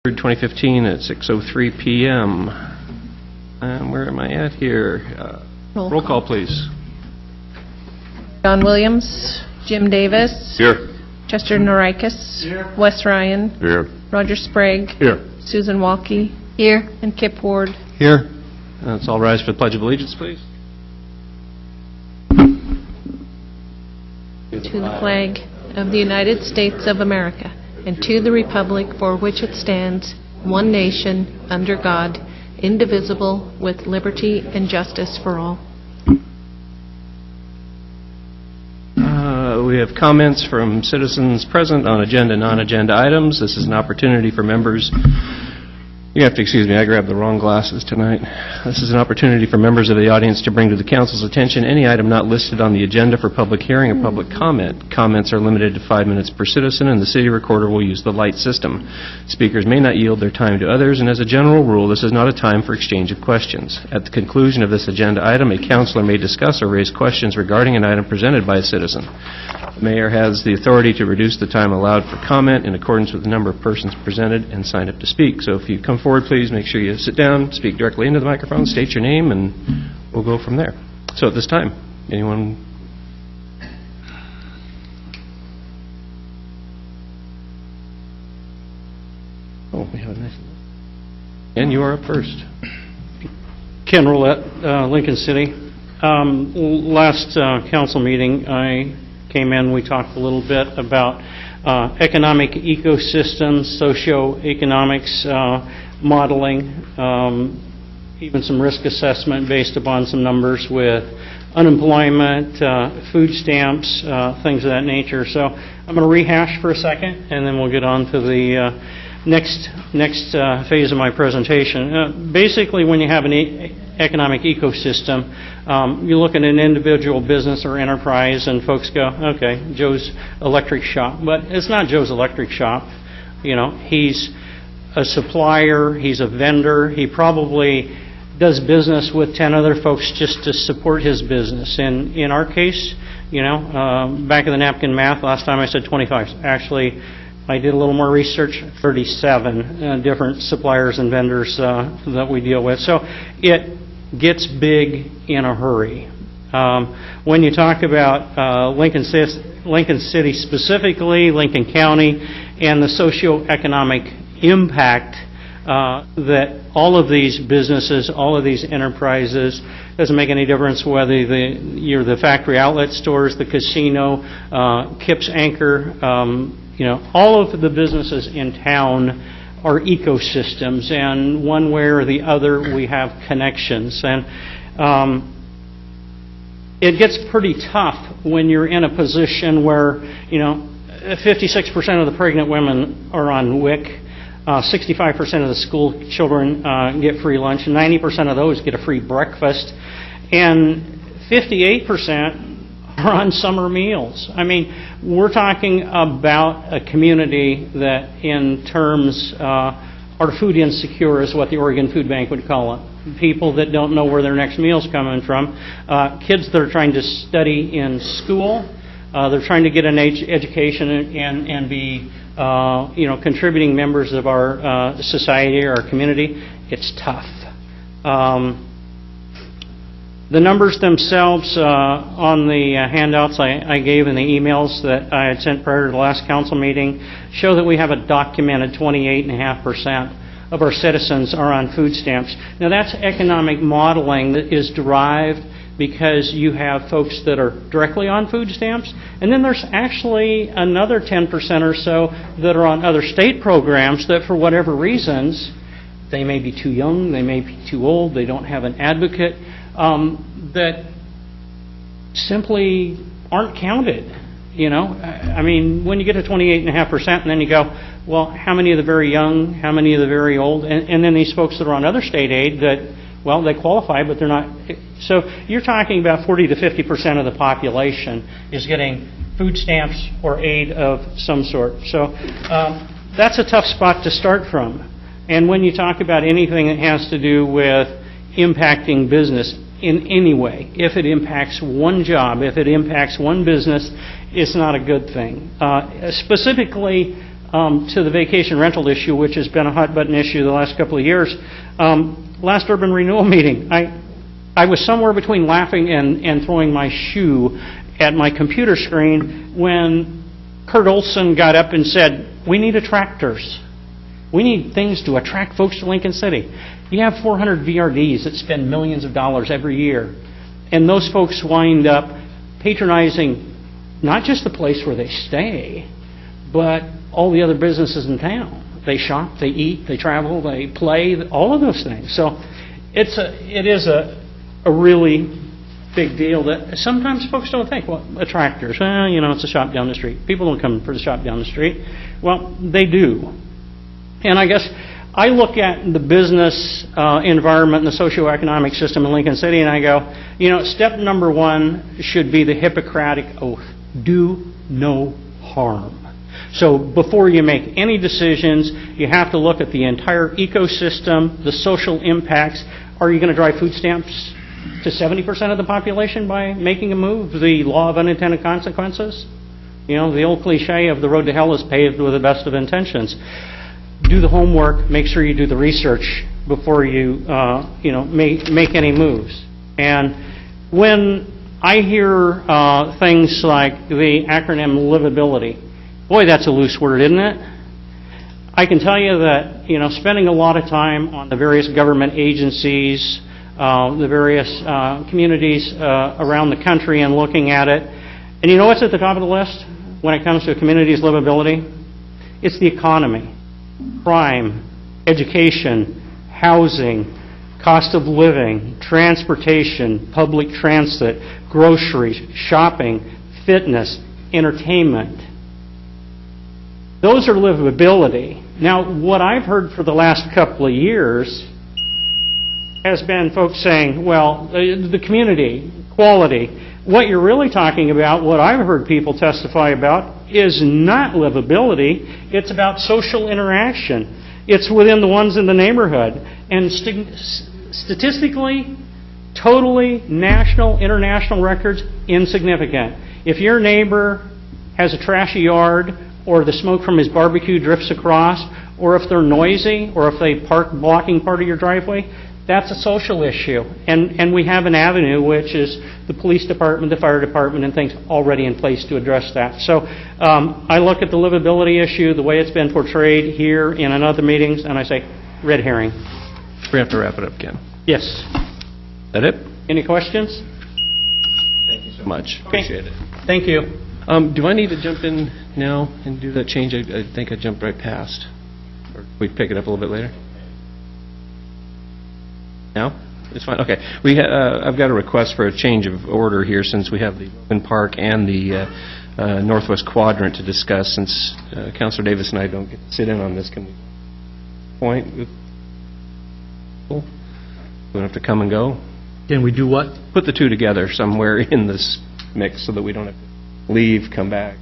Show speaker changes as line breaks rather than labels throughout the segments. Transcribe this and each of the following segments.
2015 at 6:03 p.m. Where am I at here? Roll call, please.
Don Williams, Jim Davis.
Here.
Chester Norikis. Here. Wes Ryan.
Here.
Roger Sprague.
Here.
Susan Walke. Here. And Kip Ward.
Here. Let's all rise for the Pledge of Allegiance, please.
To the flag of the United States of America and to the republic for which it stands, one nation, under God, indivisible, with liberty and justice for all.
We have comments from citizens present on agenda, non-agenda items. This is an opportunity for members. You have to excuse me, I grabbed the wrong glasses tonight. This is an opportunity for members of the audience to bring to the council's attention any item not listed on the agenda for public hearing or public comment. Comments are limited to 5 minutes per citizen, and the city recorder will use the light system. Speakers may not yield their time to others, and as a general rule, this is not a time for exchange of questions. At the conclusion of this agenda item, a councilor may discuss or raise questions regarding an item presented by a citizen. The mayor has the authority to reduce the time allowed for comment in accordance with the number of persons presented and signed up to speak. So if you come forward, please make sure you sit down, speak directly into the microphone, state your name, and we'll go from there. So at this time, anyone? Oh, we have a nice. And you are up first.
Ken Roulette, Lincoln City. Last council meeting, I came in, we talked a little bit about economic ecosystems, socioeconomics, modeling, even some risk assessment based upon some numbers with unemployment, food stamps, things of that nature. So I'm going to rehash for a second, and then we'll get on to the next phase of my presentation. Basically, when you have an economic ecosystem, you look at an individual business or enterprise, and folks go, okay, Joe's electric shop. But it's not Joe's electric shop. You know, he's a supplier, he's a vendor, he probably does business with 10 other folks just to support his business. And in our case, you know, back of the napkin math, last time I said 25. Actually, I did a little more research, 37 different suppliers and vendors that we deal with. So it gets big in a hurry. When you talk about Lincoln City specifically, Lincoln County, and the socioeconomic impact that all of these businesses, all of these enterprises, doesn't make any difference whether you're the factory outlet stores, the casino, Kip's Anchor, you know, all of the businesses in town are ecosystems, and one way or the other we have connections. And it gets pretty tough when you're in a position where, you know, 56% of the pregnant women are on WIC, 65% of the school children get free lunch, 90% of those get a free breakfast, and 58% are on summer meals. I mean, we're talking about a community that in terms are food insecure is what the Oregon Food Bank would call it. People that don't know where their next meal's coming from. Kids that are trying to study in school. They're trying to get an education and be you know, contributing members of our society or our community. It's tough. The numbers themselves on the handouts I gave in the emails that I had sent prior to the last council meeting show that we have a documented 28.5% of our citizens are on food stamps. Now that's economic modeling that is derived because you have folks that are directly on food stamps, and then there's actually another 10% or so that are on other state programs that for whatever reasons, they may be too young, they may be too old, they don't have an advocate, that simply aren't counted. You know, I mean, when you get to 28.5%, and then you go, well, how many of the very young, how many of the very old, and then these folks that are on other state aid that, well, they qualify, but they're not. So you're talking about 40 to 50% of the population is getting food stamps or aid of some sort. So that's a tough spot to start from. And when you talk about anything that has to do with impacting business in any way, if it impacts one job, if it impacts one business, it's not a good thing. Specifically, to the vacation rental issue, which has been a hot-button issue the last couple of years. Last urban renewal meeting, I was somewhere between laughing and throwing my shoe at my computer screen when Kurt Olson got up and said, "We need attractors. We need things to attract folks to Lincoln City." You have 400 VRDs that spend millions of dollars every year, and those folks wind up patronizing not just the place where they stay, but all the other businesses in town. They shop, they eat, they travel, they play, all of those things. So it is a really big deal that sometimes folks don't think, well, attractors, it's a shop down the street. People don't come for the shop down the street. Well, they do. And I guess I look at the business environment and the socioeconomic system in Lincoln City and I go, step number one should be the Hippocratic Oath. Do no harm. So before you make any decisions, you have to look at the entire ecosystem, the social impacts. Are you going to drive food stamps to 70% of the population by making a move? The law of unintended consequences? The old cliche of the road to hell is paved with the best of intentions. Do the homework, make sure you do the research before you, make any moves. And when I hear things like the acronym livability, boy, that's a loose word, isn't it? I can tell you that, spending a lot of time on the various government agencies, the various communities around the country and looking at it, and you know what's at the top of the list when it comes to a community's livability? It's the economy. Crime, education, housing, cost of living, transportation, public transit, groceries, shopping, fitness, entertainment. Those are livability. Now, what I've heard for the last couple of years has been folks saying, well, the community, quality. What you're really talking about, what I've heard people testify about, is not livability. It's about social interaction. It's within the ones in the neighborhood. And statistically, totally national, international records, insignificant. If your neighbor has a trashy yard, or the smoke from his barbecue drifts across, or if they're noisy, or if they park blocking part of your driveway, that's a social issue. And we have an avenue, which is the police department, the fire department, and things already in place to address that. So I look at the livability issue, the way it's been portrayed here and in other meetings, and I say, red herring.
We have to wrap it up, Ken.
Yes.
That it?
Any questions?
Thank you so much.
Okay.
Appreciate it.
Thank you.
Do I need to jump in now and do that change? I think I jumped right past. Or we pick it up a little bit later? No? It's fine. Okay. I've got a request for a change of order here since we have the Logan Park and the Northwest Quadrant to discuss. Since Councilor Davis and I don't get to sit in on this, can we point with people? We don't have to come and go.
Can we do what?
Put the two together somewhere in this mix so that we don't have to leave, come back.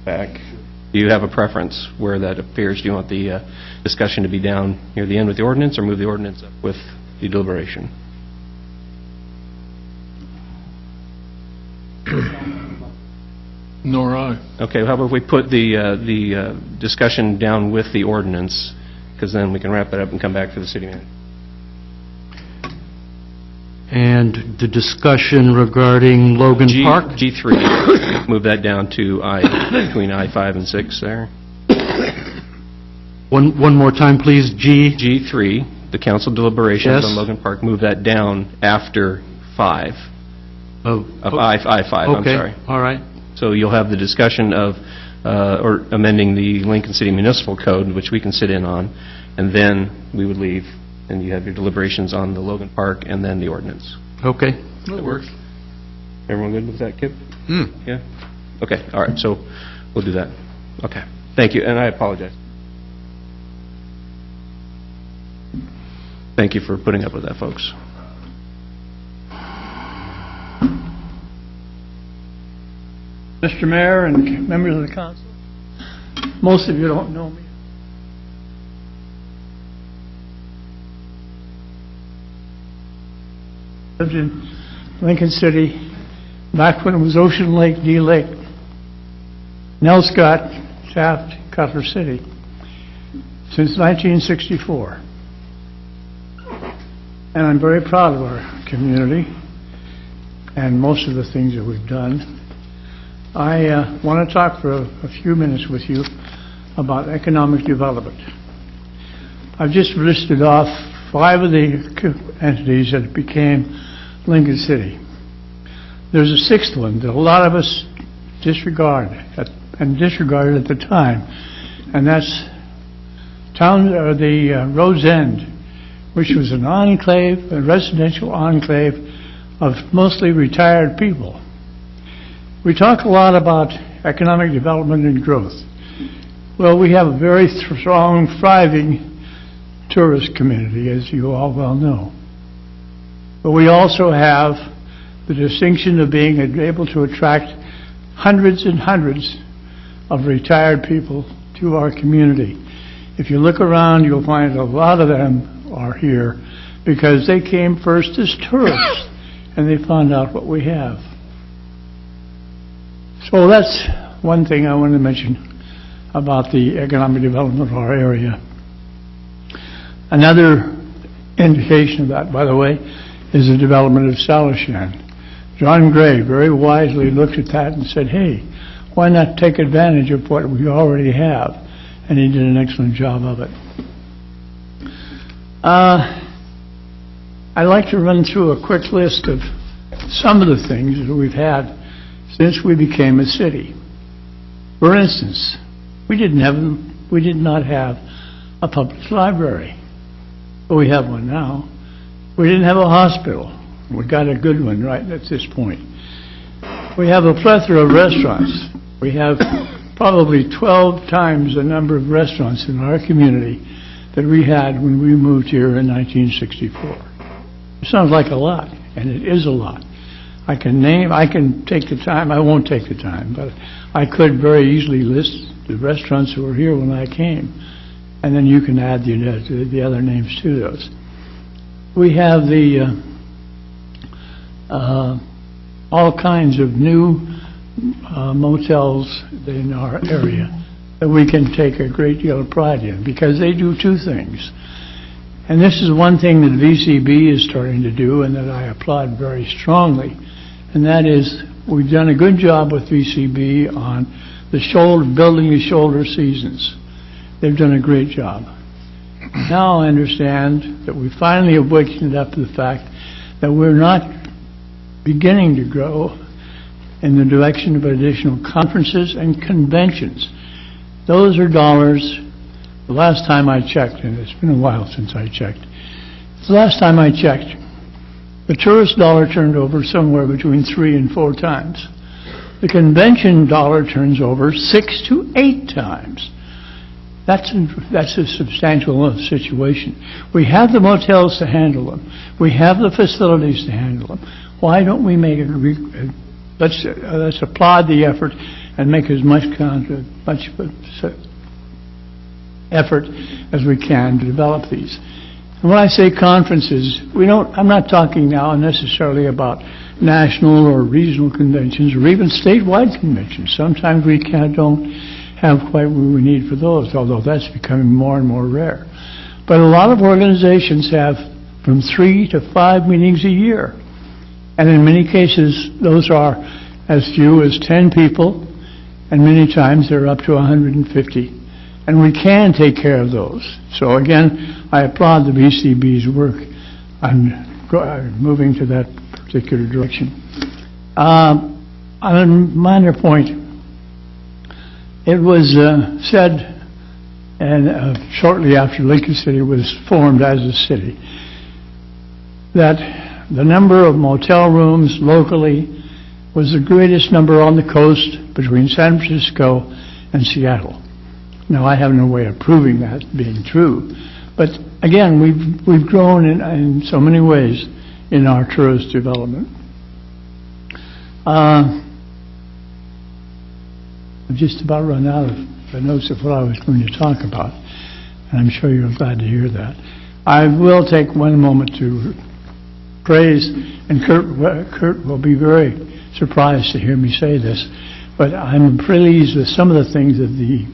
Do you have a preference where that appears? Do you want the discussion to be down near the end with the ordinance, or move the ordinance up with the deliberation?
Nor I.
Okay, how about we put the discussion down with the ordinance, because then we can wrap it up and come back for the city manager.
And the discussion regarding Logan Park?
G3, move that down to between I-5 and 6 there.
One more time, please.
G3, the council deliberations
Yes.
on Logan Park, move that down after 5, of I-5, I'm
Okay,
sorry.
all right.
So you'll have the discussion of, or amending the Lincoln City Municipal Code, which we can sit in on, and then we would leave, and you have your deliberations on the Logan Park and then the ordinance.
Okay.
That works. Everyone good with that, Kip? Yeah? Okay, all right, so we'll do that. Okay, thank you, and I apologize. Thank you for putting up with that, folks.
Mr. Mayor and members of the council, most of you don't know me. Lived in Lincoln City back when it was Ocean Lake, D Lake. Nell Scott Taft, Cutler City since 1964. And I'm very proud of our community and most of the things that we've done. I want to talk for a few minutes with you about economic development. I've just listed off 5 of the entities that became Lincoln City. There's a 6th one that a lot of us disregarded at the time, and that's the Rhodes End, which was an enclave, a residential enclave of mostly retired people. We talk a lot about economic development and growth. Well, we have a very strong, thriving tourist community, as you all well know. But we also have the distinction of being able to attract hundreds and hundreds of retired people to our community. If you look around, you'll find a lot of them are here because they came first as tourists and they found out what we have. So that's one thing I wanted to mention about the economic development of our area. Another indication of that, by the way, is the development of Salishan. John Gray very wisely looked at that and said, hey, why not take advantage of what we already have? And he did an excellent job of it. I'd like to run through a quick list of some of the things that we've had since we became a city. For instance, we did not have a public library. But we have one now. We didn't have a hospital. We got a good one right at this point. We have a plethora of restaurants. We have probably 12 times the number of restaurants in our community that we had when we moved here in 1964. It sounds like a lot, and it is a lot. I can take the time, I won't take the time, but I could very easily list the restaurants that were here when I came, and then you can add the other names to those. We have all kinds of new motels in our area that we can take a great deal of pride in because they do 2 things. And this is one thing that VCB is starting to do and that I applaud very strongly, and that is we've done a good job with VCB on building the shoulder seasons. They've done a great job. Now I understand that we finally have wakened up to the fact that we're not beginning to grow in the direction of additional conferences and conventions. Those are dollars. The last time I checked, and it's been a while since I checked, the last time I checked, the tourist dollar turned over somewhere between 3 and 4 times. The convention dollar turns over 6 to 8 times. That's a substantial situation. We have the motels to handle them. We have the facilities to handle them. Why don't we make let's applaud the effort and make as much effort as we can to develop these. And when I say conferences, I'm not talking now necessarily about national or regional conventions or even statewide conventions. Sometimes we don't have quite what we need for those, although that's becoming more and more rare. But a lot of organizations have from 3 to 5 meetings a year. And in many cases, those are as few as 10 people, and many times they're up to 150. And we can take care of those. So again, I applaud the VCB's work on moving to that particular direction. On a minor point, it was said, and shortly after Lincoln City was formed as a city, that the number of motel rooms locally was the greatest number on the coast between San Francisco and Seattle. Now, I have no way of proving that being true, but again, we've grown in so many ways in our tourist development. I've just about run out of the notes of what I was going to talk about, and I'm sure you're glad to hear that. I will take one moment to praise, and Kurt will be very surprised to hear me say this, but I'm pleased with some of the things that the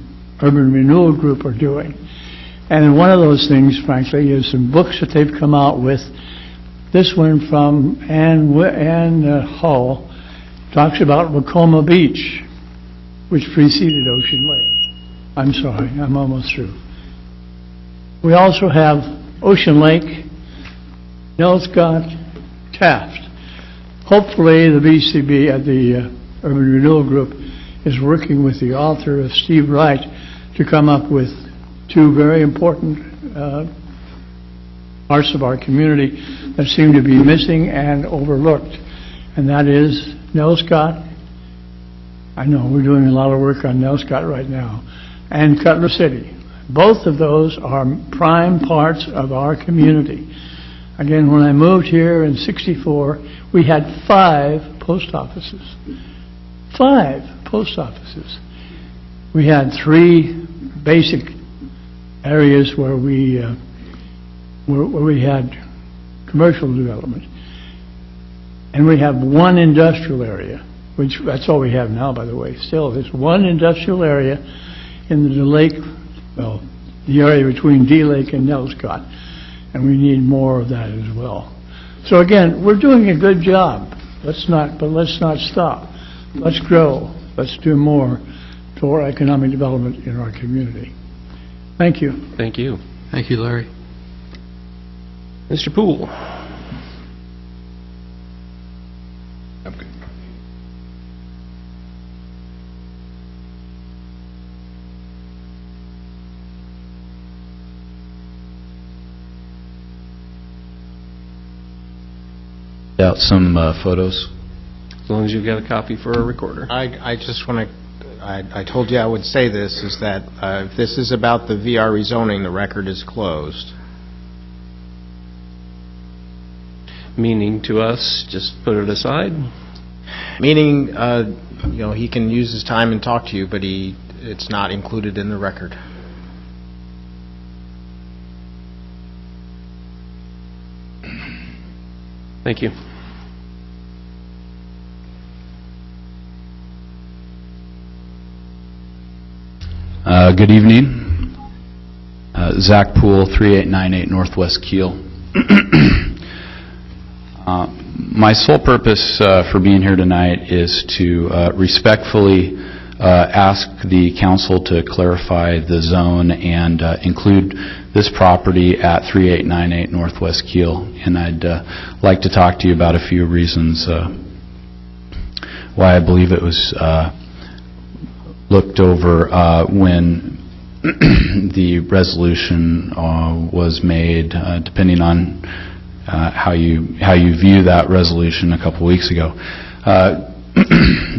Urban Renewal Group are doing. And one of those things, frankly, is some books that they've come out with. This one from Ann Hull talks about Wacoma Beach, which preceded Ocean Lake. I'm sorry, I'm almost through. We also have Ocean Lake, Nelscott, Taft. Hopefully, the BCB at the Urban Renewal Group is working with the author of Steve Wright to come up with two very important parts of our community that seem to be missing and overlooked, and that is Nelscott. I know we're doing a lot of work on Nelscott right now, and Cutler City. Both of those are prime parts of our community. Again, when I moved here in '64, we had 5 post offices. 5 post offices. We had 3 basic areas where we had commercial development, and we have 1 industrial area, which that's all we have now, by the way. Still, there's 1 industrial area in the Lake, well, the area between D Lake and Nelscott, and we need more of that as well. So again, we're doing a good job. Let's not stop. Let's grow. Let's do more for economic development in our community. Thank you.
Thank you.
Thank you, Larry.
Mr. Poole.
Out some photos.
As long as you've got a copy for a recorder.
I just want to, I told you I would say this, is that if this is about the VR rezoning, the record is closed.
Meaning to us, just put it aside?
Meaning, you know, he can use his time and talk to you, but it's not included in the record.
Thank you.
Good evening. Zach Poole, 3898 Northwest Keel. My sole purpose for being here tonight is to respectfully ask the council to clarify the zone and include this property at 3898 Northwest Keel. And I'd like to talk to you about a few reasons why I believe it was looked over when the resolution was made, depending on how you view that resolution a couple weeks ago.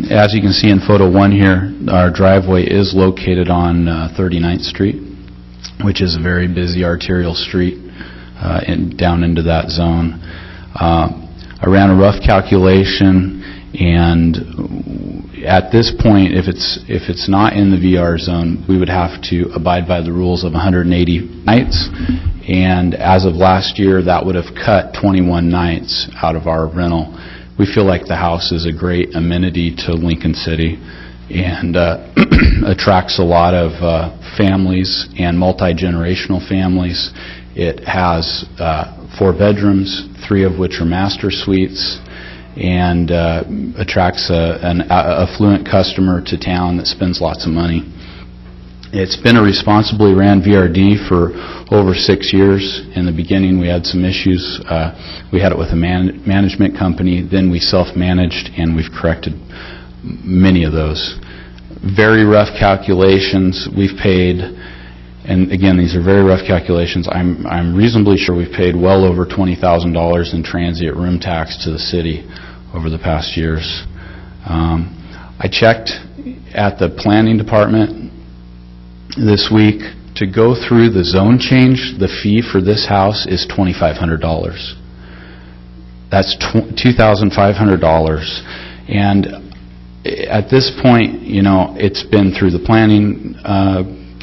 As you can see in photo 1 here, our driveway is located on 39th Street, which is a very busy arterial street down into that zone. I ran a rough calculation, and at this point, if it's not in the VR zone, we would have to abide by the rules of 180 nights, and as of last year, that would have cut 21 nights out of our rental. We feel like the house is a great amenity to Lincoln City and attracts a lot of families and multi-generational families. It has 4 bedrooms, 3 of which are master suites, and attracts an affluent customer to town that spends lots of money. It's been a responsibly ran VRD for over 6 years. In the beginning, we had some issues. We had it with a management company, then we self-managed, and we've corrected many of those. Very rough calculations. We've paid, and again, these are very rough calculations. I'm reasonably sure we've paid well over $20,000 in transient room tax to the city over the past years. I checked at the planning department this week. To go through the zone change, the fee for this house is $2,500. That's $2,500. And at this point, you know, it's been through the planning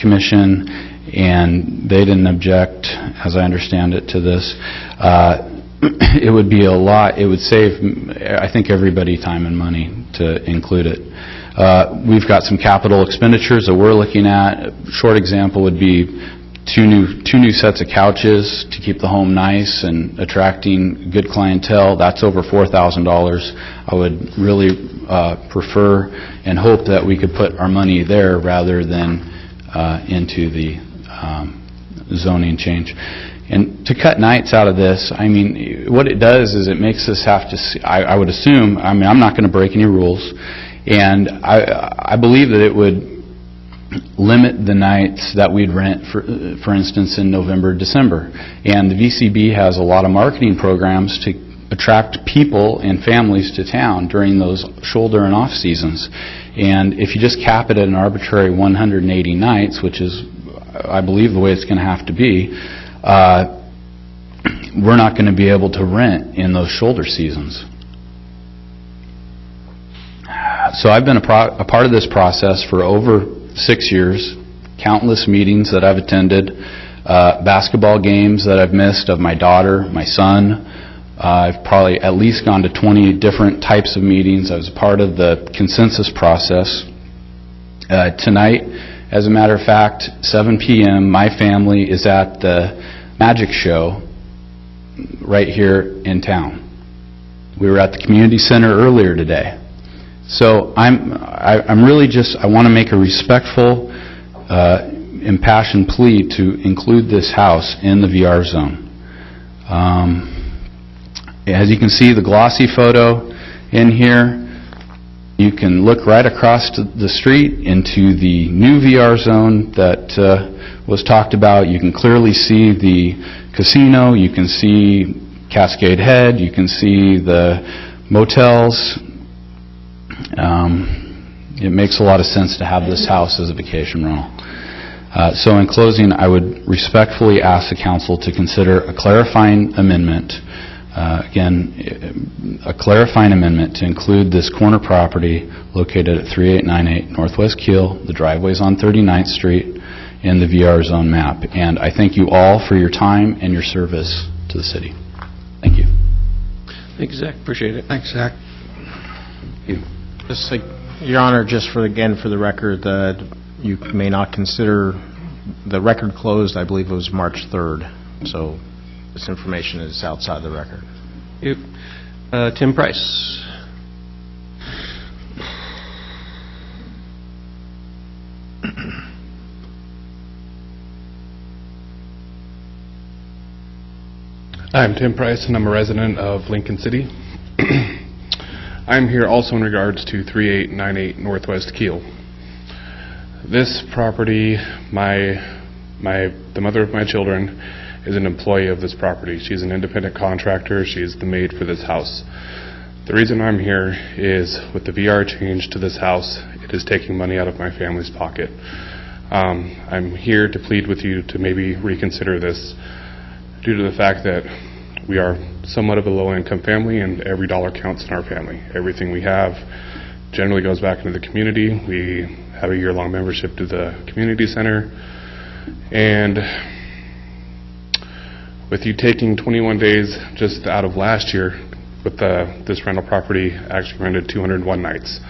commission, and they didn't object, as I understand it, to this. It would be a lot. It would save, I think, everybody time and money to include it. We've got some capital expenditures that we're looking at. A short example would be two new sets of couches to keep the home nice and attracting good clientele. That's over $4,000. I would really prefer and hope that we could put our money there rather than into the zoning change. And to cut nights out of this, I mean, what it does is it makes us have to, I would assume, I mean, I'm not going to break any rules, and I believe that it would limit the nights that we'd rent, for instance, in November, December. And the VCB has a lot of marketing programs to attract people and families to town during those shoulder and off seasons. And if you just cap it at an arbitrary 180 nights, which is, I believe, the way it's going to have to be, we're not going to be able to rent in those shoulder seasons. So I've been a part of this process for over 6 years, countless meetings that I've attended, basketball games that I've missed of my daughter, my son. I've probably at least gone to 20 different types of meetings. I was a part of the consensus process. Tonight, as a matter of fact, 7 p.m., my family is at the magic show right here in town. We were at the community center earlier today. So I'm really just, I want to make a respectful, impassioned plea to include this house in the VR zone. As you can see, the glossy photo in here, you can look right across the street into the new VR zone that was talked about. You can clearly see the casino, you can see Cascade Head, you can see the motels. It makes a lot of sense to have this house as a vacation rental. So in closing, I would respectfully ask the council to consider a clarifying amendment. Again, a clarifying amendment to include this corner property located at 3898 Northwest Keel, the driveway's on 39th Street, in the VR zone map. And I thank you all for your time and your service to the city. Thank you.
Thank you, Zach. Appreciate it.
Thanks, Zach.
Thank you.
Just like, Your Honor, just for the record, that you may not consider the record closed. I believe it was March 3rd. So this information is outside the record.
Thank you. Tim Price.
I'm Tim Price, and I'm a resident of Lincoln City. I'm here also in regards to 3898 Northwest Keel. This property, the mother of my children is an employee of this property. She's an independent contractor. She's the maid for this house. The reason I'm here is with the VR change to this house, it is taking money out of my family's pocket. I'm here to plead with you to maybe reconsider this due to the fact that we are somewhat of a low-income family and every dollar counts in our family. Everything we have generally goes back into the community. We have a year-long membership to the community center, and with you taking 21 days just out of last year, with this rental property actually rented 201 nights.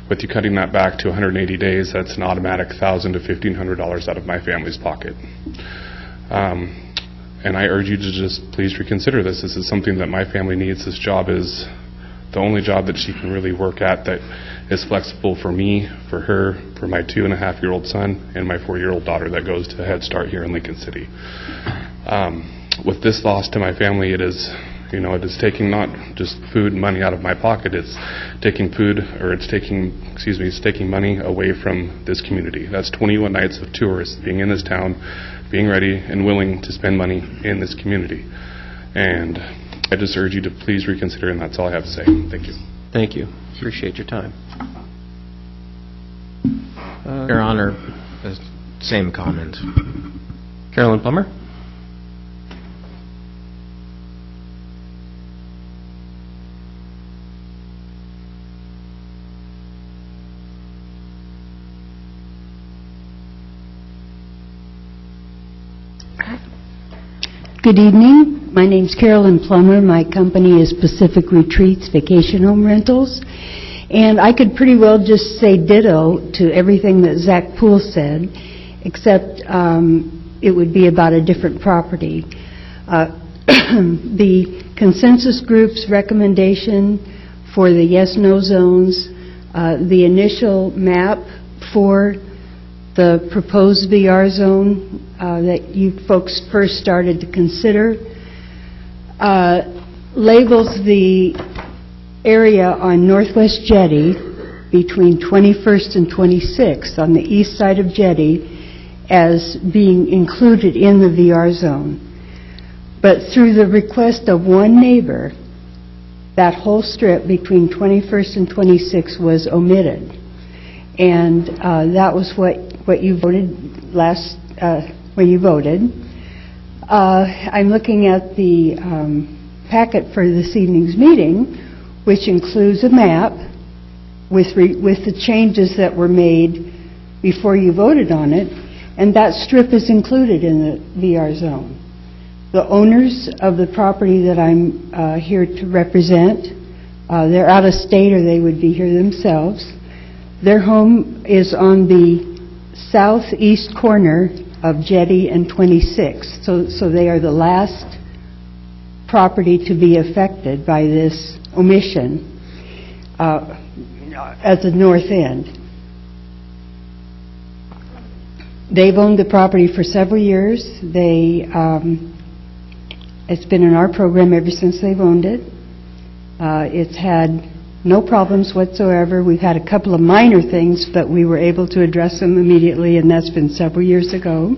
With you cutting that back to 180 days, that's an automatic $1,000 to $1,500 out of my family's pocket. And I urge you to just please reconsider this. This is something that my family needs. This job is the only job that she can really work at that is flexible for me, for her, for my 2.5-year-old son, and my 4-year-old daughter that goes to Head Start here in Lincoln City. With this loss to my family, it is taking not just food and money out of my pocket. It's taking it's taking money away from this community. That's 21 nights of tourists being in this town, being ready and willing to spend money in this community. And I just urge you to please reconsider, and that's all I have to say. Thank you.
Thank you. Appreciate your time.
Your Honor, the same comment.
Carolyn Plummer.
Good evening. My name's Carolyn Plummer. My company is Pacific Retreats Vacation Home Rentals. And I could pretty well just say ditto to everything that Zach Poole said, except it would be about a different property. The consensus group's recommendation for the yes-no zones, the initial map for the proposed VR zone that you folks first started to consider, labels the area on Northwest Jetty between 21st and 26th on the east side of Jetty as being included in the VR zone. But through the request of one neighbor, that whole strip between 21st and 26th was omitted. And that was what you voted last, when you voted. I'm looking at the packet for this evening's meeting, which includes a map with the changes that were made before you voted on it, and that strip is included in the VR zone. The owners of the property that I'm here to represent, they're out of state or they would be here themselves. Their home is on the southeast corner of Jetty and 26th, so they are the last property to be affected by this omission at the north end. They've owned the property for several years. It's been in our program ever since they've owned it. It's had no problems whatsoever. We've had a couple of minor things, but we were able to address them immediately, and that's been several years ago.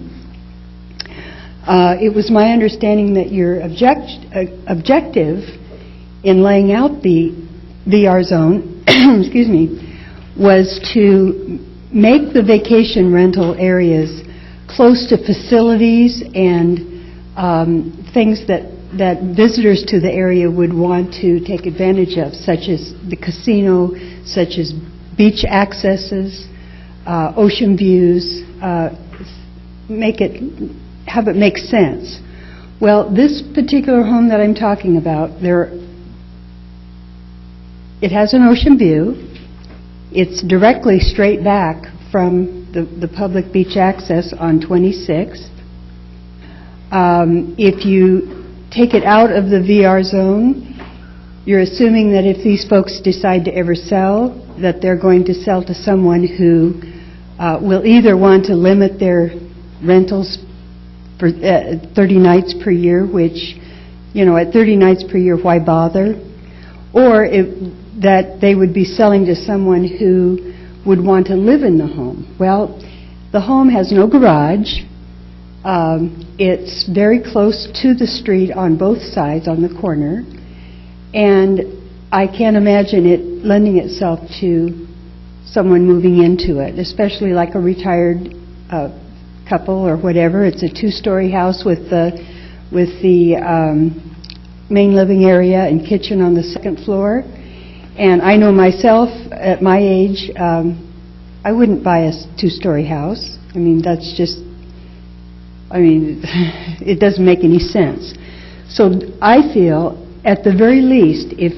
It was my understanding that your objective in laying out the VR zone excuse me, was to make the vacation rental areas close to facilities and things that visitors to the area would want to take advantage of, such as the casino, such as beach accesses, ocean views, have it make sense. Well, this particular home that I'm talking about, it has an ocean view. It's directly straight back from the public beach access on 26th. If you take it out of the VR zone, you're assuming that if these folks decide to ever sell, that they're going to sell to someone who will either want to limit their rentals for 30 nights per year, which, at 30 nights per year, why bother? Or that they would be selling to someone who would want to live in the home. Well, the home has no garage. It's very close to the street on both sides, on the corner, and I can't imagine it lending itself to someone moving into it, especially like a retired couple or whatever. It's a two-story house with the main living area and kitchen on the second floor. And I know myself, at my age, I wouldn't buy a two-story house. I mean, it doesn't make any sense. So I feel, at the very least, if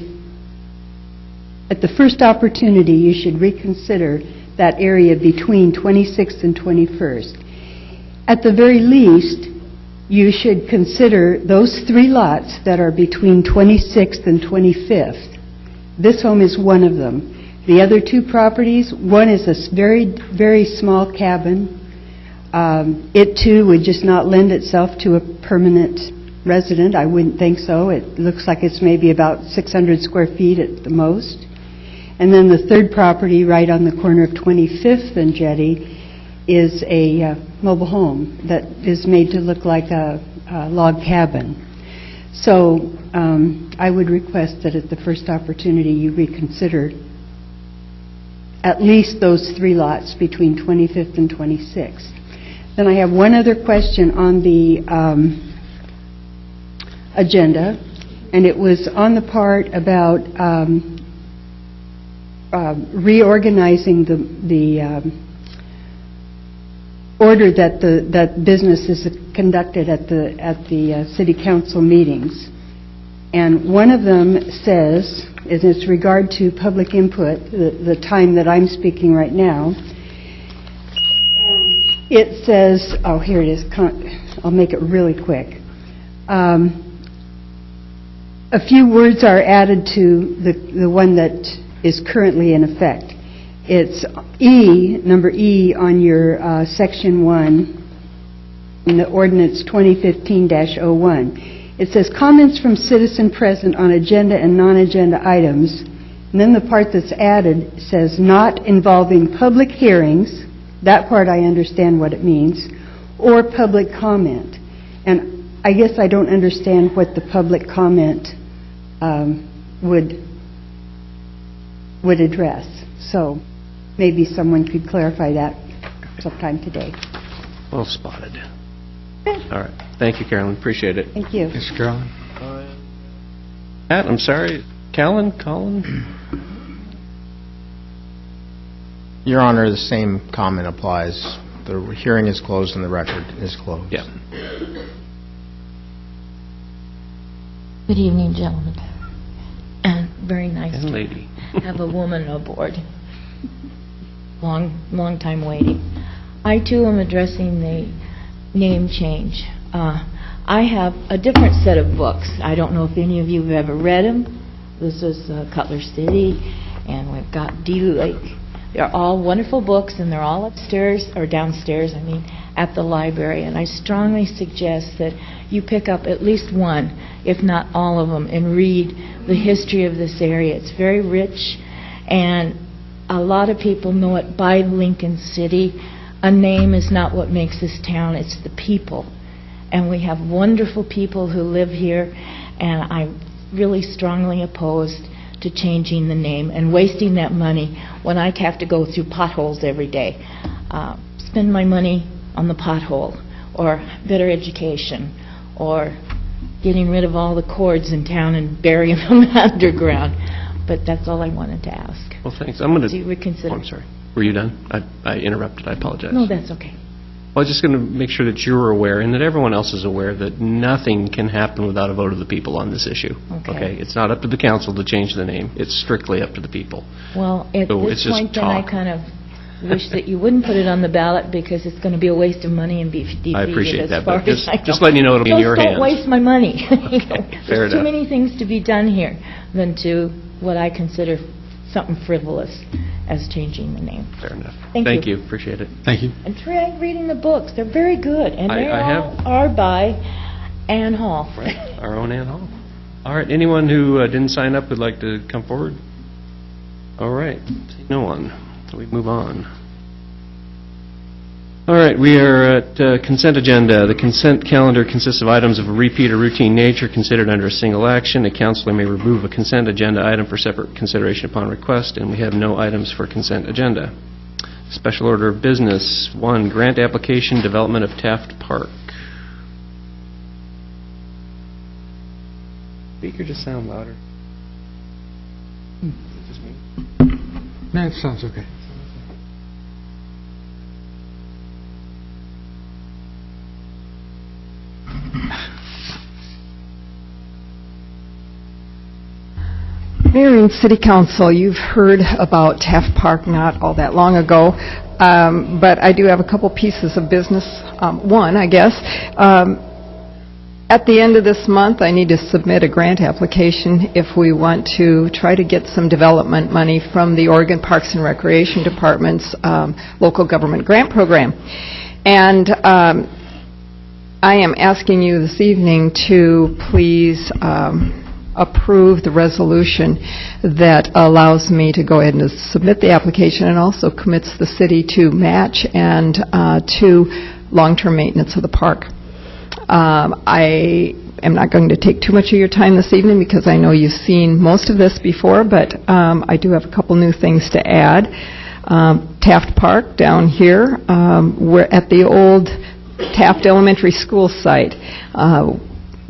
at the first opportunity, you should reconsider that area between 26th and 21st. At the very least, you should consider those three lots that are between 26th and 25th. This home is one of them. The other two properties, one is a very, very small cabin. It too would just not lend itself to a permanent resident. I wouldn't think so. It looks like it's maybe about 600 square feet at the most. And then the third property right on the corner of 25th and Jetty is a mobile home that is made to look like a log cabin. So I would request that at the first opportunity you reconsider at least those three lots between 25th and 26th. Then I have one other question on the agenda, and it was on the part about reorganizing the order that business is conducted at the city council meetings. And one of them says, and it's regard to public input, the time that I'm speaking right now. It says, oh, here it is. I'll make it really quick. A few words are added to the one that is currently in effect. It's number E on your section 1 in the ordinance 2015-01. It says comments from citizen present on agenda and non-agenda items. And then the part that's added says not involving public hearings. That part I understand what it means, or public comment. And I guess I don't understand what the public comment would address. So maybe someone could clarify that sometime today.
Well spotted. All right. Thank you, Carolyn. Appreciate it.
Thank you.
Mr. Carolyn?
Pat, I'm sorry. Colin?
Your Honor, the same comment applies. The hearing is closed and the record is closed.
Yeah.
Good evening, gentlemen. And very nice
And lady.
to have a woman aboard. Long time waiting. I too am addressing the name change. I have a different set of books. I don't know if any of you have ever read them. This is Cutler City, and we've got D Lake. They're all wonderful books, and they're all upstairs, or downstairs, at the library. And I strongly suggest that you pick up at least one, if not all of them, and read the history of this area. It's very rich, and a lot of people know it by Lincoln City. A name is not what makes this town, it's the people. And we have wonderful people who live here, and I'm really strongly opposed to changing the name and wasting that money when I have to go through potholes every day. Spend my money on the pothole, or better education, or getting rid of all the cords in town and burying them underground. But that's all I wanted to ask.
Well, thanks. I'm going to...
Do you reconsider?
Oh, I'm sorry. Were you done? I interrupted. I apologize.
No, that's okay.
Well, I was just going to make sure that you're aware and that everyone else is aware that nothing can happen without a vote of the people on this issue.
Okay.
It's not up to the council to change the name. It's strictly up to the people.
Well, at
So it's
this
just
point, then I
talk.
kind of wish that you wouldn't put it on the ballot because it's going to be a waste of money and be defeated
I appreciate
as
that,
far
but
as I know.
just letting you know it'll be in your hands.
Don't waste my money. You know,
fair
There's too
enough.
many things to be done here than to what I consider something frivolous as changing the name.
Fair enough.
Thank you.
Appreciate it.
Thank you.
And try reading the books. They're very good. And they
I
all are by Ann Hall.
Right. Our own Ann Hall. All right. Anyone who didn't sign up would like to come forward? All right. No one. So we move on. All right, we are at consent agenda. The consent calendar consists of items of a repeat or routine nature considered under a single action. A councilor may remove a consent agenda item for separate consideration upon request, and we have no items for consent agenda. Special order of business. 1, grant application, development of Taft Park. Speaker, just sound louder. Is it just me?
No, it sounds okay.
Mayor and City Council, you've heard about Taft Park not all that long ago, but I do have a couple pieces of business. One, I guess, at the end of this month, I need to submit a grant application if we want to try to get some development money from the Oregon Parks and Recreation Department's local government grant program. And I am asking you this evening to please approve the resolution that allows me to go ahead and submit the application and also commits the city to match and to long-term maintenance of the park. I am not going to take too much of your time this evening because I know you've seen most of this before, but I do have a couple new things to add. Taft Park down here, we're at the old Taft Elementary School site.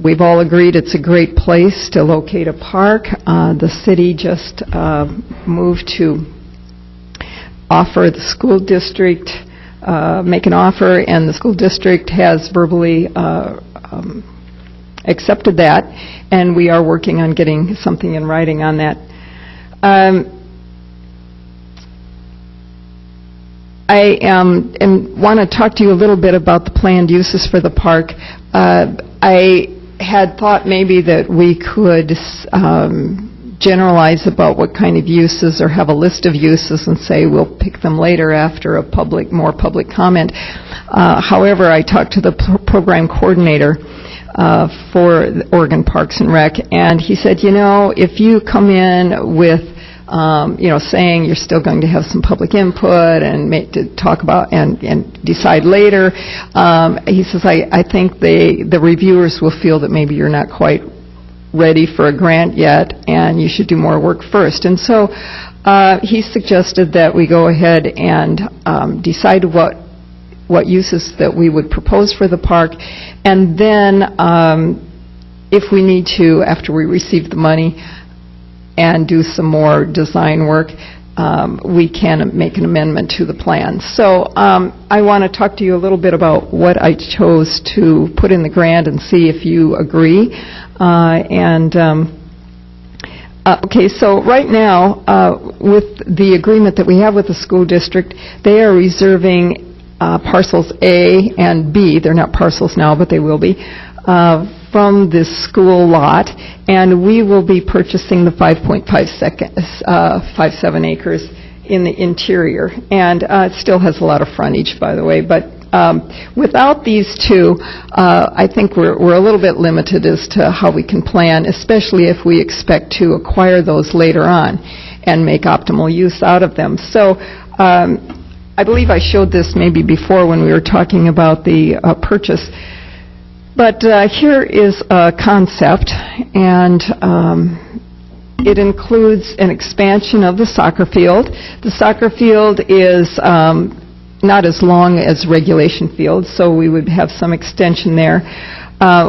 We've all agreed it's a great place to locate a park. The city just moved to offer the school district, make an offer, and the school district has verbally accepted that, and we are working on getting something in writing on that I want to talk to you a little bit about the planned uses for the park. I had thought maybe that we could generalize about what kind of uses or have a list of uses and say we'll pick them later after a more public comment. However, I talked to the program coordinator for the Oregon Parks and Rec, and he said, if you come in with saying you're still going to have some public input and to talk about and decide later. He says, I think the reviewers will feel that maybe you're not quite ready for a grant yet, and you should do more work first. And so he suggested that we go ahead and decide what uses that we would propose for the park, and then if we need to, after we receive the money, and do some more design work, we can make an amendment to the plan. So I want to talk to you a little bit about what I chose to put in the grant and see if you agree. Okay, so right now, with the agreement that we have with the school district, they are reserving parcels A and B, they're not parcels now, but they will be, from this school lot, and we will be purchasing the 5.57 acres in the interior. And it still has a lot of frontage, by the way, but without these two, I think we're a little bit limited as to how we can plan, especially if we expect to acquire those later on and make optimal use out of them. So I believe I showed this maybe before when we were talking about the purchase. But here is a concept, and it includes an expansion of the soccer field. The soccer field is not as long as regulation fields, so we would have some extension there.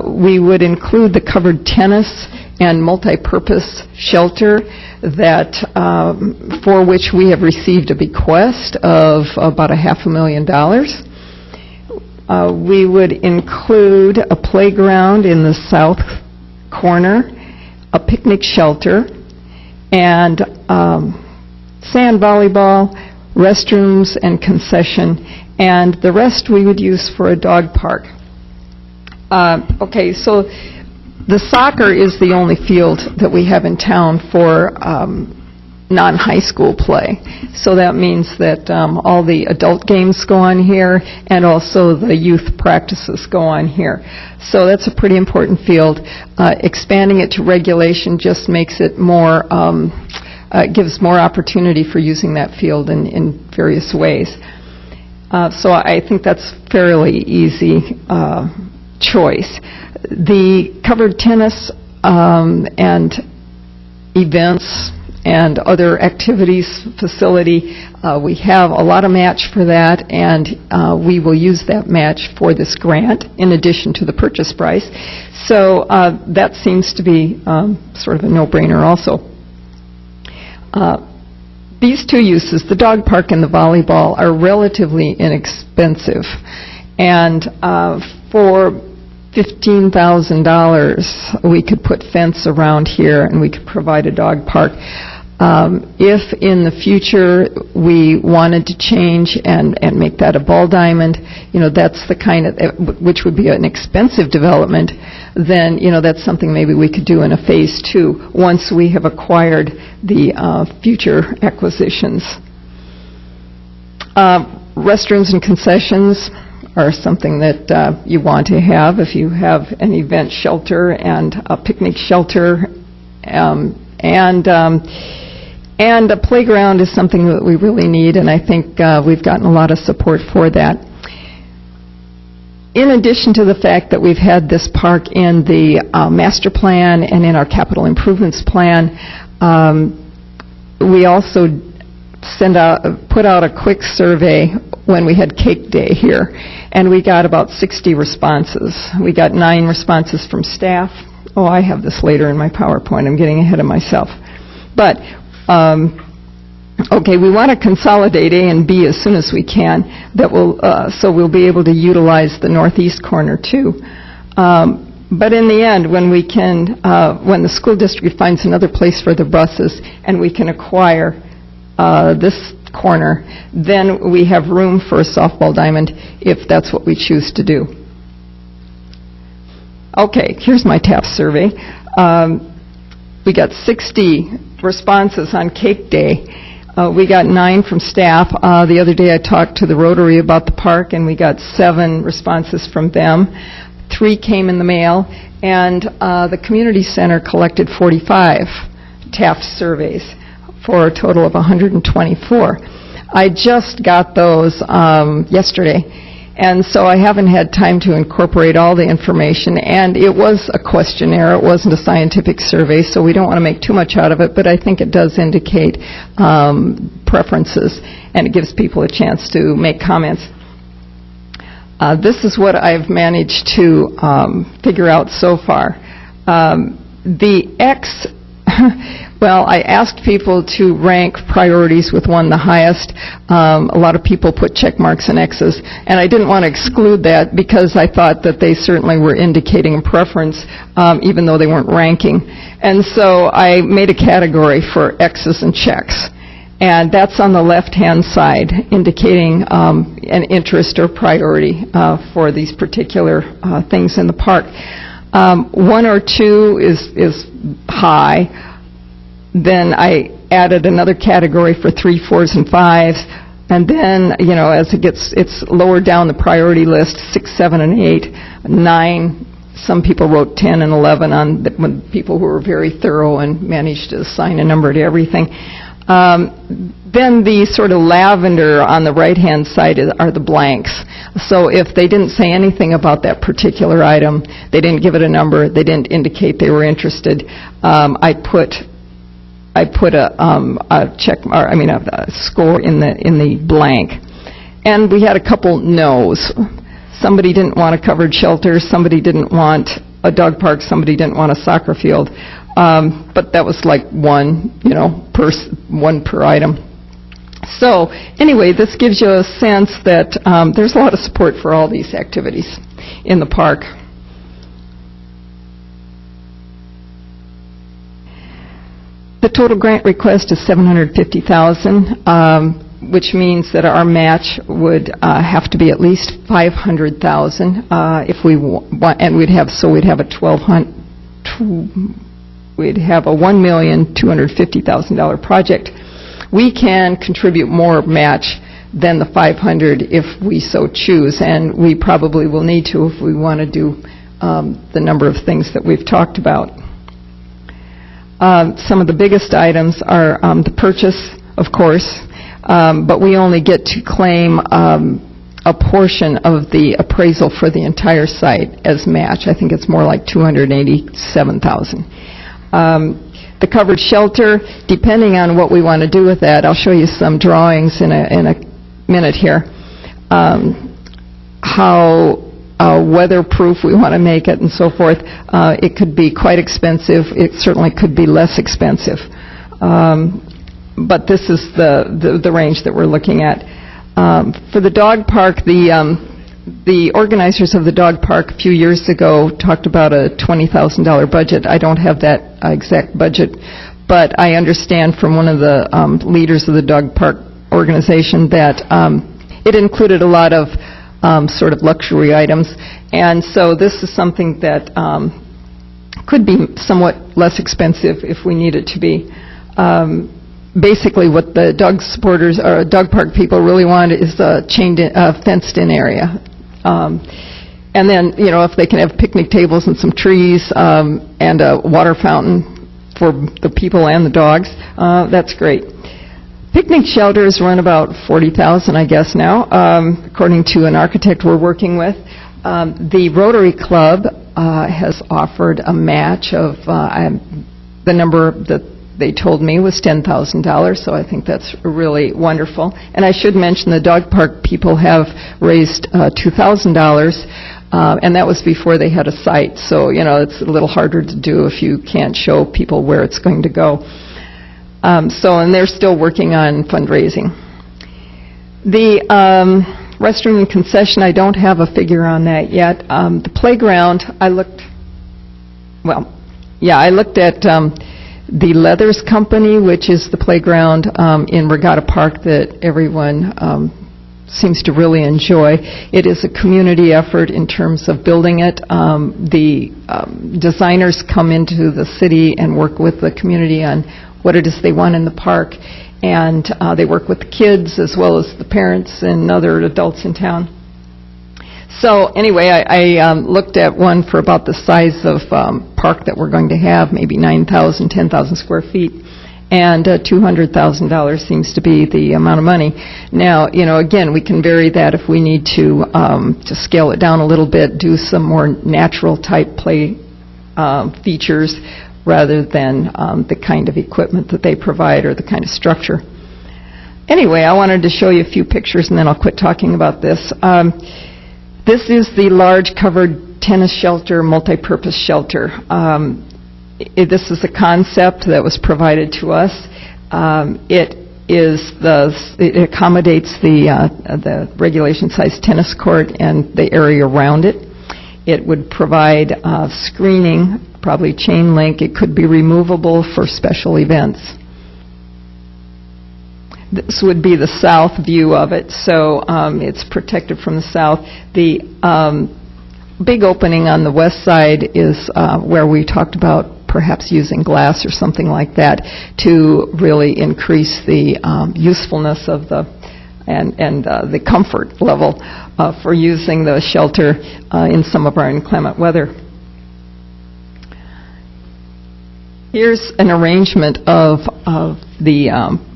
We would include the covered tennis and multi-purpose shelter that for which we have received a bequest of about $500,000. We would include a playground in the south corner, a picnic shelter, and sand volleyball, restrooms, and concession, and the rest we would use for a dog park. Okay, so the soccer is the only field that we have in town for non-high school play. So that means that all the adult games go on here, and also the youth practices go on here. So that's a pretty important field. Expanding it to regulation just makes it more, gives more opportunity for using that field in various ways. So I think that's fairly easy choice. The covered tennis and events and other activities facility, we have a lot of match for that, and we will use that match for this grant in addition to the purchase price. So that seems to be sort of a no-brainer also. These two uses, the dog park and the volleyball, are relatively inexpensive, and for $15,000 we could put fence around here and we could provide a dog park. If in the future we wanted to change and make that a ball diamond, that's the kind of, which would be an expensive development, then, that's something maybe we could do in a phase 2 once we have acquired the future acquisitions. Restrooms and concessions are something that you want to have if you have an event shelter and a picnic shelter, and a playground is something that we really need, and I think we've gotten a lot of support for that. In addition to the fact that we've had this park in the master plan and in our capital improvements plan, we also put out a quick survey when we had Cake Day here, and we got about 60 responses. We got 9 responses from staff. Oh, I have this later in my PowerPoint. I'm getting ahead of myself. But, okay, we want to consolidate A and B as soon as we can, so we'll be able to utilize the northeast corner too. But in the end, when we can, when the school district finds another place for the buses and we can acquire this corner, then we have room for a softball diamond if that's what we choose to do. Okay, here's my TAP survey. We got 60 responses on Cake Day. We got 9 from staff. The other day I talked to the Rotary about the park, and we got 7 responses from them. 3 came in the mail, and the community center collected 45 TAF surveys for a total of 124. I just got those yesterday, and so I haven't had time to incorporate all the information, and it was a questionnaire. It wasn't a scientific survey, so we don't want to make too much out of it, but I think it does indicate preferences, and it gives people a chance to make comments. This is what I've managed to figure out so far. The X, well, I asked people to rank priorities with 1 the highest. A lot of people put check marks and X's, and I didn't want to exclude that because I thought that they certainly were indicating a preference, even though they weren't ranking. And so I made a category for X's and checks. And that's on the left-hand side, indicating an interest or priority for these particular things in the park. 1 or 2 is high. Then I added another category for 3, 4s, and 5s. And then, you know, as it's lower down the priority list, 6, 7, and 8, 9. Some people wrote 10 and 11 on when people who were very thorough and managed to assign a number to everything. Then the sort of lavender on the right-hand side are the blanks. So if they didn't say anything about that particular item, they didn't give it a number, they didn't indicate they were interested, I put a check mark, a score in the blank. And we had a couple no's. Somebody didn't want a covered shelter, somebody didn't want a dog park, somebody didn't want a soccer field. But that was like 1, one per item. So anyway, this gives you a sense that there's a lot of support for all these activities in the park. The total grant request is $750,000, which means that our match would have to be at least $500,000 if we want, and we'd have a $1,250,000 project. We can contribute more match than the $500,000 if we so choose, and we probably will need to if we want to do the number of things that we've talked about. Some of the biggest items are the purchase, of course, but we only get to claim a portion of the appraisal for the entire site as match. I think it's more like $287,000. The covered shelter, depending on what we want to do with that, I'll show you some drawings in a minute here, how weatherproof we want to make it and so forth. It could be quite expensive. It certainly could be less expensive. But this is the range that we're looking at. For the dog park, the organizers of the dog park a few years ago talked about a $20,000 budget. I don't have that exact budget, but I understand from one of the leaders of the dog park organization that it included a lot of sort of luxury items, and so this is something that could be somewhat less expensive if we need it to be. Basically, what the dog supporters or dog park people really want is a fenced-in area. And then, if they can have picnic tables and some trees and a water fountain for the people and the dogs, that's great. Picnic shelters run about $40,000, I guess, now, according to an architect we're working with. The Rotary Club has offered a match of the number that they told me was $10,000, so I think that's really wonderful. And I should mention the dog park people have raised $2,000, and that was before they had a site. So, it's a little harder to do if you can't show people where it's going to go. And they're still working on fundraising. The restroom and concession, I don't have a figure on that yet. The playground, I looked I looked at the Leathers Company, which is the playground in Regatta Park that everyone seems to really enjoy. It is a community effort in terms of building it. The designers come into the city and work with the community on what it is they want in the park, and they work with the kids as well as the parents and other adults in town. So anyway, I looked at one for about the size of park that we're going to have, maybe 9,000, 10,000 square feet, and $200,000 seems to be the amount of money. Now, again, we can vary that if we need to scale it down a little bit, do some more natural type play features rather than the kind of equipment that they provide or the kind of structure. Anyway, I wanted to show you a few pictures and then I'll quit talking about this. This is the large covered tennis shelter, multi-purpose shelter. This is a concept that was provided to us. It accommodates the regulation-sized tennis court and the area around it. It would provide screening, probably chain link. It could be removable for special events. This would be the south view of it, so it's protected from the south. The big opening on the west side is where we talked about perhaps using glass or something like that to really increase the usefulness of the and the comfort level for using the shelter in some of our inclement weather. Here's an arrangement of the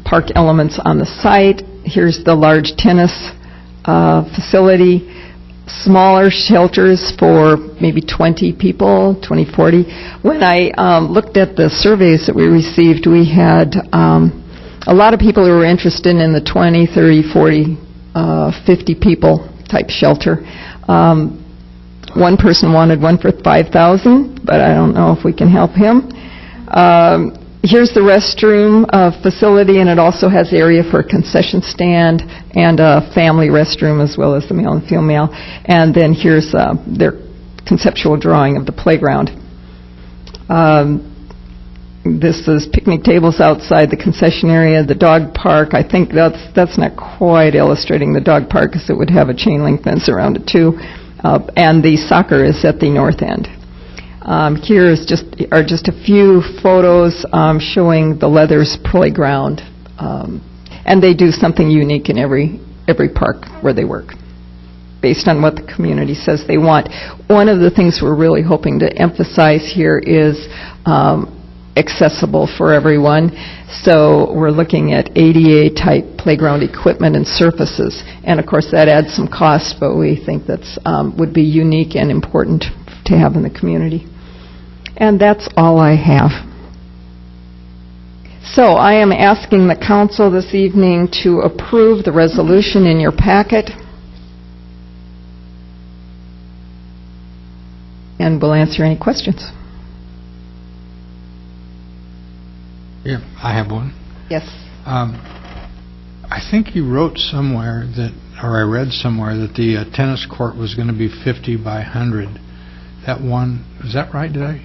park elements on the site. Here's the large tennis facility, smaller shelters for maybe 20 people, 20, 40. When I looked at the surveys that we received, we had a lot of people who were interested in the 20, 30, 40, 50 people type shelter. One person wanted one for $5,000, but I don't know if we can help him. Here's the restroom facility, and it also has area for a concession stand and a family restroom as well as the male and female. And then here's their conceptual drawing of the playground. This is picnic tables outside the concession area, the dog park. I think that's not quite illustrating the dog park because it would have a chain link fence around it too. And the soccer is at the north end. Here are just a few photos showing the Leathers playground, and they do something unique in every park where they work, based on what the community says they want. One of the things we're really hoping to emphasize here is accessible for everyone. So we're looking at ADA-type playground equipment and surfaces, and of course that adds some cost, but we think that's would be unique and important to have in the community. And that's all I have. So I am asking the council this evening to approve the resolution in your packet. And we'll answer any questions.
Yeah, I have one.
Yes.
I think you wrote somewhere that, or I read somewhere that the tennis court was going to be 50 by 100. That one, is that right? Did I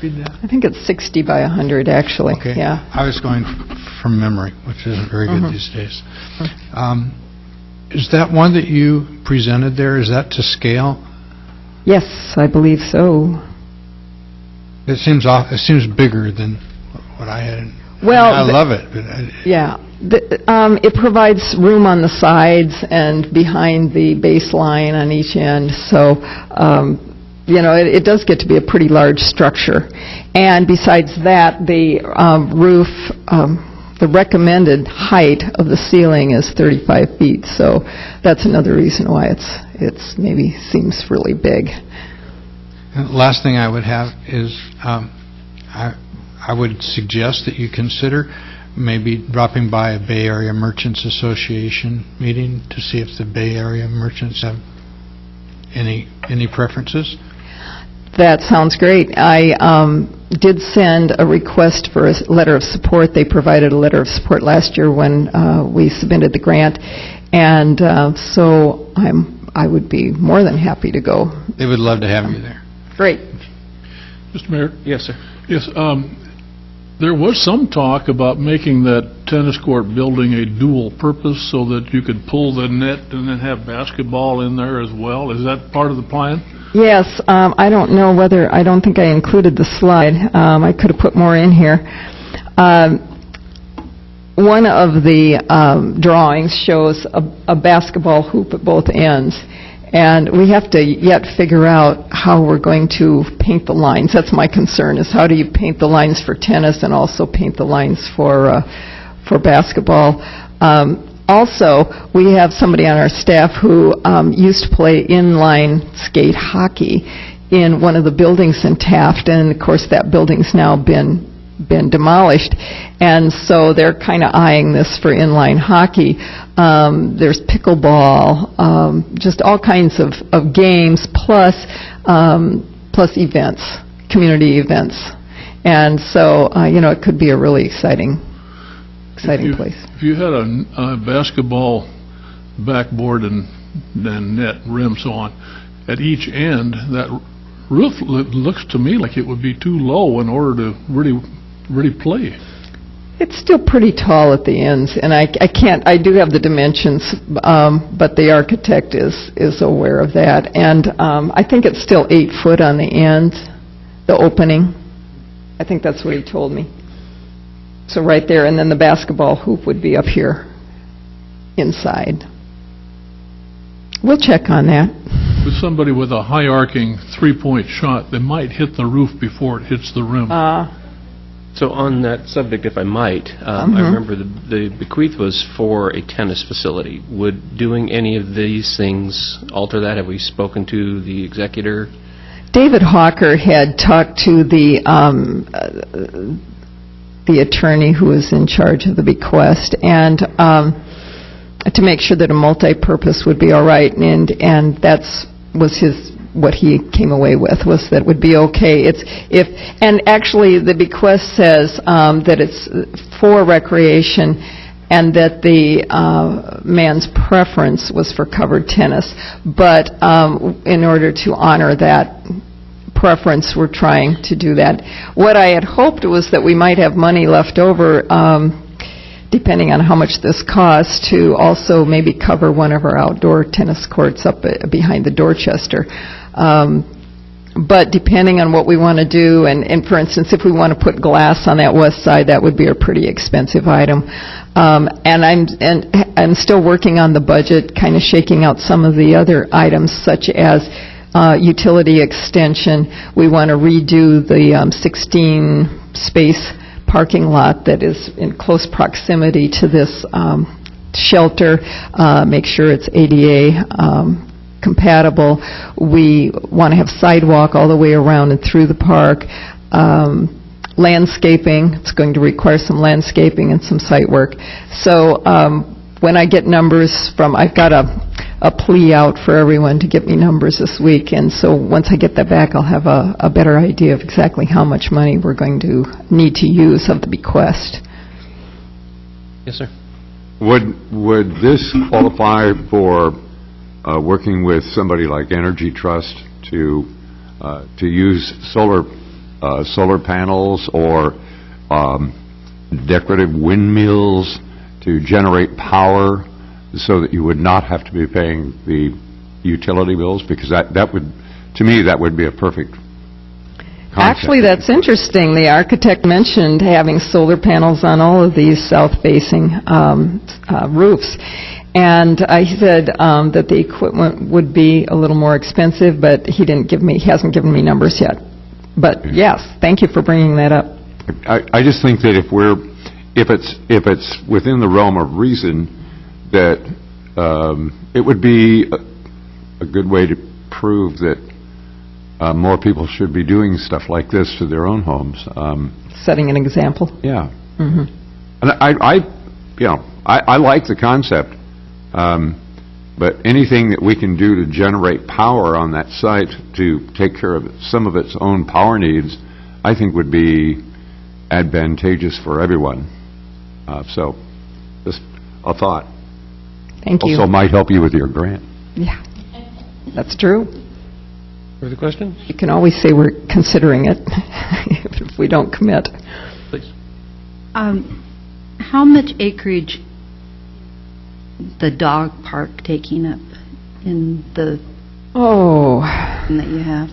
read that?
I think it's 60 by 100, actually.
Okay.
Yeah.
I was going from memory, which isn't very good these days. Is that one that you presented there, is that to scale?
Yes, I believe so.
It seems bigger than what I had.
Well,
I love it. But
it provides room on the sides and behind the baseline on each end. So, it does get to be a pretty large structure. And besides that, the roof, the recommended height of the ceiling is 35 feet. So that's another reason why it's maybe seems really big.
And the last thing I would have is I would suggest that you consider maybe dropping by a Bay Area Merchants Association meeting to see if the Bay Area merchants have any preferences.
That sounds great. I did send a request for a letter of support. They provided a letter of support last year when we submitted the grant, and so I would be more than happy to go.
They would love to have you there.
Great.
Mr. Mayor?
Yes, sir.
Yes, there was some talk about making that tennis court building a dual purpose so that you could pull the net and then have basketball in there as well. Is that part of the plan?
Yes, I don't know whether, I don't think I included the slide. I could have put more in here. One of the drawings shows a basketball hoop at both ends, and we have to yet figure out how we're going to paint the lines. That's my concern, is how do you paint the lines for tennis and also paint the lines for basketball. Also, we have somebody on our staff who used to play inline skate hockey in one of the buildings in Taft, and of course that building's now been demolished, and so they're kind of eyeing this for inline hockey. There's pickleball, just all kinds of games, plus events, community events, and so it could be a really exciting place.
If you had a basketball backboard and net, rim, so on, at each end, that roof looks to me like it would be too low in order to really play.
It's still pretty tall at the ends, and I do have the dimensions, but the architect is aware of that, and I think it's still 8 foot on the end, the opening. I think that's what he told me. So right there, and then the basketball hoop would be up here inside. We'll check on that.
With somebody with a high arcing 3-point shot, they might hit the roof before it hits the rim.
So on that subject, if I might, I remember the bequeath was for a tennis facility. Would doing any of these things alter that? Have we spoken to the executor?
David Hawker had talked to the attorney who was in charge of the bequest, and to make sure that a multi-purpose would be all right, and that's was what he came away with, was that would be okay. And actually the bequest says that it's for recreation, and that the man's preference was for covered tennis, but in order to honor that preference, we're trying to do that. What I had hoped was that we might have money left over, depending on how much this costs, to also maybe cover one of our outdoor tennis courts up behind the Dorchester. But depending on what we want to do, and for instance, if we want to put glass on that west side, that would be a pretty expensive item. And I'm still working on the budget, kind of shaking out some of the other items, such as utility extension. We want to redo the 16-space parking lot that is in close proximity to this shelter, make sure it's ADA compatible. We want to have sidewalk all the way around and through the park. Landscaping, it's going to require some landscaping and some site work. So when I get numbers from, I've got a plea out for everyone to get me numbers this week, and so once I get that back, I'll have a better idea of exactly how much money we're going to need to use of the bequest.
Yes, sir.
Would this qualify for working with somebody like Energy Trust to use solar panels or decorative windmills to generate power, so that you would not have to be paying the utility bills? Because that would, to me, that would be a perfect concept.
Actually, that's interesting. The architect mentioned having solar panels on all of these south-facing roofs. And I said that the equipment would be a little more expensive, but he hasn't given me numbers yet. But yes, thank you for bringing that up.
I just think that if it's within the realm of reason, that it would be a good way to prove that more people should be doing stuff like this to their own homes.
Setting an example.
Yeah.
Mm-hmm.
And I like the concept, but anything that we can do to generate power on that site to take care of some of its own power needs, I think would be advantageous for everyone. So, just a thought.
Thank you.
Also might help you with your grant.
Yeah, that's true.
Further questions?
You can always say we're considering it if we don't commit.
Please.
How much acreage the dog park taking up in the that you have?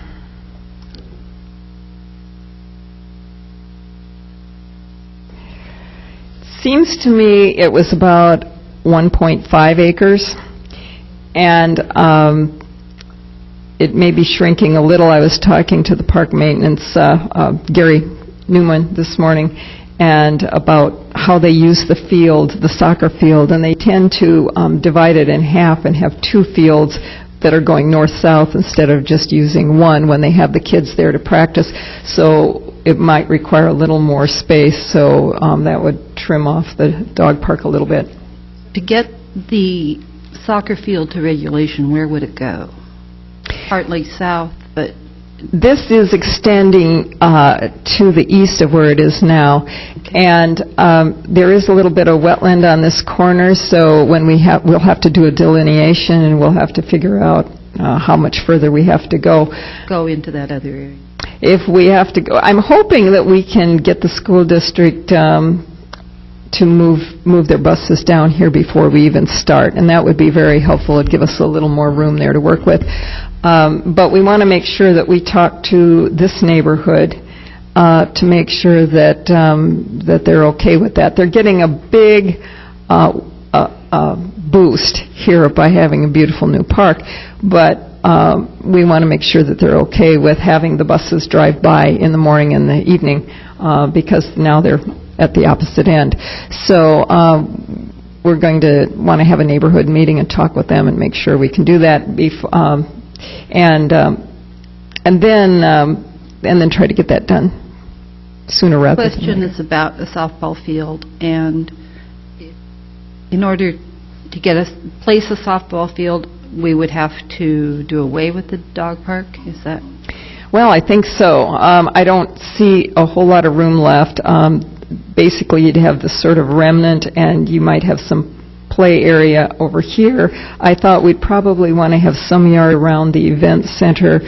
Seems to me it was about 1.5 acres, and it may be shrinking a little. I was talking to the park maintenance, Gary Newman, this morning, and about how they use the field, the soccer field, and they tend to divide it in half and have 2 fields that are going north-south instead of just using one when they have the kids there to practice. So it might require a little more space, so that would trim off the dog park a little bit.
To get the soccer field to regulation, where would it go? Partly south, but...
This is extending to the east of where it is now, and there is a little bit of wetland on this corner, so when we'll have to do a delineation, and we'll have to figure out how much further we have to go.
Go into that other area.
If we have to go, I'm hoping that we can get the school district to move their buses down here before we even start, and that would be very helpful. It'd give us a little more room there to work with. But we want to make sure that we talk to this neighborhood to make sure that that they're okay with that. They're getting a big boost here by having a beautiful new park, but we want to make sure that they're okay with having the buses drive by in the morning and the evening, because now they're at the opposite end. So we're going to want to have a neighborhood meeting and talk with them and make sure we can do that and then try to get that done sooner rather than later.
The question is about a softball field, and in order to get place a softball field, we would have to do away with the dog park. Is that?
Well, I think so. I don't see a whole lot of room left. Basically, you'd have this sort of remnant, and you might have some play area over here. I thought we'd probably want to have some yard around the event center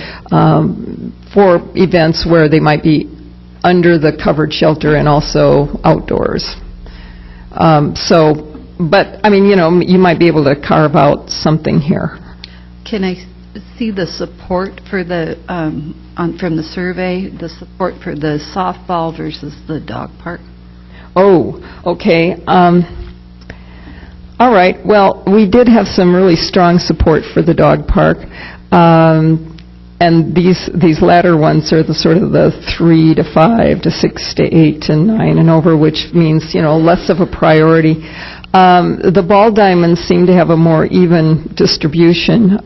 for events where they might be under the covered shelter and also outdoors. But, I mean, you might be able to carve out something here.
Can I see the support for the, from the survey, the support for the softball versus the dog park?
Oh, okay. All right. Well, we did have some really strong support for the dog park. And these latter ones are the sort of the 3 to 5 to 6 to 8 to 9 and over, which means, less of a priority. The ball diamonds seem to have a more even distribution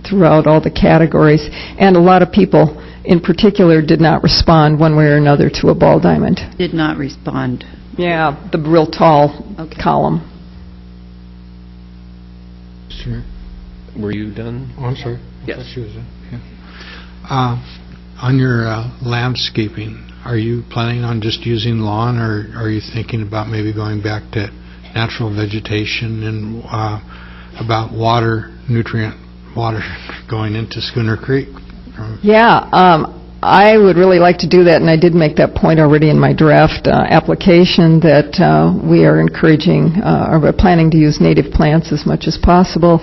throughout all the categories, and a lot of people in particular did not respond one way or another to a ball diamond.
Did not respond.
Yeah, the real tall column.
Sure.
Were you done?
Oh, I'm sorry.
Yes.
I thought she was done. Yeah. On your landscaping, are you planning on just using lawn, or are you thinking about maybe going back to natural vegetation and about nutrient water going into Schooner Creek?
Yeah, I would really like to do that, and I did make that point already in my draft application that we are encouraging or we're planning to use native plants as much as possible.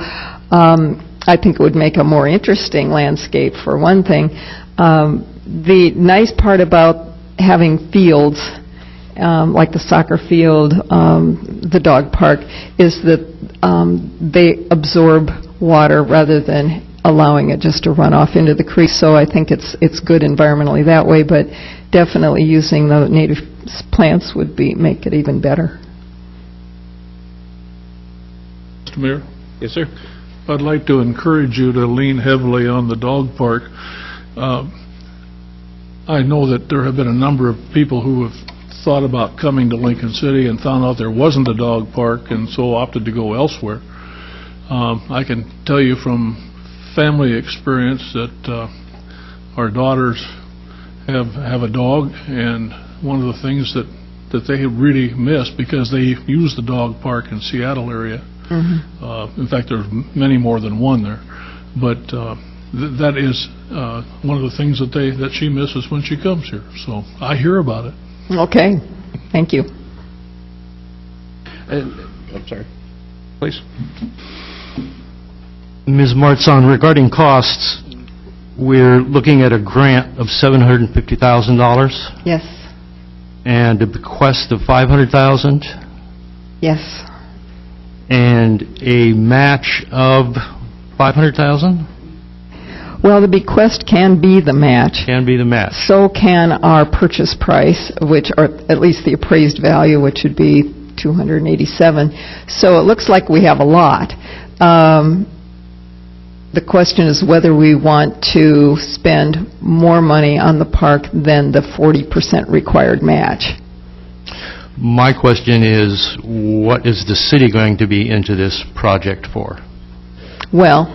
I think it would make a more interesting landscape, for one thing. The nice part about having fields, like the soccer field, the dog park, is that they absorb water rather than allowing it just to run off into the creek. So I think it's good environmentally that way, but definitely using the native plants would make it even better.
Mr. Mayor?
Yes, sir.
I'd like to encourage you to lean heavily on the dog park. I know that there have been a number of people who have thought about coming to Lincoln City and found out there wasn't a dog park and so opted to go elsewhere. I can tell you from family experience that our daughters have a dog, and one of the things that they really miss, because they use the dog park in Seattle area. Mm-hmm. In fact, there's many more than one there. But that is one of the things that she misses when she comes here. So I hear about it.
Okay, thank you.
I'm sorry. Please.
Ms. Martzon, regarding costs, we're looking at a grant of $750,000
Yes,
and a bequest of $500,000
yes.
and a match of $500,000?
Well, the bequest can be the match.
Can be the match.
So can our purchase price, which, or at least the appraised value, which would be $287. So it looks like we have a lot. The question is whether we want to spend more money on the park than the 40% required match.
My question is, what is the city going to be into this project for?
Well,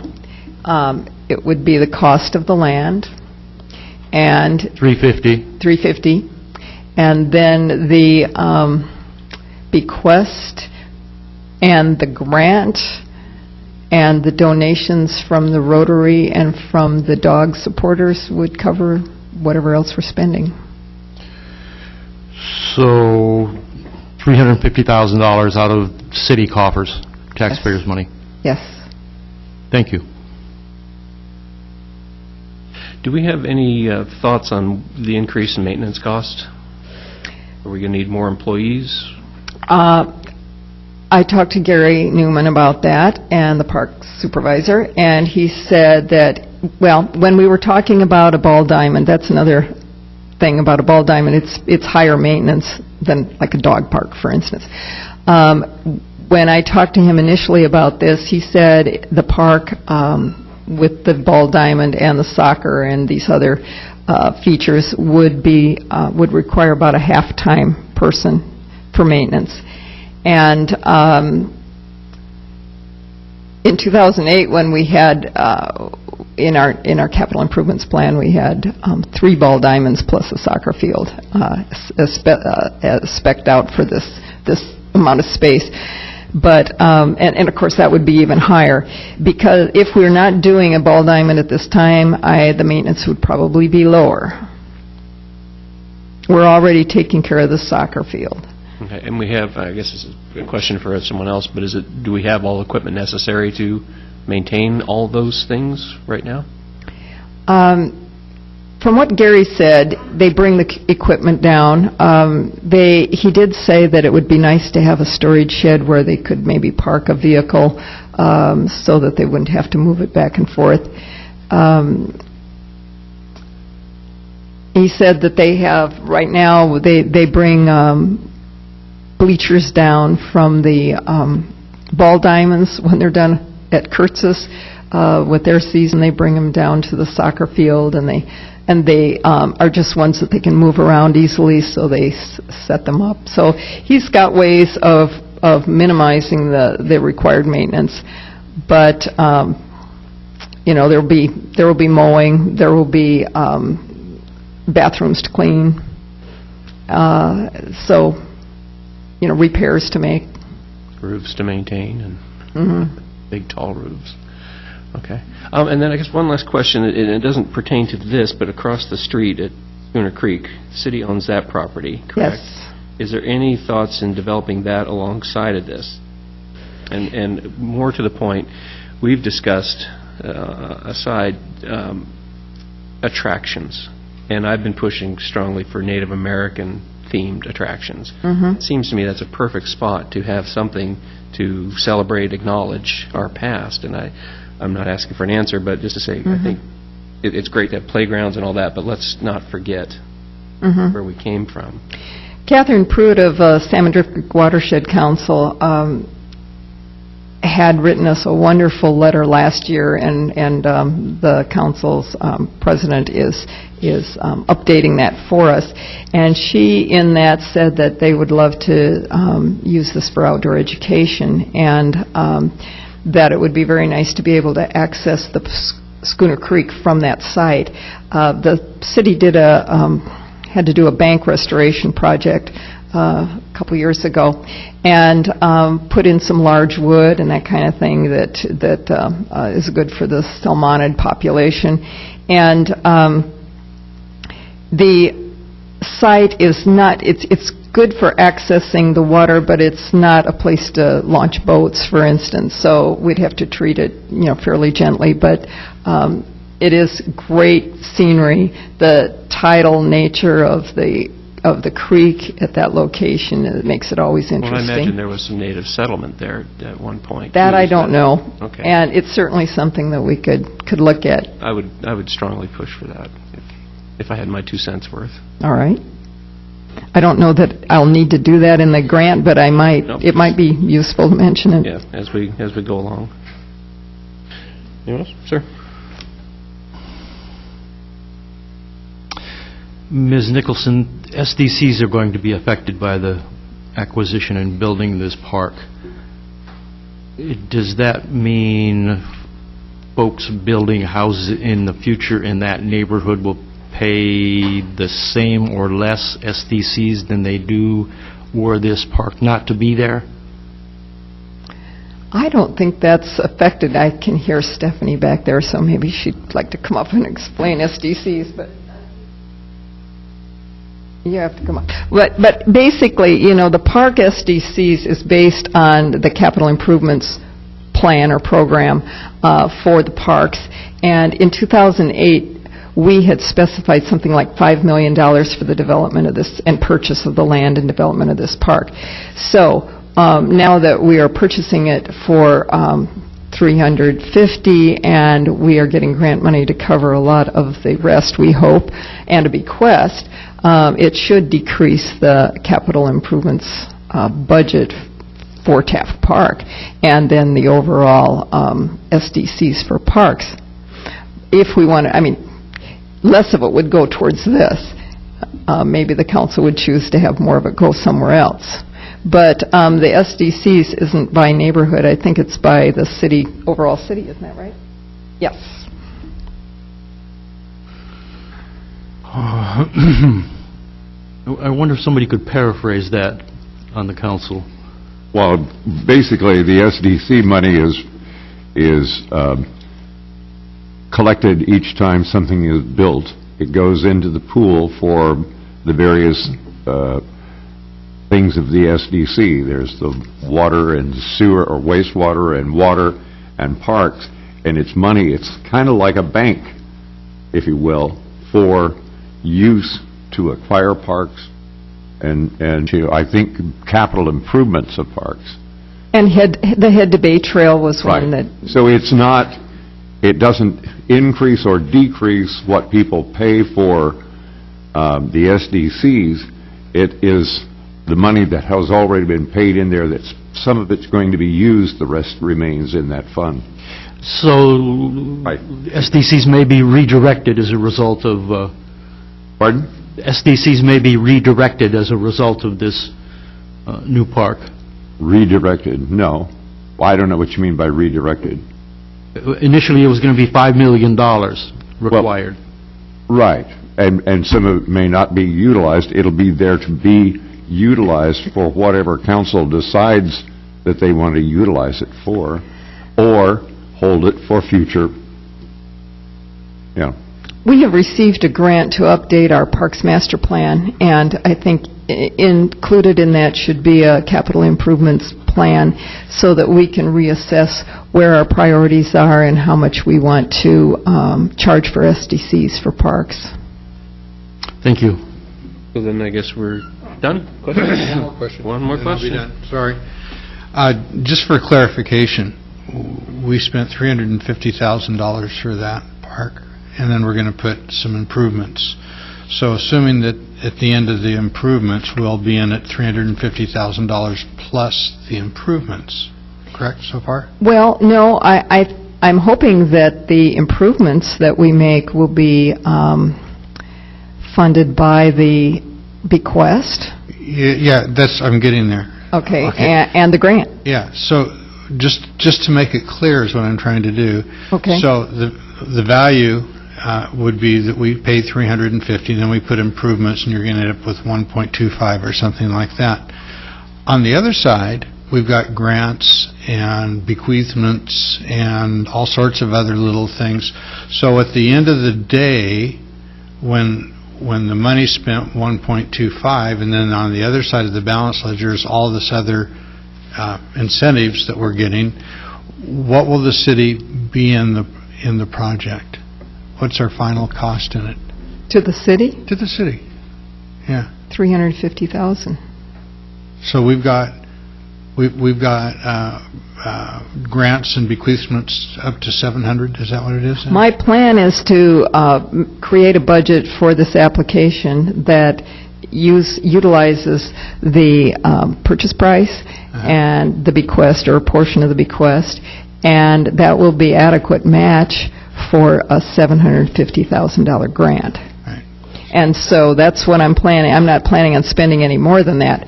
it would be the cost of the land and
$350.
and then the bequest and the grant and the donations from the Rotary and from the dog supporters would cover whatever else we're spending.
So $350,000 out of city coffers, taxpayers' money.
Yes.
Thank you.
Do we have any thoughts on the increase in maintenance cost? Are we going to need more employees?
I talked to Gary Newman about that and the park supervisor, and he said that, well, when we were talking about a ball diamond, that's another thing about a ball diamond, it's higher maintenance than like a dog park, for instance. When I talked to him initially about this, he said the park with the ball diamond and the soccer and these other features would require about a half-time person for maintenance. And in 2008, when we had in our capital improvements plan, we had 3 ball diamonds plus a soccer field spec'd out for this amount of space. But and of course that would be even higher, because if we're not doing a ball diamond at this time, the maintenance would probably be lower. We're already taking care of the soccer field.
Okay, and we have, I guess this is a question for someone else, but do we have all the equipment necessary to maintain all those things right now?
From what Gary said, they bring the equipment down. He did say that it would be nice to have a storage shed where they could maybe park a vehicle so that they wouldn't have to move it back and forth. He said that they have, right now, they bring bleachers down from the ball diamonds when they're done at Kurtz's with their season. They bring them down to the soccer field, and they are just ones that they can move around easily, so they set them up. So he's got ways of minimizing the required maintenance, but there will be mowing, there will be bathrooms to clean, so repairs to make,
roofs to maintain, and big tall roofs. Okay. And then I guess one last question, and it doesn't pertain to this, but across the street at Schooner Creek, the city owns that property, correct?
Yes.
Is there any thoughts in developing that alongside of this? And more to the point, we've discussed attractions, and I've been pushing strongly for Native American themed attractions. It seems to me that's a perfect spot to have something to celebrate, acknowledge our past, and I'm not asking for an answer, but just to say, I think it's great to have playgrounds and all that, but let's not forget where we came from.
Catherine Pruitt of Salmon Drift Creek Watershed Council had written us a wonderful letter last year, and the council's president is updating that for us. And she, in that, said that they would love to use this for outdoor education, and that it would be very nice to be able to access the Schooner Creek from that site. The city did a had to do a bank restoration project a couple years ago, and put in some large wood and that kind of thing that is good for the salmonid population. And the site is not, it's good for accessing the water, but it's not a place to launch boats, for instance, so we'd have to treat it, fairly gently, but it is great scenery. The tidal nature of the creek at that location, it makes it always interesting.
Well, I imagine there was some native settlement there at one point.
That
too,
I don't know.
Okay.
And it's certainly something that we could look at.
I would strongly push for that if I had my 2 cents worth.
All right. I don't know that I'll need to do that in the grant, but I might.
Nope.
It might be useful to mention it.
Yeah, as we go along. Anyone else? Sir?
Ms. Nicholson, SDCs are going to be affected by the acquisition and building this park. Does that mean folks building houses in the future in that neighborhood will pay the same or less SDCs than they do were this park not to be there?
I don't think that's affected. I can hear Stephanie back there, so maybe she'd like to come up and explain SDCs, but you have to come up. But basically, the park SDCs is based on the capital improvements plan or program for the parks, and in 2008, we had specified something like $5 million for the development of this and purchase of the land and development of this park. So now that we are purchasing it for $350 and we are getting grant money to cover a lot of the rest, we hope, and a bequest, it should decrease the capital improvements budget for Taft Park and then the overall SDCs for parks. If we want to, less of it would go towards this. Maybe the council would choose to have more of it go somewhere else. But the SDCs isn't by neighborhood. I think it's by the city, overall city, isn't that right? Yes.
I wonder if somebody could paraphrase that on the council.
Well, basically, the SDC money is collected each time something is built. It goes into the pool for the various things of the SDC. There's the water and sewer or wastewater and water and parks, and it's money. It's kind of like a bank, if you will, for use to acquire parks and to, I think, capital improvements of parks.
And the Head to Bay Trail was one that...
So it's not, it doesn't increase or decrease what people pay for the SDCs. It is the money that has already been paid in there, that's some of it's going to be used, the rest remains in that fund.
So SDCs may be redirected as a result of...
Pardon?
SDCs may be redirected as a result of this new park.
Redirected? No. I don't know what you mean by redirected.
Initially, it was going to be $5 million required.
Well, right. And some of it may not be utilized. It'll be there to be utilized for whatever council decides that they want to utilize it for, or hold it for future. Yeah.
We have received a grant to update our Parks Master Plan, and I think included in that should be a capital improvements plan so that we can reassess where our priorities are and how much we want to charge for SDCs for parks.
Thank you.
So then I guess we're done?
One more question.
One more
Then I'll be
question?
done. Sorry. Just for clarification, we spent $350,000 for that park, and then we're going to put some improvements. So assuming that at the end of the improvements, we'll be in at $350,000 plus the improvements, correct so far?
Well, no, I'm hoping that the improvements that we make will be funded by the bequest.
Yeah, I'm getting there.
Okay. And the grant.
Yeah, so just to make it clear is what I'm trying to do.
Okay.
So the value would be that we pay $350, then we put improvements, and you're going to end up with $1.25 or something like that. On the other side, we've got grants and bequeathments and all sorts of other little things. So at the end of the day, when the money's spent, 1.25, and then on the other side of the balance ledger is all this other incentives that we're getting, what will the city be in the project? What's our final cost in it?
To the city?
To the city, yeah.
$350,000.
So we've got grants and bequeathments up to 700. Is that what it is?
My plan is to create a budget for this application that utilizes the purchase price and the bequest, or a portion of the bequest, and that will be adequate match for a $750,000 grant.
Right.
And so that's what I'm planning. I'm not planning on spending any more than that.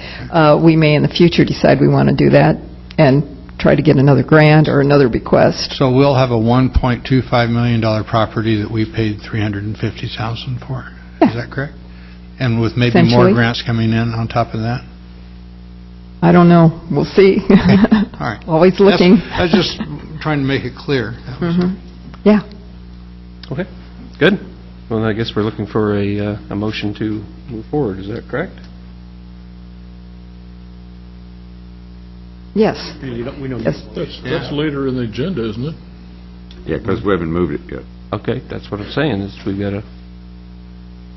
We may in the future decide we want to do that and try to get another grant or another bequest.
So we'll have a $1.25 million property that we paid $350,000 for.
Yeah.
Is that correct? And with maybe more grants coming in on top of that?
I don't know. We'll see.
Okay. All right.
Always looking.
That's just trying to make it clear.
Yeah.
Okay, good. Well, I guess we're looking for a motion to move forward. Is that correct?
Yes.
Yes. That's later in the agenda, isn't it?
Yeah, because we haven't moved it yet.
Okay, that's what I'm saying, is we've got to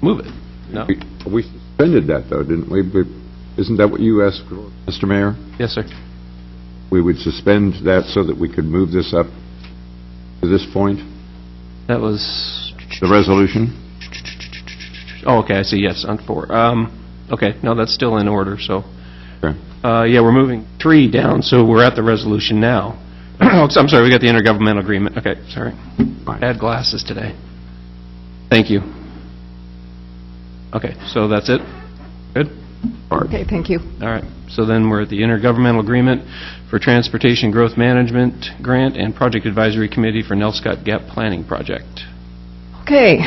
move it. No?
We suspended that, though, didn't we? Isn't that what you asked for, Mr. Mayor?
Yes, sir.
We would suspend that so that we could move this up to this point?
That was...
The resolution?
Oh, okay, I see, yes, on 4. Okay, no, that's still in order, so...
Okay.
Yeah, we're moving 3 down, so we're at the resolution now. Oh, I'm sorry, we got the intergovernmental agreement. Okay, sorry.
Fine.
Bad glasses today. Thank you. Okay, so that's it? Good?
Okay, thank you.
All right, so then we're at the intergovernmental agreement for Transportation Growth Management Grant and Project Advisory Committee for Nelscott Gap Planning Project.
Okay.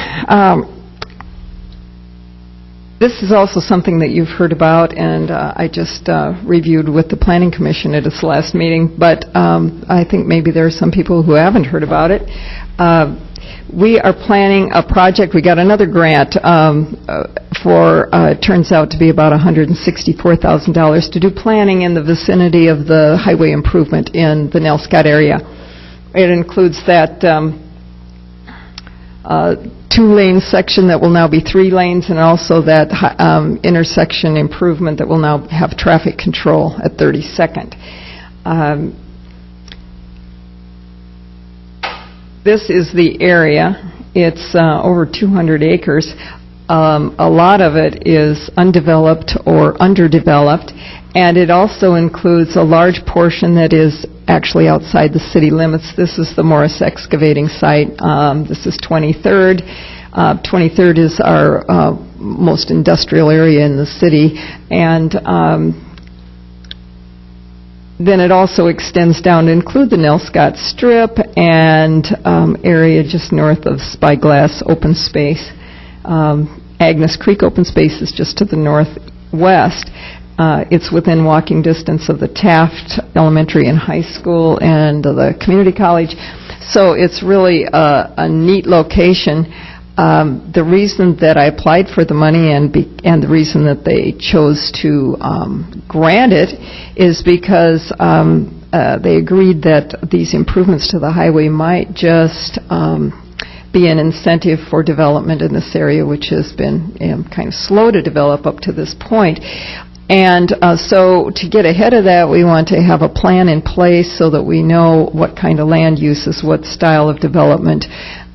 This is also something that you've heard about, and I just reviewed with the Planning Commission at its last meeting, but I think maybe there are some people who haven't heard about it. We are planning a project. We got another grant for, it turns out to be about $164,000 to do planning in the vicinity of the highway improvement in the Nelscott area. It includes that 2-lane section that will now be 3 lanes, and also that intersection improvement that will now have traffic control at 32nd. This is the area. It's over 200 acres. A lot of it is undeveloped or underdeveloped, and it also includes a large portion that is actually outside the city limits. This is the Morris excavating site. This is 23rd. 23rd is our most industrial area in the city, and then it also extends down to include the Nelscott Strip and area just north of Spyglass Open Space. Agnes Creek Open Space is just to the northwest. It's within walking distance of the Taft Elementary and High School and the community college. So it's really a neat location. The reason that I applied for the money and the reason that they chose to grant it is because they agreed that these improvements to the highway might just be an incentive for development in this area, which has been kind of slow to develop up to this point. And so to get ahead of that, we want to have a plan in place so that we know what kind of land uses, what style of development,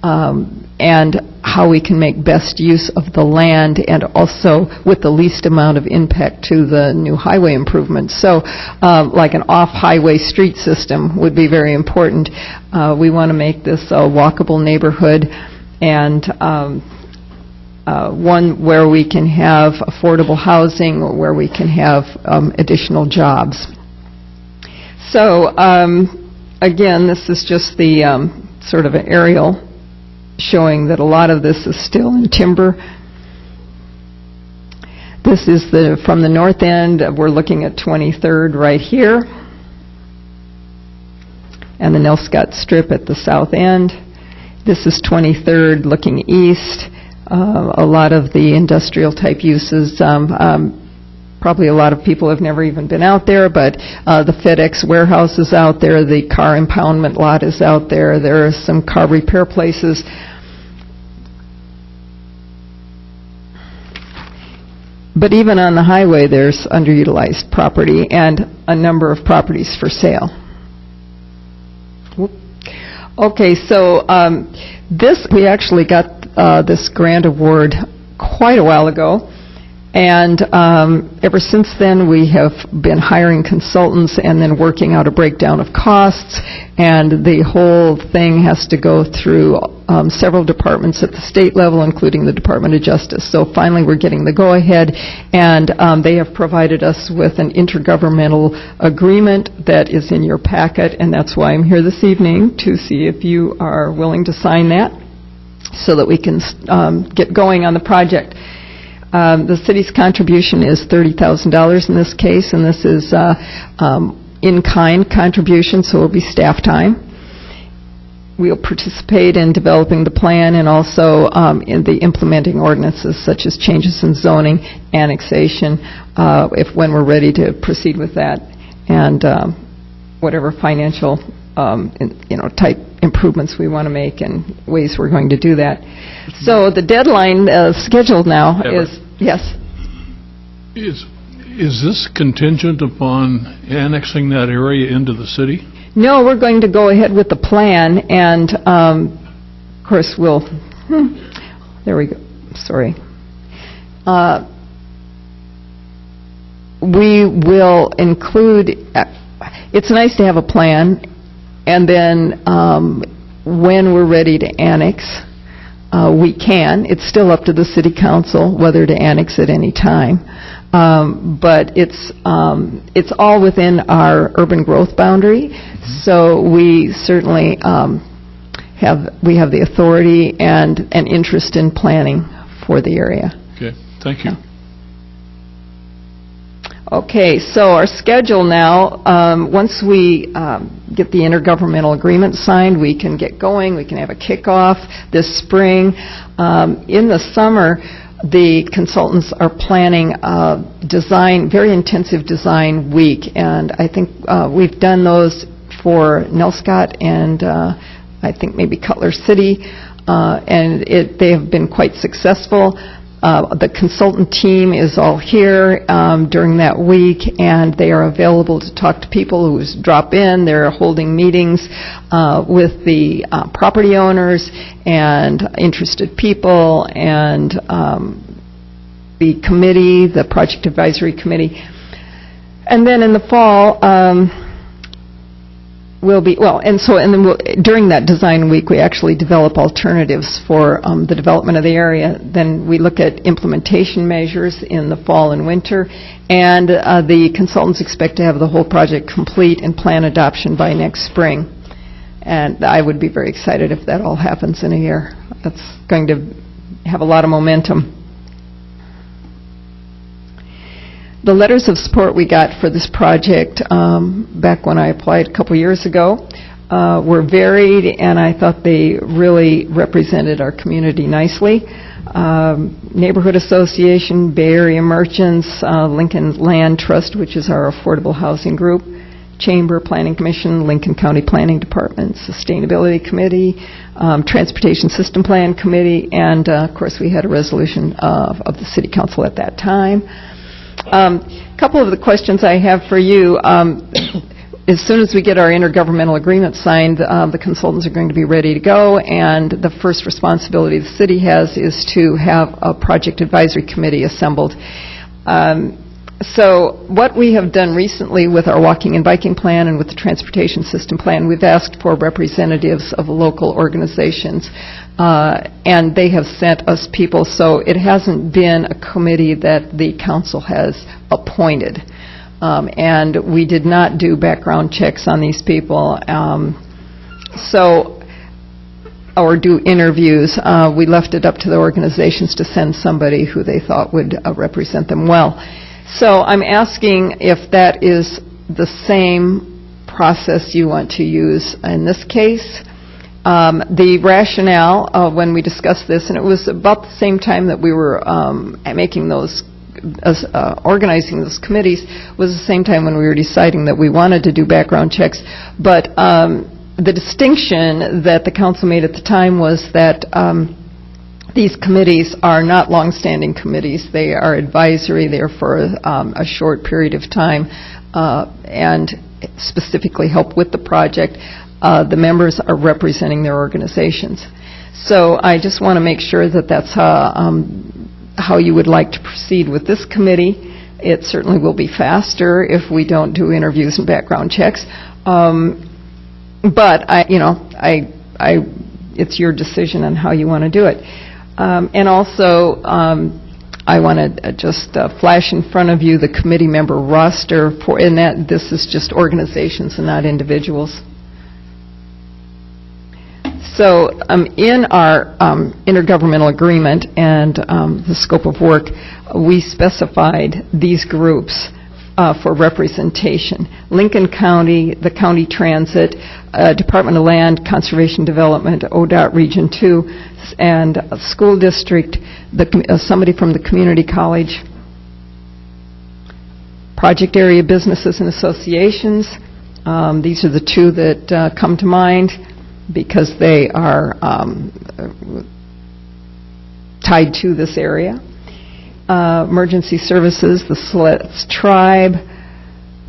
and how we can make best use of the land, and also with the least amount of impact to the new highway improvements. So like an off-highway street system would be very important. We want to make this a walkable neighborhood, and one where we can have affordable housing, or where we can have additional jobs. So again, this is just the sort of an aerial showing that a lot of this is still in timber. This is from the north end, we're looking at 23rd right here, and the Nelscott Strip at the south end. This is 23rd looking east. A lot of the industrial type uses, probably a lot of people have never even been out there, but the FedEx warehouse is out there, the car impoundment lot is out there, there are some car repair places. But even on the highway, there's underutilized property and a number of properties for sale. Whoop. Okay, so we actually got this grant award quite a while ago, and ever since then we have been hiring consultants and then working out a breakdown of costs, and the whole thing has to go through several departments at the state level, including the Department of Justice. So finally we're getting the go-ahead, and they have provided us with an intergovernmental agreement that is in your packet, and that's why I'm here this evening, to see if you are willing to sign that so that we can get going on the project. The city's contribution is $30,000 in this case, and this is in-kind contribution, so it will be staff time. We'll participate in developing the plan and also in the implementing ordinances such as changes in zoning, annexation, when we're ready to proceed with that, and whatever financial type improvements we want to make and ways we're going to do that. So the deadline scheduled now is, yes?
Is this contingent upon annexing that area into the city?
No, we're going to go ahead with the plan, and of course we'll, there we go, sorry. We will include, it's nice to have a plan, and then when we're ready to annex, we can. It's still up to the city council whether to annex at any time. But it's all within our urban growth boundary, so we certainly have the authority and an interest in planning for the area.
Okay, thank you.
Okay, so our schedule now, once we get the intergovernmental agreement signed, we can get going, we can have a kickoff this spring. In the summer, the consultants are planning a very intensive design week, and I think we've done those for Nelscott and I think maybe Cutler City, and they have been quite successful. The consultant team is all here during that week, and they are available to talk to people who drop in. They're holding meetings with the property owners and interested people and the committee, the project advisory committee. And then in the fall, during that design week, we actually develop alternatives for the development of the area. Then we look at implementation measures in the fall and winter, and the consultants expect to have the whole project complete and plan adoption by next spring. And I would be very excited if that all happens in a year. That's going to have a lot of momentum. The letters of support we got for this project back when I applied a couple years ago were varied, and I thought they really represented our community nicely. Neighborhood Association, Bay Area Merchants, Lincoln Land Trust, which is our affordable housing group, Chamber, Planning Commission, Lincoln County Planning Department, Sustainability Committee, Transportation System Plan Committee, and of course we had a resolution of the City Council at that time. A couple of the questions I have for you. As soon as we get our intergovernmental agreement signed, the consultants are going to be ready to go, and the first responsibility the city has is to have a project advisory committee assembled. So what we have done recently with our walking and biking plan and with the transportation system plan, we've asked for representatives of local organizations, and they have sent us people, so it hasn't been a committee that the council has appointed. And we did not do background checks on these people. So or do interviews. We left it up to the organizations to send somebody who they thought would represent them well. So I'm asking if that is the same process you want to use in this case. The rationale when we discussed this, and it was about the same time that we were making those, organizing those committees, was the same time when we were deciding that we wanted to do background checks. But the distinction that the council made at the time was that these committees are not long-standing committees. They are advisory. They're for a short period of time and specifically help with the project. The members are representing their organizations. So I just want to make sure that that's how you would like to proceed with this committee. It certainly will be faster if we don't do interviews and background checks. But it's your decision on how you want to do it. And also, I want to just flash in front of you the committee member roster for, in that this is just organizations and not individuals. So in our intergovernmental agreement and the scope of work, we specified these groups for representation. Lincoln County, the County Transit, Department of Land, Conservation Development, ODOT Region 2, and School District, somebody from the Community College, project area businesses and associations. These are the two that come to mind because they are tied to this area. Emergency services, the Siletz Tribe,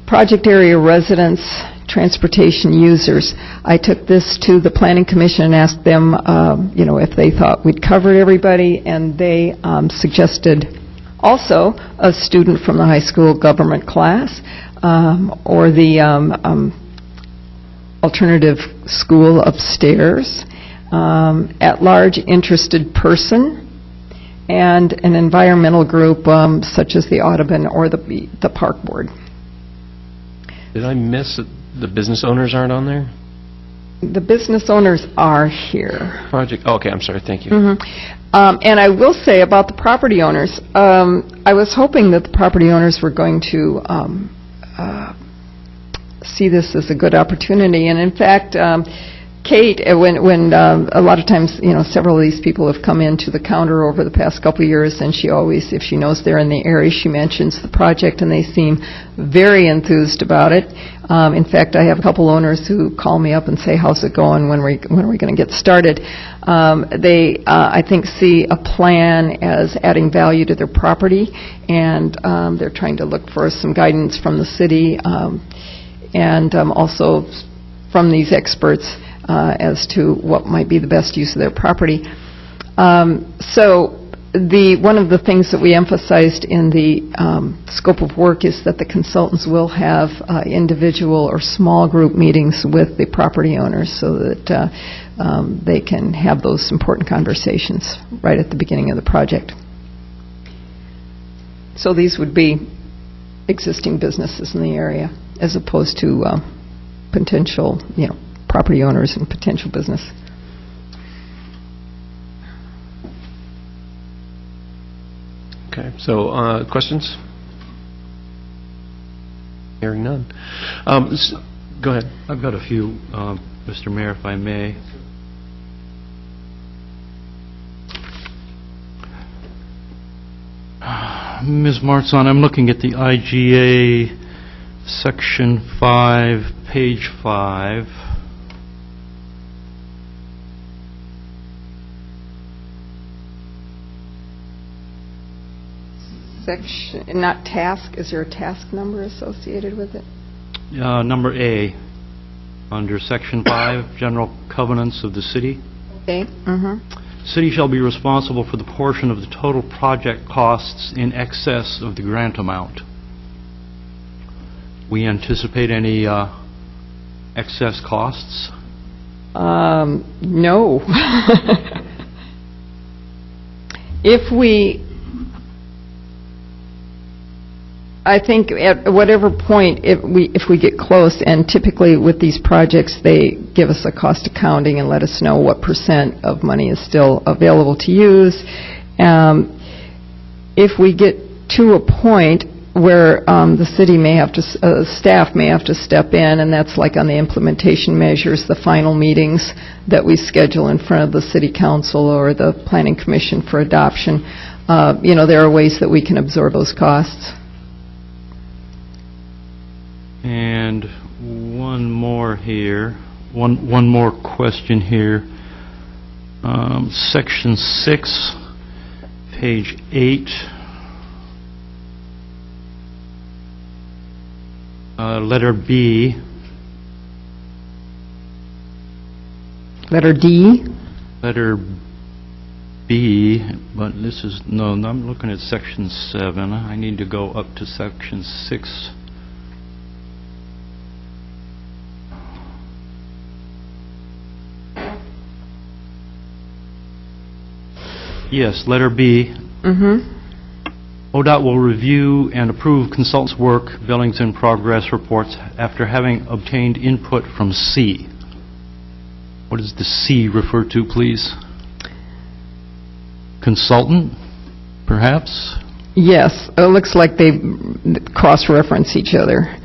project area residents, transportation users. I took this to the Planning Commission and asked them, if they thought we'd covered everybody, and they suggested also a student from the high school government class or the alternative school upstairs, at-large interested person, and an environmental group such as the Audubon or the Park Board.
Did I miss it? The business owners aren't on there?
The business owners are here.
Project, okay, I'm sorry, thank you.
And I will say about the property owners, I was hoping that the property owners were going to see this as a good opportunity. And in fact, Kate, when a lot of times, several of these people have come into the counter over the past couple of years, and she always, if she knows they're in the area, she mentions the project, and they seem very enthused about it. In fact, I have a couple owners who call me up and say, how's it going, when are we going to get started? They, I think, see a plan as adding value to their property, and they're trying to look for some guidance from the city and also from these experts as to what might be the best use of their property. So one of the things that we emphasized in the scope of work is that the consultants will have individual or small group meetings with the property owners so that they can have those important conversations right at the beginning of the project. So these would be existing businesses in the area as opposed to potential, property owners and potential business.
Okay, so questions? Hearing none. Go ahead.
I've got a few, Mr. Mayor, if I may. Ms. Martzon, I'm looking at the IGA Section 5, page 5.
Section, not task, is there a task number associated with it?
Number A, under Section 5, General Covenants of the City.
Okay.
City shall be responsible for the portion of the total project costs in excess of the grant amount. We anticipate any excess costs?
No. I think at whatever point, if we get close, and typically with these projects, they give us a cost accounting and let us know what % of money is still available to use. If we get to a point where the city may have to, staff may have to step in, and that's like on the implementation measures, the final meetings that we schedule in front of the city council or the planning commission for adoption, there are ways that we can absorb those costs.
And one more here, one more question here. Section 6, page 8. Letter B.
Letter D?
Letter B, but this is, no, I'm looking at section 7. I need to go up to section 6. Yes, letter B. ODOT will review and approve consultants' work, billings, and progress reports after having obtained input from C. What does the C refer to, please? Consultant, perhaps?
Yes, it looks like they cross-reference each other.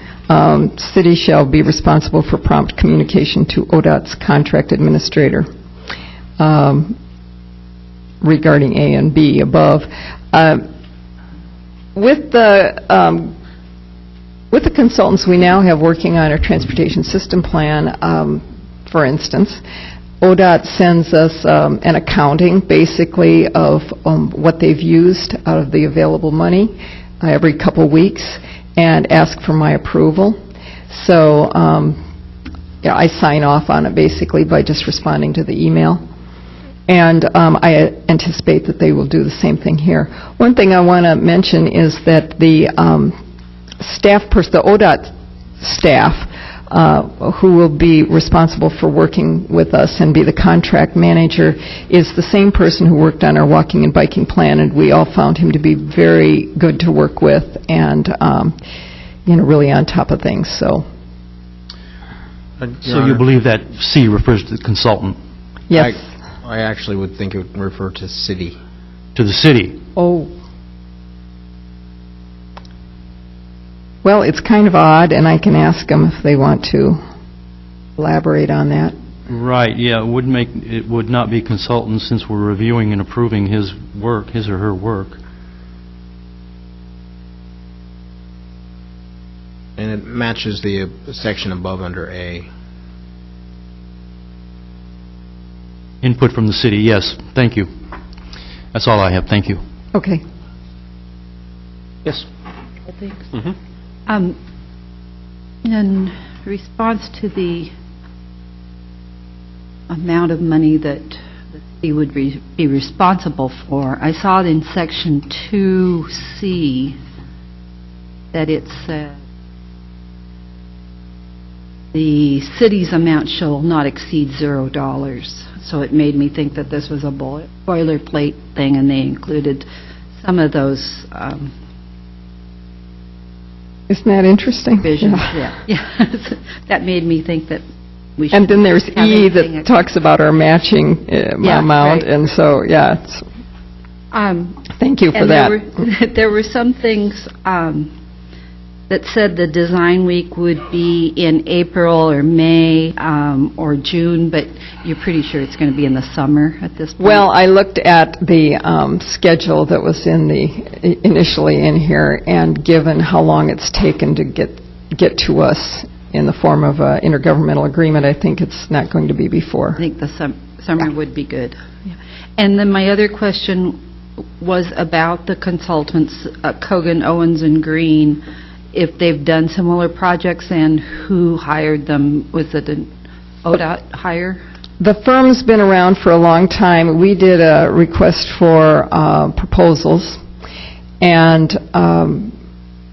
City shall be responsible for prompt communication to ODOT's contract administrator regarding A and B above. With the consultants we now have working on our transportation system plan, for instance, ODOT sends us an accounting, basically, of what they've used out of the available money every couple weeks, and ask for my approval. So I sign off on it, basically, by just responding to the email. And I anticipate that they will do the same thing here. One thing I want to mention is that the the ODOT staff, who will be responsible for working with us and be the contract manager, is the same person who worked on our walking and biking plan, and we all found him to be very good to work with and, really on top of things. So
You believe that C refers to the consultant?
Yes.
I actually would think it would refer to city.
To the city?
Oh. Well, it's kind of odd, and I can ask them if they want to elaborate on that.
Right, yeah, it would not be consultant since we're reviewing and approving his work, his or her work.
And it matches the section above under A.
Input from the city, yes. Thank you. That's all I have. Thank you.
Okay.
Yes.
In response to the amount of money that the city would be responsible for, I saw it in section 2C that it said the city's amount shall not exceed $0. So it made me think that this was a boilerplate thing, and they included some of those
Isn't that interesting?
visions. Yeah. That made me think that we should.
And then there's
have
E
anything
that talks about our matching amount,
right.
and so, yeah, it's, thank you for
and
that.
There were some things that said the design week would be in April or May or June, but you're pretty sure it's going to be in the summer at this point?
Well, I looked at the schedule that was initially in here, and given how long it's taken to get to us in the form of an intergovernmental agreement, I think it's not going to be before.
I think the summer would be good. Yeah. And then my other question was about the consultants, Kogan, Owens, and Green, if they've done similar projects and who hired them. Was it an ODOT hire?
The firm's been around for a long time. We did a request for proposals, and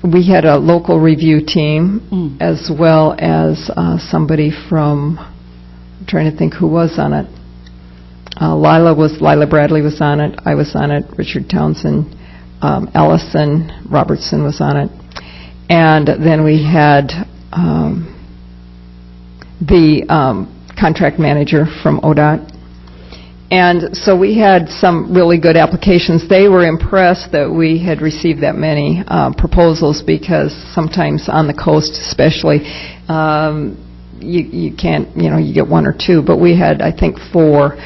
we had a local review team as well as somebody from, I'm trying to think who was on it. Lila Bradley was on it, I was on it, Richard Townsend, Ellison Robertson was on it. And then we had the contract manager from ODOT. And so we had some really good applications. They were impressed that we had received that many proposals, because sometimes on the coast especially, you can't, you get one or two, but we had, I think, 4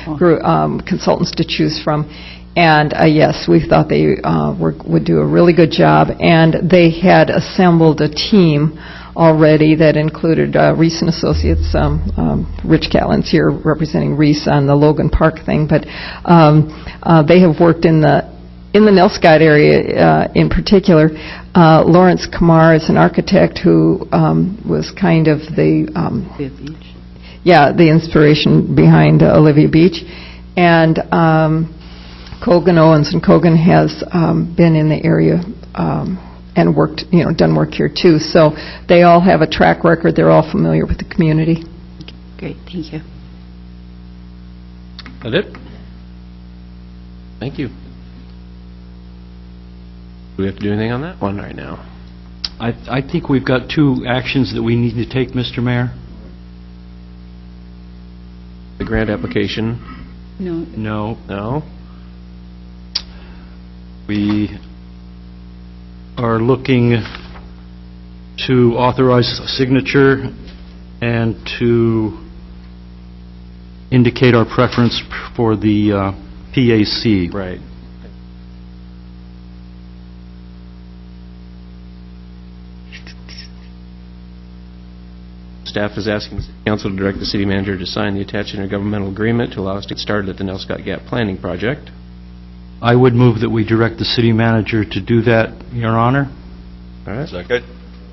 consultants to choose from. And yes, we thought they would do a really good job, and they had assembled a team already that included Reese and Associates. Rich Catlin's here representing Reese on the Logan Park thing, but they have worked in the Nelscott area in particular. Lawrence Kamar is an architect who was kind of the inspiration behind Olivia Beach, and Cogan Owens and Cogan has been in the area and worked, done work here too. So they all have a track record. They're all familiar with the community.
Great, thank you.
That it? Thank you. Do we have to do anything on that one right now?
I think we've got 2 actions that we need to take, Mr. Mayor.
The grant application?
No.
No?
We are looking to authorize a signature and to indicate our preference for the PAC.
Right. Staff is asking the Council to direct the City Manager to sign the attached intergovernmental agreement to allow us to get started at the Nelscott Gap Planning Project.
I would move that we direct the City Manager to do that, Your Honor.
All right. Second.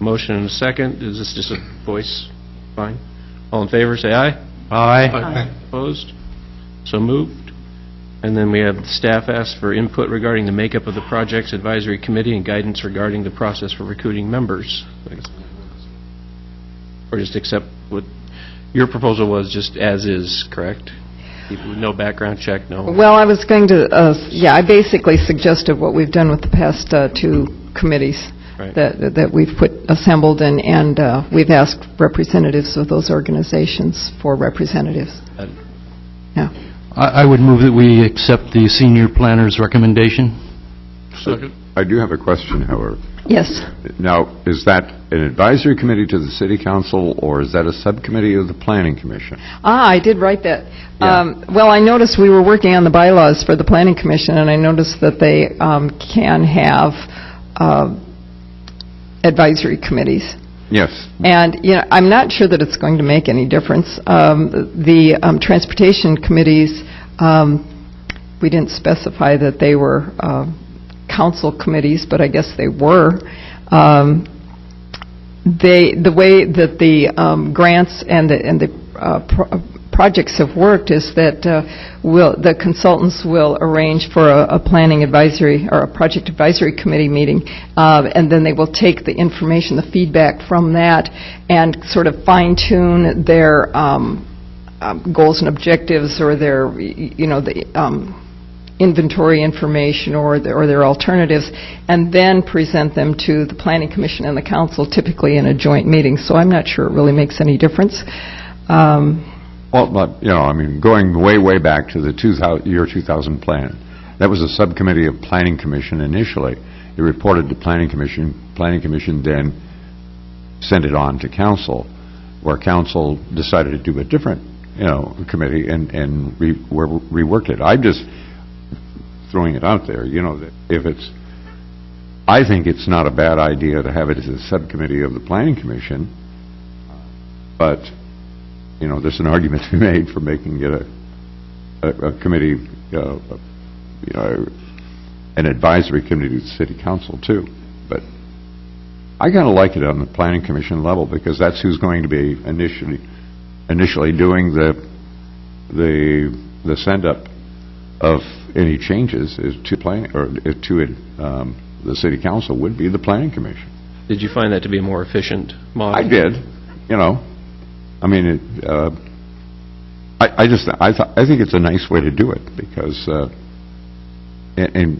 Motion and a second. Is this just a voice? Fine. All in favor, say aye.
Aye.
Opposed? So moved. And then we have the staff ask for input regarding the makeup of the Projects Advisory Committee and guidance regarding the process for recruiting members. Or just accept what your proposal was, just as is, correct? People with no background check, no?
Well, I was going to, I basically suggested what we've done with the past 2 committees.
Right.
That we've assembled, and we've asked representatives of those organizations for representatives. Yeah.
I would move that we accept the senior planner's recommendation.
Second.
I do have a question, however.
Yes.
Now, is that an advisory committee to the City Council, or is that a subcommittee of the Planning Commission?
I did write that.
Yeah.
Well, I noticed we were working on the bylaws for the Planning Commission, and I noticed that they can have advisory committees.
Yes.
And, I'm not sure that it's going to make any difference. The transportation committees, we didn't specify that they were council committees, but I guess they were. The way that the grants and the projects have worked is that the consultants will arrange for a planning advisory or a project advisory committee meeting, and then they will take the information, the feedback from that, and sort of fine-tune their goals and objectives, or their, the inventory information or their alternatives, and then present them to the Planning Commission and the Council, typically in a joint meeting. So I'm not sure it really makes any difference.
Well, but, going way back to the year 2000 plan, that was a subcommittee of Planning Commission initially. It reported to Planning Commission. Planning Commission then sent it on to Council, where Council decided to do a different, committee and reworked it. I'm just throwing it out there, that if it's, I think it's not a bad idea to have it as a subcommittee of the Planning Commission, but, there's an argument to be made for making it a committee, an advisory committee to the City Council too. But I kind of like it on the Planning Commission level, because that's who's going to be initially doing the send-up of any changes is to the City Council would be the Planning Commission.
Did you find that to be a more efficient model?
I did. I think it's a nice way to do it, because and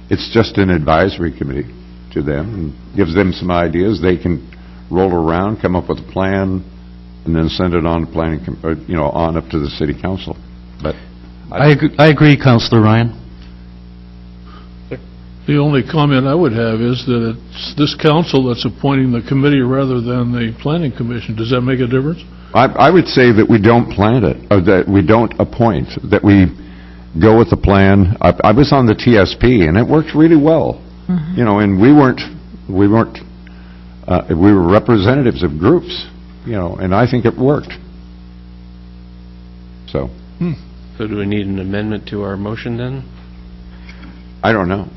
it's just an advisory committee to them and gives them some ideas. They can roll around, come up with a plan, and then send it on to on up to the city council. But
I agree, Councilor Ryan.
The only comment I would have is that it's this council that's appointing the committee rather than the planning commission. Does that make a difference?
I would say that we don't plan it, or that we don't appoint, that we go with the plan. I was on the TSP, and it worked really well. And we were representatives of groups, and I think it worked. So.
So do we need an amendment to our motion then?
I don't know.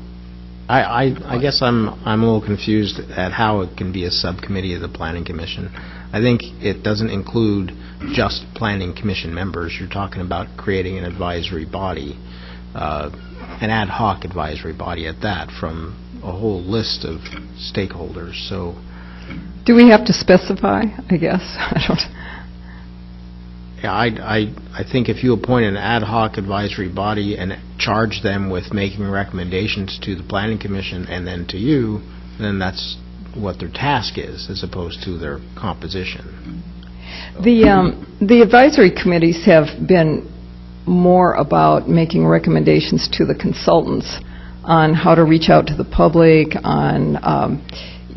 I guess I'm a little confused at how it can be a subcommittee of the Planning Commission. I think it doesn't include just Planning Commission members. You're talking about creating an advisory body, an ad hoc advisory body at that, from a whole list of stakeholders. So,
Do we have to specify, I guess? I don't...
yeah, I think if you appoint an ad hoc advisory body and charge them with making recommendations to the Planning Commission and then to you, then that's what their task is, as opposed to their composition.
The advisory committees have been more about making recommendations to the consultants on how to reach out to the public, on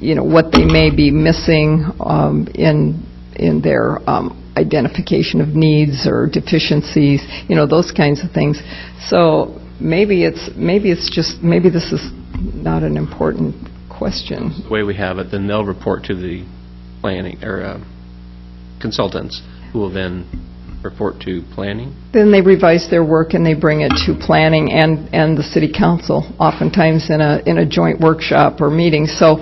what they may be missing in their identification of needs or deficiencies, those kinds of things. So maybe this is not an important question.
The way we have it, then they'll report to the planning or consultants, who will then report to planning.
Then they revise their work and they bring it to planning and the city council, oftentimes in a joint workshop or meeting. So,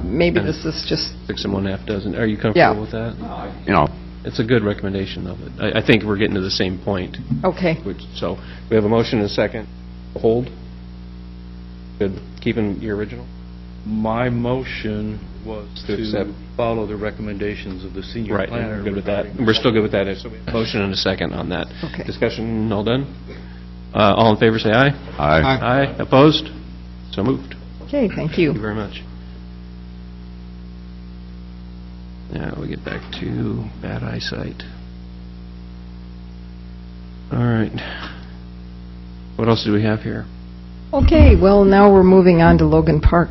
maybe this is just
6 and 1/2 dozen. Are you comfortable with that? It's a good recommendation of it. I think we're getting to the same point.
Okay.
So we have a motion and a second. Hold. Good. Keeping your original?
My motion was
To accept.
to follow the recommendations of the senior
Right,
planner.
we're good with that. We're still good with that. So we have a motion and a second on that.
Okay.
Discussion all done? All in favor, say aye.
Aye.
Aye. Opposed? So moved.
Okay, thank
Thank you very much. Now we get back to bad eyesight. All right. What else do we have here?
Okay, well, now we're moving on to Logan Park.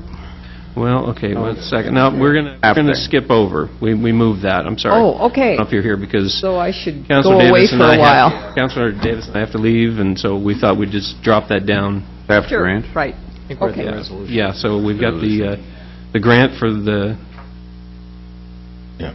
Well, okay, 1 second. Now, we're gonna skip over. We moved that. I'm sorry.
Oh, okay.
I don't know if you're here because
So I should
Councilor
go away
Davis
for
and
a
I
while.
Councilor Davis and I have to leave, and so we thought we'd just drop that down.
Staff
Sure,
grant?
right.
I think we're at the
Okay.
resolution.
Yeah, so we've got the grant for the...
Yeah.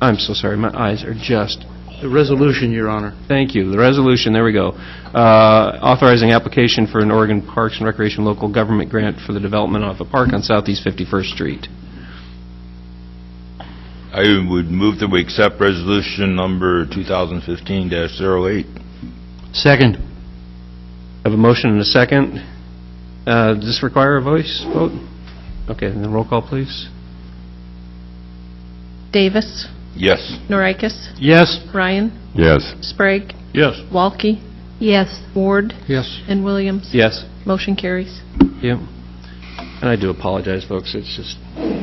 I'm so sorry, my eyes are just...
The resolution, Your Honor.
Thank you. The resolution, there we go. Authorizing application for an Oregon Parks and Recreation Local Government Grant for the development of a park on Southeast 51st Street.
I would move that we accept resolution number 2015-08.
Second.
I have a motion and a second. Does this require a voice vote? Okay, then roll call, please.
Davis,
Yes.
Norikis,
Yes.
Ryan,
Yes.
Sprague,
Yes.
Walke,
Yes.
Ward,
Yes.
and Williams.
Yes.
Motion carries.
Yep. And I do apologize, folks. It's just,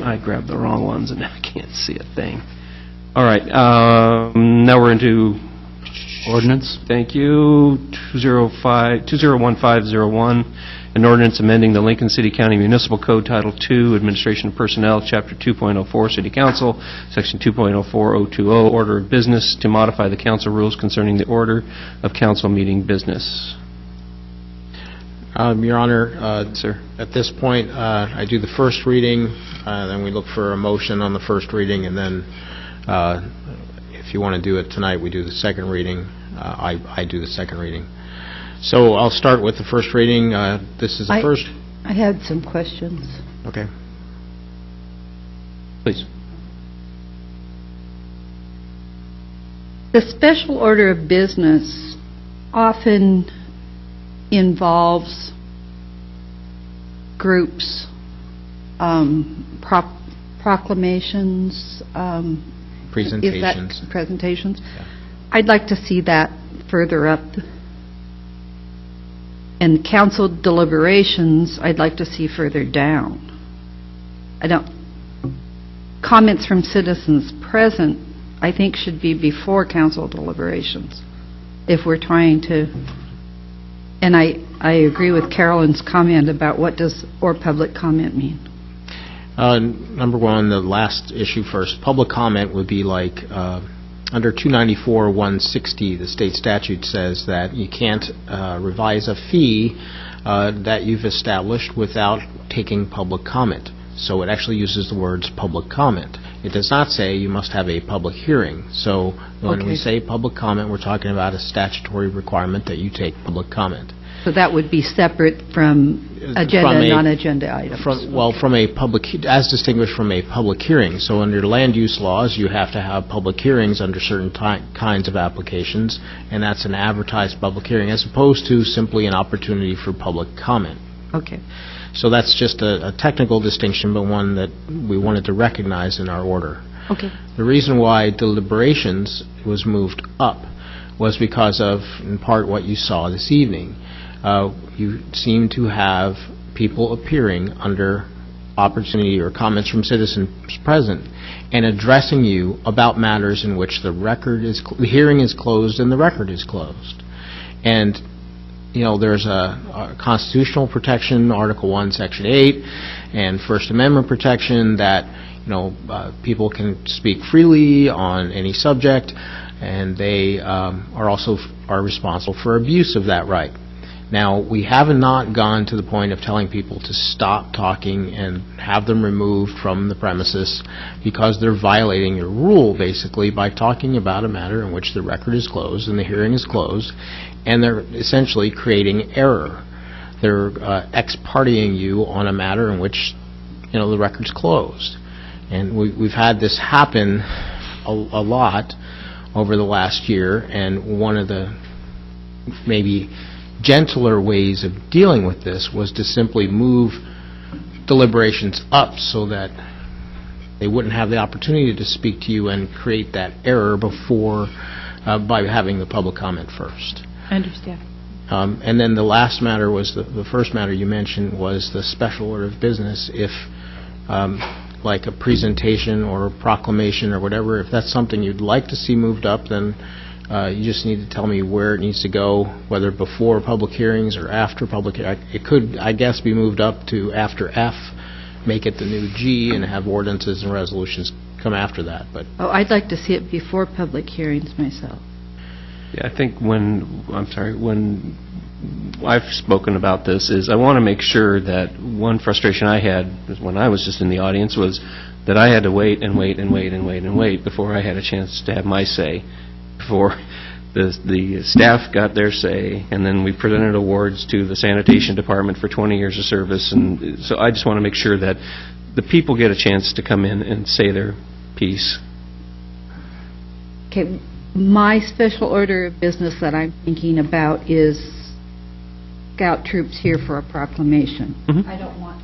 I grabbed the wrong ones and I can't see a thing. All right, now we're into...
Ordinance.
Thank you. 201501, an ordinance amending the Lincoln City County Municipal Code Title II, Administration of Personnel, Chapter 2.04, City Council, Section 2.04020, Order of Business, to modify the council rules concerning the order of council meeting business.
Your Honor,
Sir.
at this point, I do the first reading, then we look for a motion on the first reading, and then if you want to do it tonight, we do the second reading. I do the second reading. So I'll start with the first reading. This is the first...
I had some questions.
Okay.
Please.
The special order of business often involves groups, proclamations,
Presentations.
Is that presentations? Yeah. I'd like to see that further up.
And council deliberations, I'd like to see further down. Comments from citizens present, I think, should be before council deliberations, if we're trying to, and I agree with Carolyn's comment about what does "or public comment" mean.
Number one, the last issue first. Public comment would be like, under 294-160, the state statute says that you can't revise a fee that you've established without taking public comment. So it actually uses the words "public comment." It does not say you must have a public hearing. So when we say public comment, we're talking about a statutory requirement that you take public comment.
So that would be separate from agenda and non-agenda items.
From a public, as distinguished from a public hearing. So under land use laws, you have to have public hearings under certain kinds of applications, and that's an advertised public hearing, as opposed to simply an opportunity for public comment.
Okay.
So that's just a technical distinction, but one that we wanted to recognize in our order.
Okay.
The reason why deliberations was moved up was because of, in part, what you saw this evening. You seem to have people appearing under opportunity or comments from citizens present and addressing you about matters in which the hearing is closed and the record is closed. And there's a constitutional protection, Article 1, Section 8, and First Amendment protection that, people can speak freely on any subject, and they are responsible for abuse of that right. Now, we have not gone to the point of telling people to stop talking and have them removed from the premises because they're violating your rule, basically, by talking about a matter in which the record is closed and the hearing is closed, and they're essentially creating error. They're ex-partying you on a matter in which, the record's closed. And we've had this happen a lot over the last year, and one of the maybe gentler ways of dealing with this was to simply move deliberations up so that they wouldn't have the opportunity to speak to you and create that error before by having the public comment first.
I understand.
And then the last matter was the first matter you mentioned was the special order of business. If like a presentation or a proclamation or whatever, if that's something you'd like to see moved up, then you just need to tell me where it needs to go, whether before public hearings or after public. It could, I guess, be moved up to after F, make it the new G, and have ordinances and resolutions come after that. But
I'd like to see it before public hearings myself.
Yeah, I think when I've spoken about this is I want to make sure that one frustration I had when I was just in the audience was that I had to wait and wait and wait and wait and wait before I had a chance to have my say, before the staff got their say, and then we presented awards to the sanitation department for 20 years of service. And so I just want to make sure that the people get a chance to come in and say their piece.
Okay, my special order of business that I'm thinking about is scout troops here for a proclamation.
Mm-hmm.
I don't want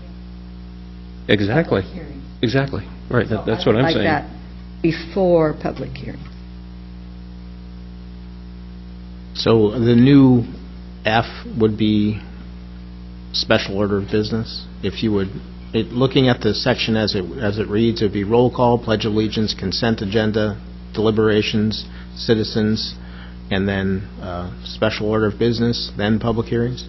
Exactly.
public hearings.
Exactly. Right.
So
That's what I'm
like
saying.
that before public hearings.
so the new F would be special order of business. If you would, looking at the section as it reads, it would be roll call, pledge of allegiance, consent agenda, deliberations, citizens, and then special order of business, then public hearings.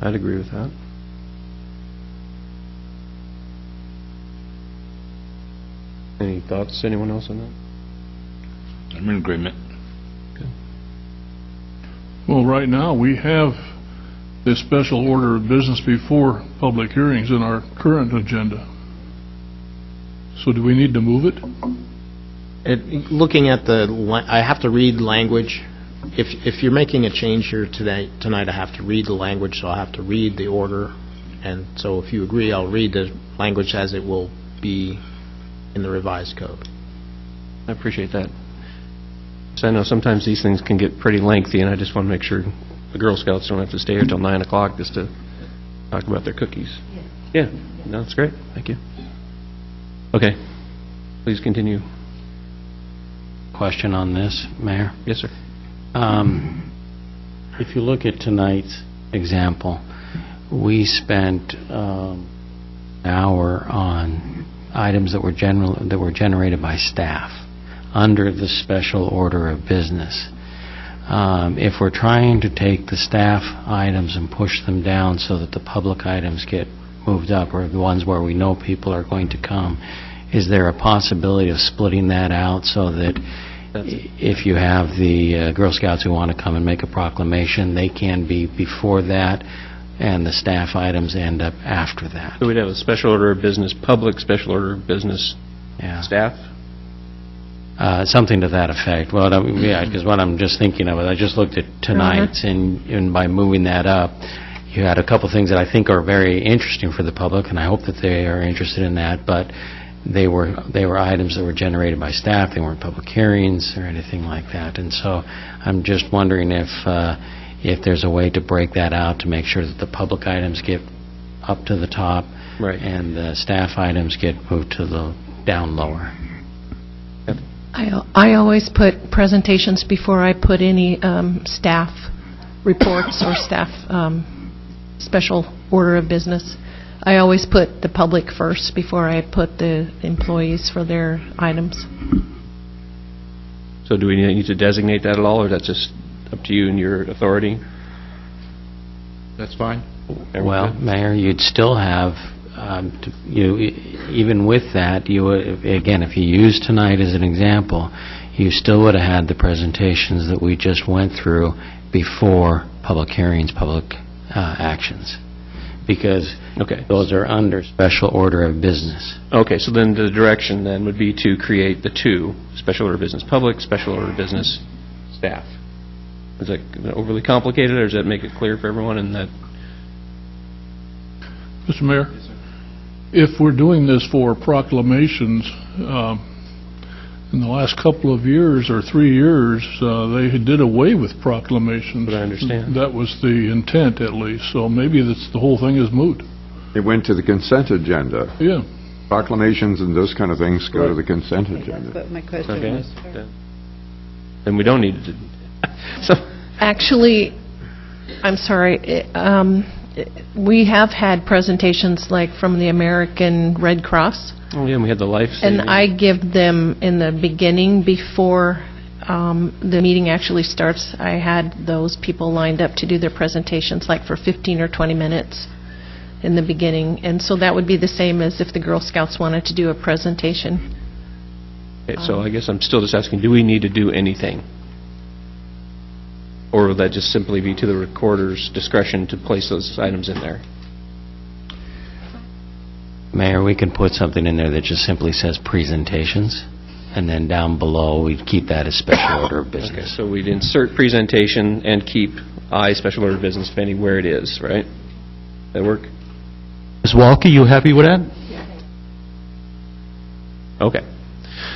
I'd agree with that. Any thoughts? Anyone else on that?
I'm in agreement.
Well, right now, we have this special order of business before public hearings in our current agenda. So do we need to move it?
Looking at I have to read language. If you're making a change here tonight, I have to read the language, so I have to read the order. And so if you agree, I'll read the language as it will be in the revised code.
I appreciate that. So I know sometimes these things can get pretty lengthy, and I just want to make sure the Girl Scouts don't have to stay here till 9 o'clock just to talk about their cookies. Yeah. No, that's great. Thank you. Okay. Please continue.
Question on this, Mayor.
Yes, sir.
if you look at tonight's example, we spent an hour on items that were generated by staff under the special order of business. If we're trying to take the staff items and push them down so that the public items get moved up, or the ones where we know people are going to come, is there a possibility of splitting that out so that if you have the Girl Scouts who want to come and make a proclamation, they can be before that, and the staff items end up after that?
So we'd have a special order of business, public special order of business, staff?
Something to that effect. Well, because what I'm just thinking of, I just looked at tonight's, and by moving that up, you had a couple things that I think are very interesting for the public, and I hope that they are interested in that, but they were items that were generated by staff. They weren't public hearings or anything like that. And so I'm just wondering if there's a way to break that out to make sure that the public items get up to the top,
right,
and the staff items get moved to the down lower.
I always put presentations before I put any staff reports or staff special order of business. I always put the public first before I put the employees for their items.
So do we need to designate that at all, or that's just up to you and your authority?
That's fine.
Well, Mayor, you'd still have, even with that, again, if you use tonight as an example, you still would have had the presentations that we just went through before public hearings, public actions, because those are under special order of business.
Okay, so then the direction then would be to create the two, special order of business public, special order of business staff. Is that overly complicated, or does that make it clear for everyone in that?
Mr. Mayor, if we're doing this for proclamations, in the last couple of years or 3 years, they did away with proclamations.
But I understand.
That was the intent, at least. So maybe that's the whole thing is moot.
It went to the consent agenda.
Yeah.
Proclamations and those kind of things go to the consent agenda.
That's what my question was.
Then we don't need to. So
actually, I'm sorry, we have had presentations like from the American Red Cross.
Oh, yeah, and we had the life saving.
And I give them in the beginning before the meeting actually starts. I had those people lined up to do their presentations like for 15 or 20 minutes in the beginning. And so that would be the same as if the Girl Scouts wanted to do a presentation.
Okay, so I guess I'm still just asking, do we need to do anything? Or would that just simply be to the recorder's discretion to place those items in there?
Mayor, we can put something in there that just simply says presentations, and then down below we'd keep that as special order of business.
Okay, so we'd insert presentation and keep I special order of business depending where it is, right? That work?
Ms. Walke, you happy with that?
Okay.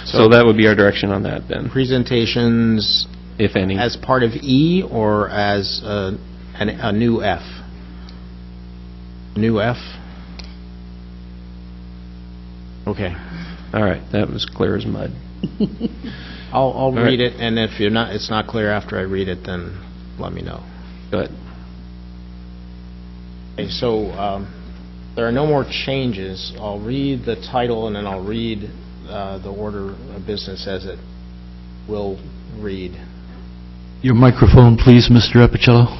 So that would be our direction on that then.
Presentations,
if any,
as part of E or as a new F? New F? Okay.
All right, that was clear as mud.
I'll read it, and if it's not clear after I read it, then let me know.
Go ahead.
Okay, so there are no more changes. I'll read the title, and then I'll read the order of business as it will read.
Your microphone, please, Mr. Epicello.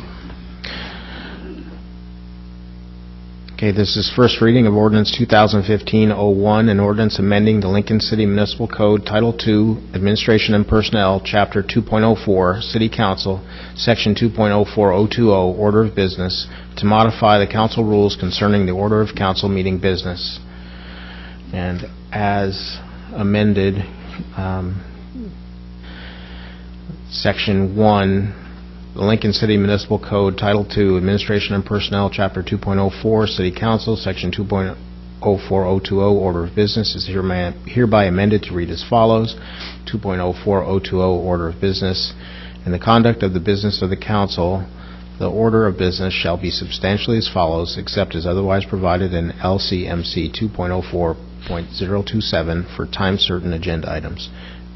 Okay, this is first reading of Ordinance 2015-01, an ordinance amending the Lincoln City Municipal Code, Title II, Administration and Personnel, Chapter 2.04, City Council, Section 2.04020, Order of Business, to modify the council rules concerning the order of council meeting business. And as amended, Section 1, the Lincoln City Municipal Code, Title II, Administration and Personnel, Chapter 2.04, City Council, Section 2.04020, Order of Business, is hereby amended to read as follows. 2.04020, Order of Business. In the conduct of the business of the council, the order of business shall be substantially as follows, except as otherwise provided in LCMC 2.04.027 for time-certain agenda items.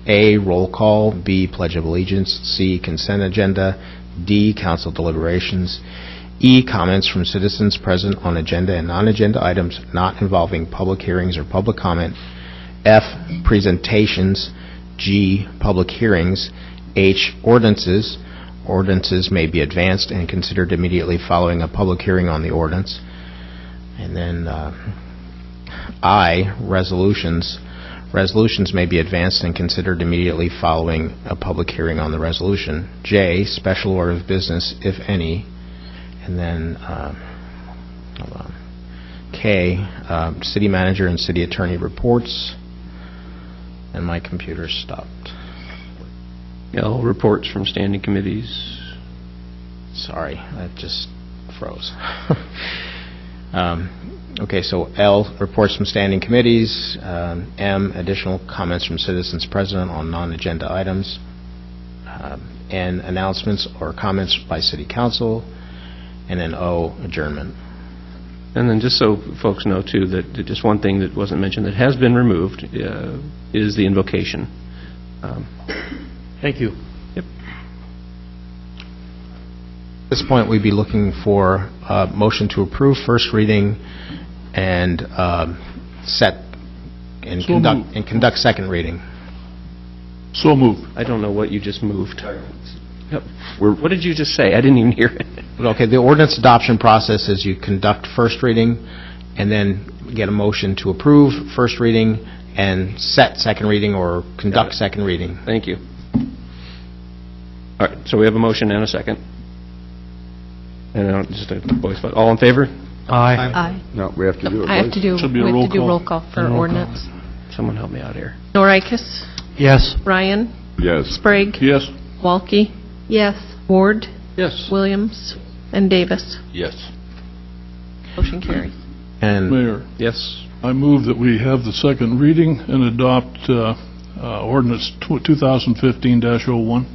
A, roll call. B, pledge of allegiance. C, consent agenda. D, council deliberations. E, comments from citizens present on agenda and non-agenda items not involving public hearings or public comment. F, presentations. G, public hearings. H, ordinances. Ordinances may be advanced and considered immediately following a public hearing on the ordinance. And then I, resolutions. Resolutions may be advanced and considered immediately following a public hearing on the resolution. J, special order of business, if any. And then, hold on. K, city manager and city attorney reports. And my computer stopped.
L, reports from standing committees.
Sorry, that just froze. Okay, so L, reports from standing committees. M, additional comments from citizens present on non-agenda items. N, announcements or comments by city council. And then O, adjournment.
And then just so folks know, too, that just one thing that wasn't mentioned that has been removed is the invocation.
Thank you.
Yep.
At this point, we'd be looking for a motion to approve first reading and conduct second reading.
So moved.
I don't know what you just moved. Yep. What did you just say? I didn't even hear it.
Okay, the ordinance adoption process is you conduct first reading and then get a motion to approve first reading and set second reading or conduct second reading.
Thank you. All right, so we have a motion and a second. And just a voice vote. All in favor?
Aye.
Aye.
No, we have to do it.
I have to do,
Should be a
we have to do
roll
roll
call.
call for ordinance.
Someone help me out here.
Norikis,
Yes.
Ryan,
Yes.
Sprague,
Yes.
Walke,
Yes.
Ward,
Yes.
Williams, and Davis.
Yes.
Motion carries.
And
Mayor,
Yes.
I move that we have the second reading and adopt ordinance 2015-01.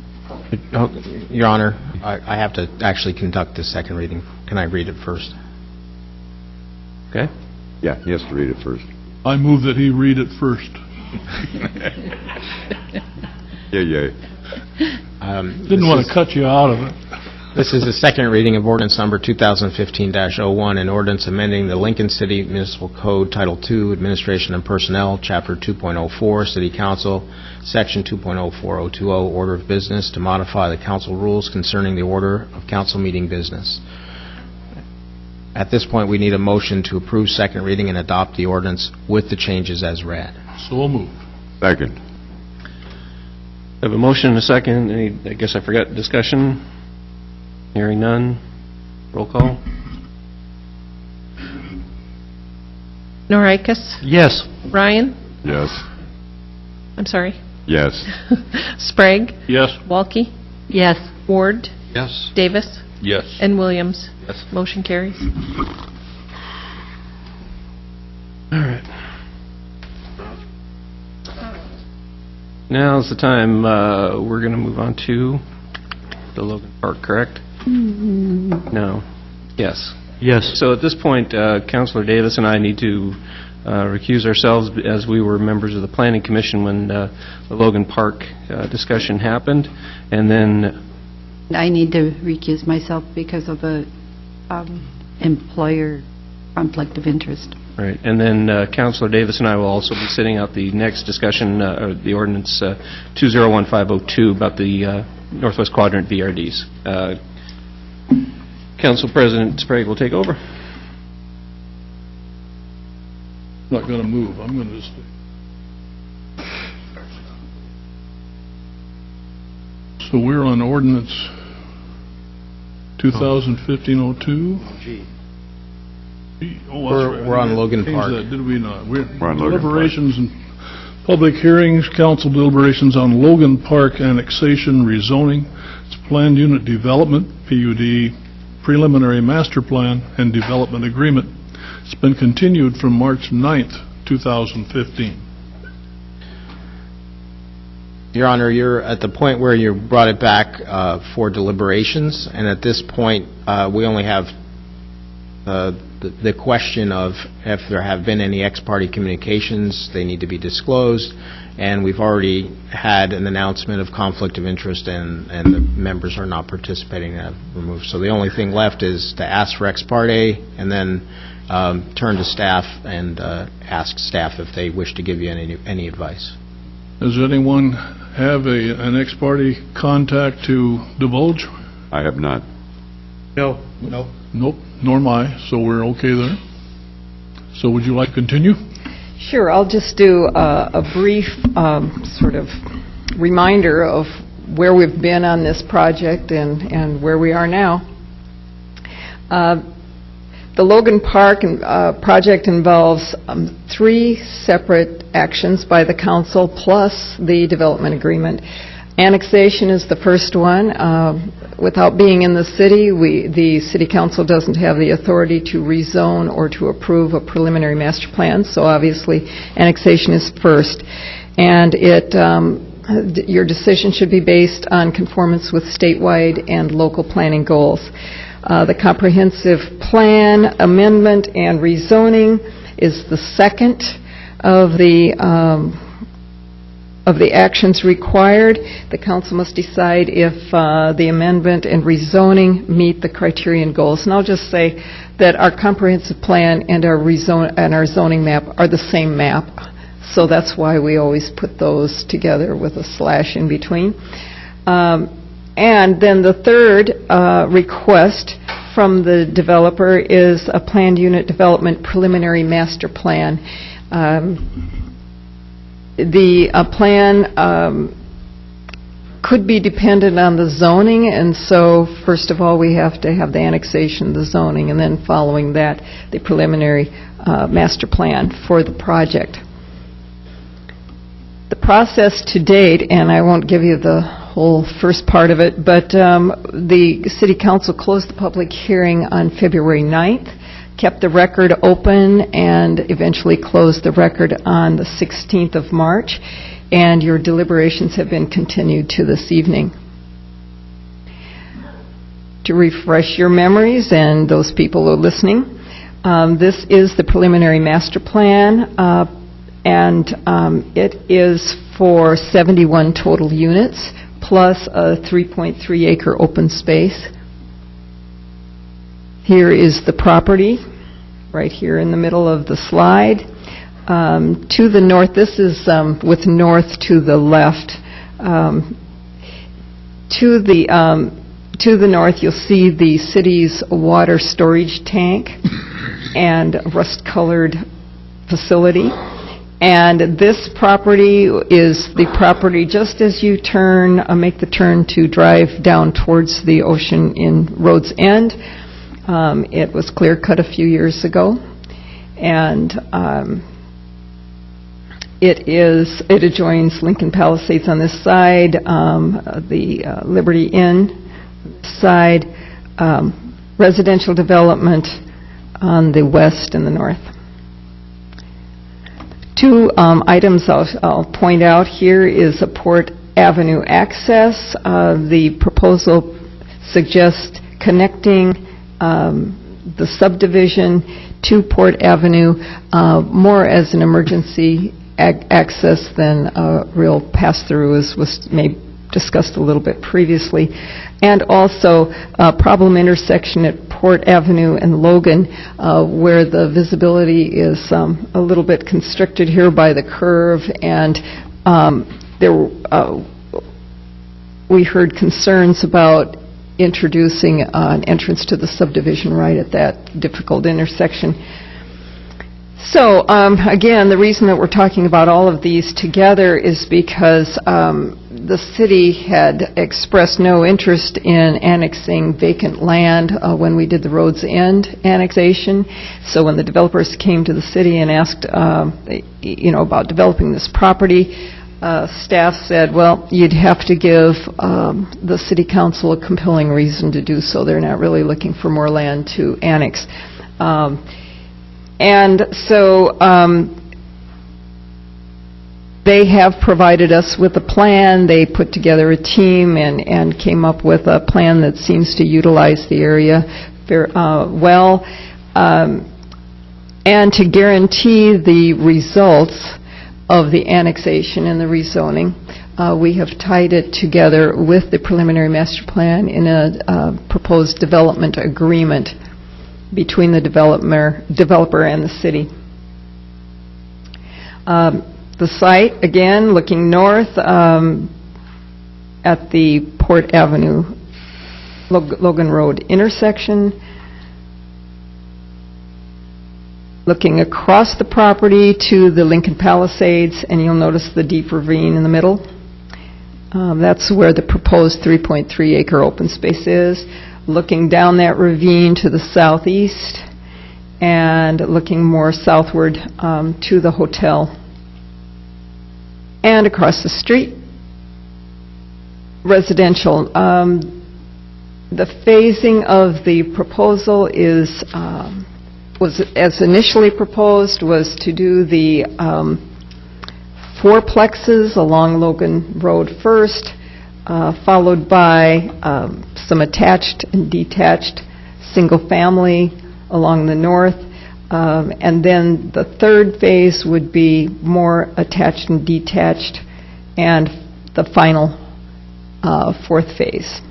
Your Honor, I have to actually conduct the second reading. Can I read it first?
Okay.
Yeah, he has to read it first.
I move that he read it first.
Yeah.
Didn't want to cut you out of it.
This is the second reading of ordinance number 2015-01, an ordinance amending the Lincoln City Municipal Code, Title II, Administration and Personnel, Chapter 2.04, City Council, Section 2.04020, Order of Business, to modify the council rules concerning the order of council meeting business. At this point, we need a motion to approve second reading and adopt the ordinance with the changes as read.
So moved.
Second.
I have a motion and a second. I guess I forgot discussion. Hearing none. Roll call.
Norikis,
Yes.
Ryan,
Yes.
I'm sorry,
Yes.
Sprague,
Yes.
Walke,
Yes.
Ward,
Yes.
Davis,
Yes.
and Williams.
Yes.
Motion carries.
All right. Now's the time we're going to move on to the Logan Park, correct? No. Yes.
Yes.
So at this point, Councilor Davis and I need to recuse ourselves as we were members of the Planning Commission when the Logan Park discussion happened. And then
I need to recuse myself because of a employer conflict of interest.
right, and then Councilor Davis and I will also be sitting out the next discussion, the ordinance 201502 about the Northwest Quadrant VRDs. Council President Sprague will take over.
Not going to move. I'm going to stay. So we're on ordinance 2015-02?
G.
We're on Logan Park.
Did we not? We're
on Logan Park.
deliberations and public hearings, council deliberations on Logan Park annexation, rezoning, its planned unit development, PUD, preliminary master plan, and development agreement. It's been continued from March 9th, 2015.
Your Honor, you're at the point where you brought it back for deliberations, and at this point, we only have the question of if there have been any ex-parte communications, they need to be disclosed, and we've already had an announcement of conflict of interest, and the members are not participating and have removed. So the only thing left is to ask for ex-parte, and then turn to staff and ask staff if they wish to give you any advice.
Does anyone have an ex-parte contact to divulge?
I have not.
No.
Nope, nor am I, so we're okay there. So would you like to continue?
Sure, I'll just do a brief sort of reminder of where we've been on this project and where we are now. The Logan Park project involves 3 separate actions by the council plus the development agreement. Annexation is the first one. Without being in the city, the city council doesn't have the authority to rezone or to approve a preliminary master plan, so obviously annexation is first. And your decision should be based on conformance with statewide and local planning goals. The comprehensive plan amendment and rezoning is the second of the actions required. The council must decide if the amendment and rezoning meet the criterion goals. And I'll just say that our comprehensive plan and our zoning map are the same map. So that's why we always put those together with a slash in between. And then the third request from the developer is a planned unit development preliminary master plan. The plan could be dependent on the zoning, and so first of all we have to have the annexation, the zoning, and then following that the preliminary master plan for the project. The process to date, and I won't give you the whole first part of it, but the City Council closed the public hearing on February 9th, kept the record open, and eventually closed the record on the 16th of March, and your deliberations have been continued to this evening. To refresh your memories, and those people who are listening, this is the preliminary master plan, and it is for 71 total units, plus a 3.3 acre open space. Here is the property, right here in the middle of the slide. To the north, this is with north to the left. To the north, you'll see the city's water storage tank and rust-colored facility. And this property is the property just as you make the turn to drive down towards the ocean in Road's End. It was clear-cut a few years ago, and it adjoins Lincoln Palisades on this side, the Liberty Inn side, residential development on the west and the north. 2 items I'll point out here is a Port Avenue access. The proposal suggests connecting the subdivision to Port Avenue more as an emergency access than a real pass-through, as was discussed a little bit previously. And also a problem intersection at Port Avenue and Logan, where the visibility is a little bit constricted here by the curve, and we heard concerns about introducing an entrance to the subdivision right at that difficult intersection. So, again, the reason that we're talking about all of these together is because the city had expressed no interest in annexing vacant land when we did the Road's End annexation. So when the developers came to the city and asked, about developing this property, staff said, well, you'd have to give the city council a compelling reason to do so. They're not really looking for more land to annex. And so they have provided us with a plan. They put together a team and came up with a plan that seems to utilize the area well. and to guarantee the results of the annexation and the rezoning, we have tied it together with the preliminary master plan in a proposed development agreement between the developer and the city. The site, again, looking north at the Port Avenue, Logan Road intersection, looking across the property to the Lincoln Palisades, and you'll notice the deep ravine in the middle. That's where the proposed 3.3-acre open space is. Looking down that ravine to the southeast and looking more southward to the hotel. And across the street, residential. The phasing of the proposal is was, as initially proposed, was to do the fourplexes along Logan Road first, followed by some attached and detached single-family along the north, and then the third phase would be more attached and detached, and the final fourth phase.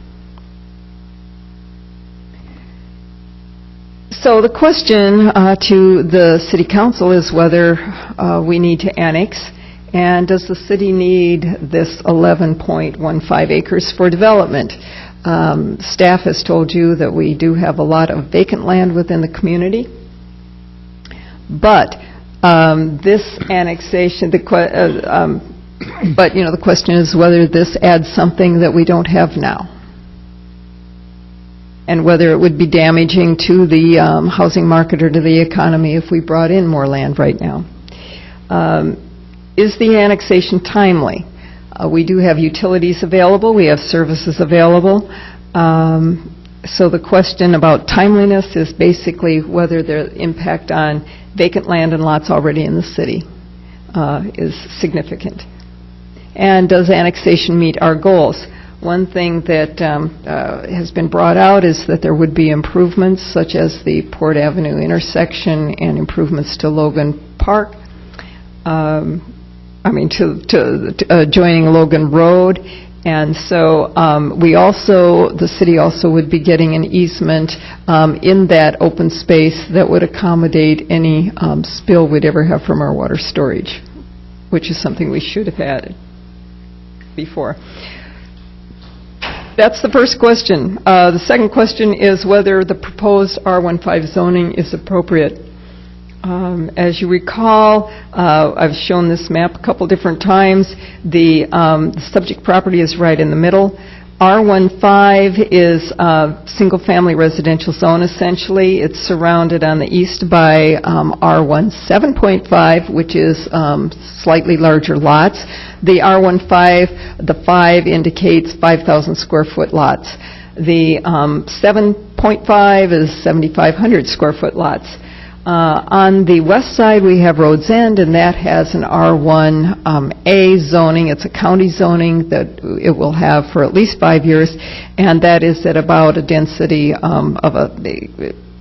So the question to the City Council is whether we need to annex, and does the city need this 11.15 acres for development? Staff has told you that we do have a lot of vacant land within the community, but this annexation, the question is whether this adds something that we don't have now, and whether it would be damaging to the housing market or to the economy if we brought in more land right now. Is the annexation timely? We do have utilities available, we have services available, so the question about timeliness is basically whether the impact on vacant land and lots already in the city is significant. And does annexation meet our goals? One thing that has been brought out is that there would be improvements such as the Port Avenue intersection and improvements to Logan Park, to joining Logan Road. And so the city also would be getting an easement in that open space that would accommodate any spill we'd ever have from our water storage, which is something we should have had before. That's the first question. The second question is whether the proposed R15 zoning is appropriate. As you recall, I've shown this map a couple different times. The subject property is right in the middle. R15 is a single-family residential zone, essentially. It's surrounded on the east by R17.5, which is slightly larger lots. The R15, the 5 indicates 5,000 square foot lots. The 7.5 is 7,500 square foot lots. On the west side, we have Rhodes End, and that has an R1A zoning. It's a county zoning that it will have for at least 5 years, and that is at about a density of a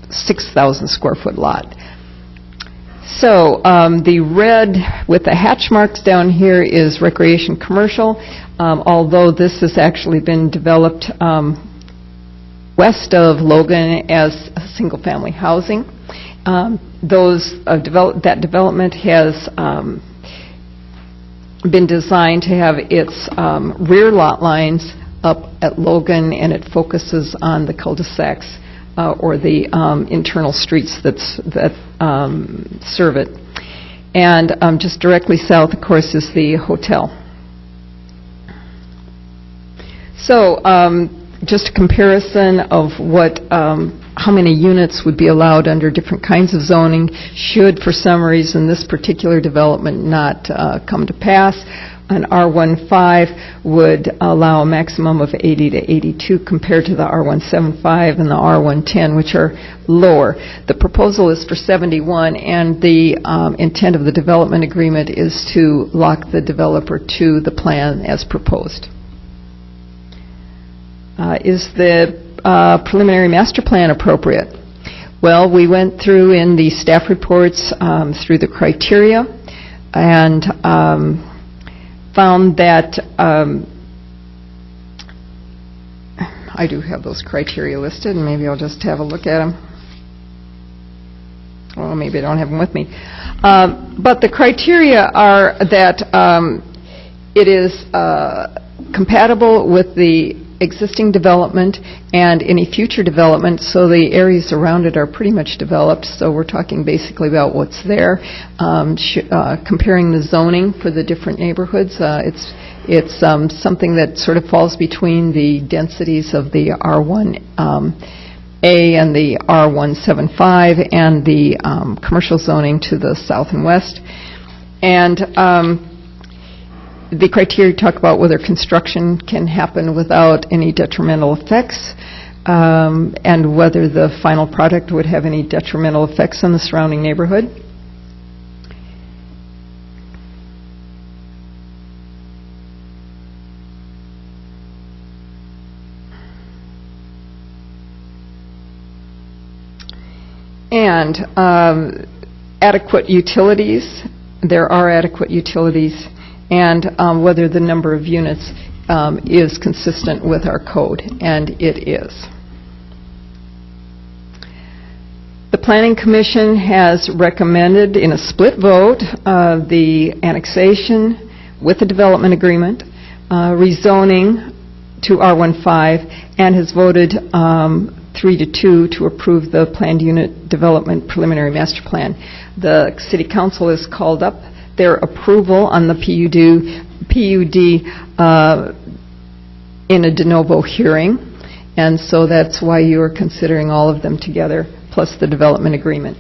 6,000 square foot lot. So the red with the hatch marks down here is recreation commercial, although this has actually been developed west of Logan as single-family housing. That development has been designed to have its rear lot lines up at Logan, and it focuses on the cul-de-sacs or the internal streets that serve it. And just directly south, of course, is the hotel. So just a comparison of what how many units would be allowed under different kinds of zoning should, for some reason, this particular development not come to pass. An R15 would allow a maximum of 80 to 82 compared to the R175 and the R110, which are lower. The proposal is for 71, and the intent of the development agreement is to lock the developer to the plan as proposed. Is the preliminary master plan appropriate? Well, we went through in the staff reports through the criteria and found that I do have those criteria listed, and maybe I'll just have a look at them. Well, maybe I don't have them with me. But the criteria are that it is compatible with the existing development and any future development, so the areas around it are pretty much developed, so we're talking basically about what's there. Comparing the zoning for the different neighborhoods, it's something that sort of falls between the densities of the R1A and the R175 and the commercial zoning to the south and west. And the criteria talk about whether construction can happen without any detrimental effects, and whether the final product would have any detrimental effects on the surrounding neighborhood. And adequate utilities, there are adequate utilities, and whether the number of units is consistent with our code, and it is. The Planning Commission has recommended in a split vote the annexation with the development agreement, rezoning to R15, and has voted 3-2 to approve the planned unit development preliminary master plan. The City Council has called up their approval on the PUD in a de novo hearing, and so that's why you are considering all of them together, plus the development agreement.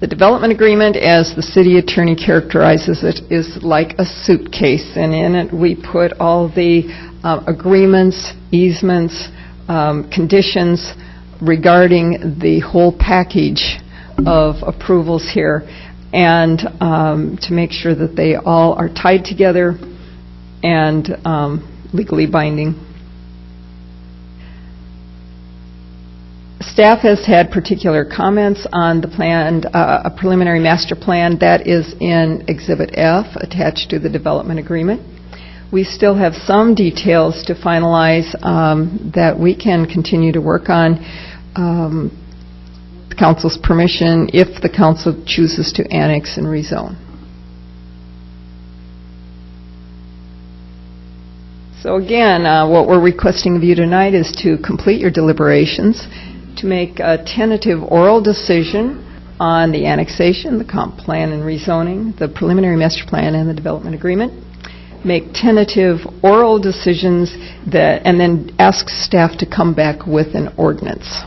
The development agreement, as the city attorney characterizes it, is like a suitcase, and in it we put all the agreements, easements, conditions regarding the whole package of approvals here, and to make sure that they all are tied together and legally binding. Staff has had particular comments on the planned a preliminary master plan that is in Exhibit F attached to the development agreement. We still have some details to finalize that we can continue to work on with Council's permission if the Council chooses to annex and rezone. So again, what we're requesting of you tonight is to complete your deliberations, to make a tentative oral decision on the annexation, the comp plan and rezoning, the preliminary master plan and the development agreement, make tentative oral decisions that, and then ask staff to come back with an ordinance.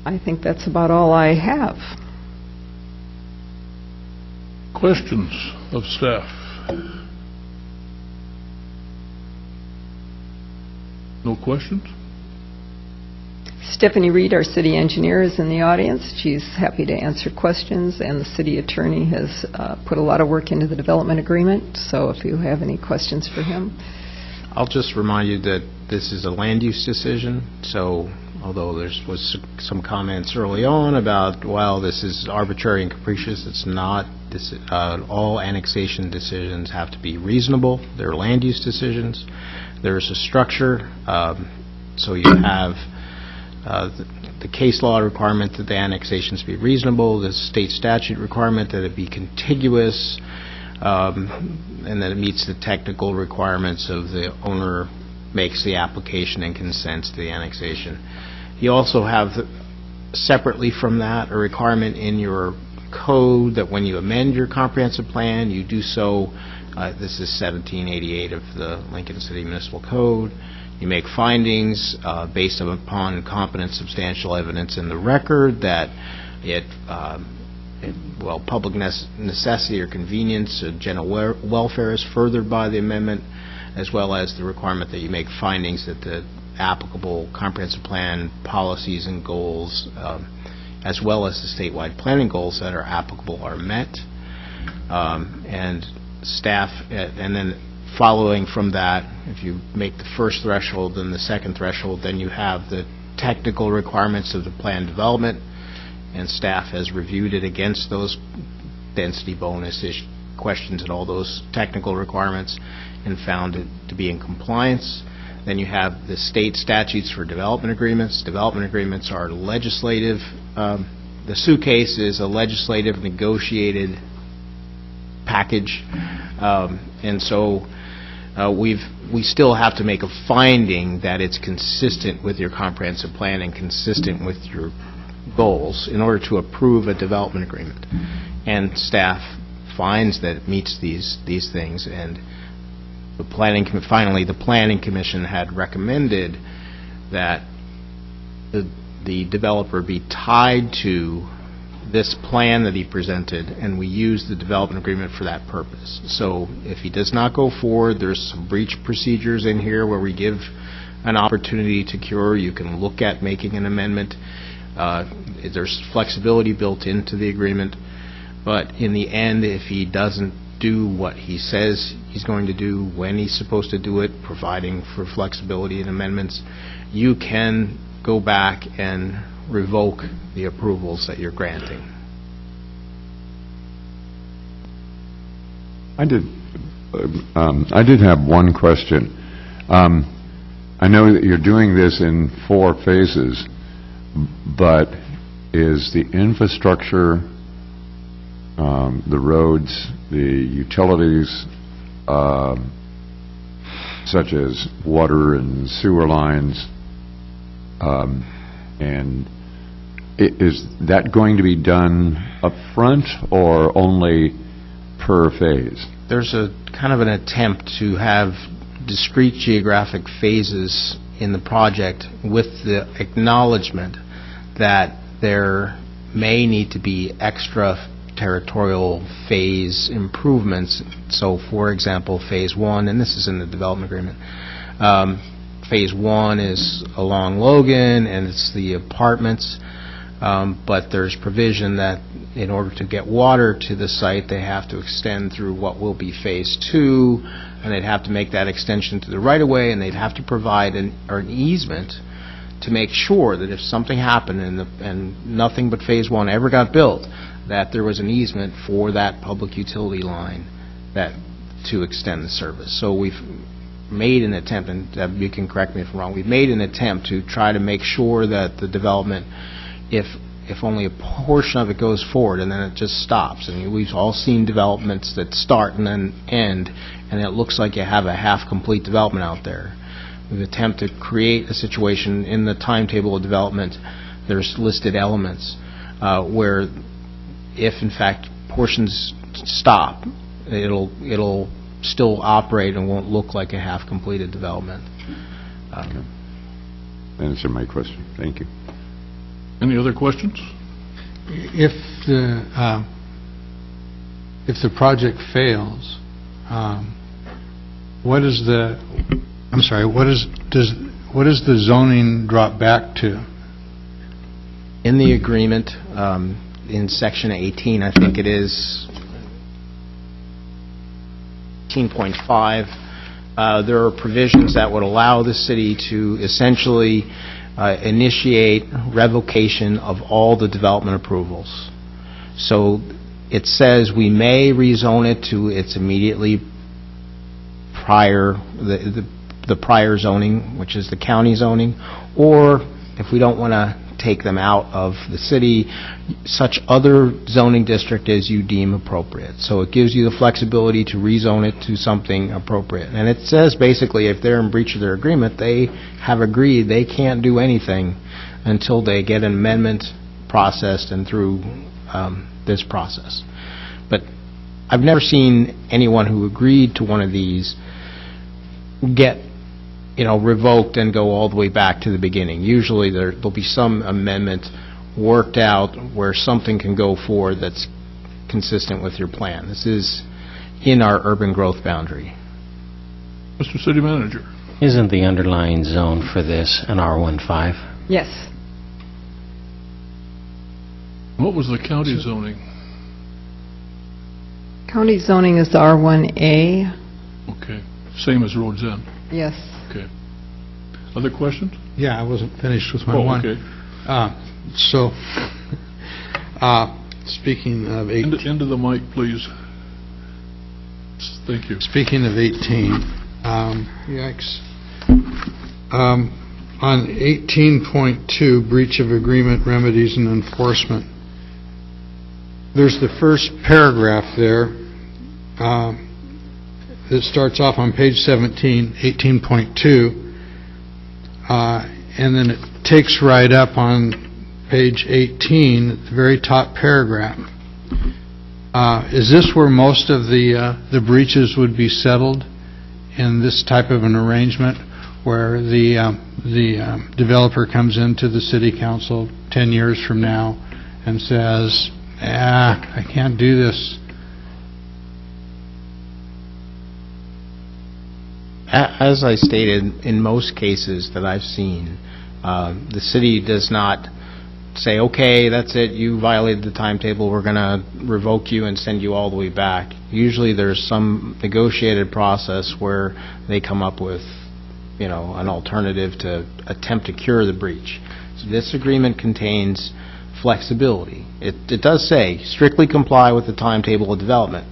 I think that's about all I have.
Questions of staff? No questions?
Stephanie Reed, our city engineer, is in the audience. She's happy to answer questions, and the city attorney has put a lot of work into the development agreement, so if you have any questions for him.
I'll just remind you that this is a land use decision, so although there was some comments early on about, well, this is arbitrary and capricious, it's not. All annexation decisions have to be reasonable. They're land use decisions. There's a structure, so you have the case law requirement that the annexations be reasonable, the state statute requirement that it be contiguous, and that it meets the technical requirements of the owner makes the application and consents to the annexation. You also have, separately from that, a requirement in your code that when you amend your comprehensive plan, you do so, this is 1788 of the Lincoln City Municipal Code, you make findings based upon competent substantial evidence in the record that public necessity or convenience, general welfare is furthered by the amendment, as well as the requirement that you make findings that the applicable comprehensive plan policies and goals, as well as the statewide planning goals that are applicable, are met. And staff, and then following from that, if you make the first threshold and the second threshold, then you have the technical requirements of the plan development, and staff has reviewed it against those density bonus questions and all those technical requirements and found it to be in compliance. Then you have the state statutes for development agreements. Development agreements are legislative. The suitcase is a legislative negotiated package, and so we still have to make a finding that it's consistent with your comprehensive plan and consistent with your goals in order to approve a development agreement. And staff finds that it meets these things, and the finally the Planning Commission had recommended that the developer be tied to this plan that he presented, and we use the development agreement for that purpose. So if he does not go forward, there's some breach procedures in here where we give an opportunity to cure. You can look at making an amendment. There's flexibility built into the agreement. But in the end, if he doesn't do what he says he's going to do when he's supposed to do it, providing for flexibility and amendments, you can go back and revoke the approvals that you're granting.
I did have one question. I know that you're doing this in 4 phases, but is the infrastructure, the roads, the utilities, such as water and sewer lines, and is that going to be done up front or only per phase?
There's a kind of an attempt to have discrete geographic phases in the project with the acknowledgement that there may need to be extra territorial phase improvements. So, for example, Phase 1, and this is in the development agreement, Phase 1 is along Logan, and it's the apartments, but there's provision that in order to get water to the site, they have to extend through what will be Phase 2, and they'd have to make that extension to the right-of-way, and they'd have to provide an easement to make sure that if something happened and nothing but Phase 1 ever got built, that there was an easement for that public utility line to extend the service. So we've made an attempt, and you can correct me if I'm wrong, we've made an attempt to try to make sure that the development, if only a portion of it goes forward and then it just stops. I mean, we've all seen developments that start and then end, and it looks like you have a half-complete development out there. We've attempted to create a situation in the timetable of development. There's listed elements where if, in fact, portions stop, it'll still operate and won't look like a half-completed development.
Answer my question. Thank you.
Any other questions?
If the project fails, what is the zoning drop back to?
In the agreement, in Section 18, I think it is 18.5, there are provisions that would allow the city to essentially initiate revocation of all the development approvals. So it says we may rezone it to its immediately prior, the prior zoning, which is the county zoning, or if we don't want to take them out of the city, such other zoning district as you deem appropriate. So it gives you the flexibility to rezone it to something appropriate. And it says basically if they're in breach of their agreement, they have agreed they can't do anything until they get an amendment processed and through this process. But I've never seen anyone who agreed to one of these get revoked and go all the way back to the beginning. Usually there'll be some amendment worked out where something can go forward that's consistent with your plan. This is in our urban growth boundary.
Mr. City Manager.
Isn't the underlying zone for this an R15?
Yes.
What was the county zoning?
County zoning is R1A.
Okay. same as Roads End?
Yes.
Okay. Other questions?
Yeah, I wasn't finished with my
Oh,
one.
okay.
So, speaking of
Into the mic, please. Thank you.
Speaking of 18, yikes. On 18.2, breach of agreement, remedies, and enforcement, there's the first paragraph there that starts off on page 17, 18.2, and then it takes right up on page 18, at the very top paragraph. Is this where most of the breaches would be settled in this type of an arrangement, where the developer comes into the city council 10 years from now and says, I can't do this?
As I stated, in most cases that I've seen, the city does not say, okay, that's it, you violated the timetable, we're going to revoke you and send you all the way back. Usually there's some negotiated process where they come up with, an alternative to attempt to cure the breach. So this agreement contains flexibility. It does say, strictly comply with the timetable of development.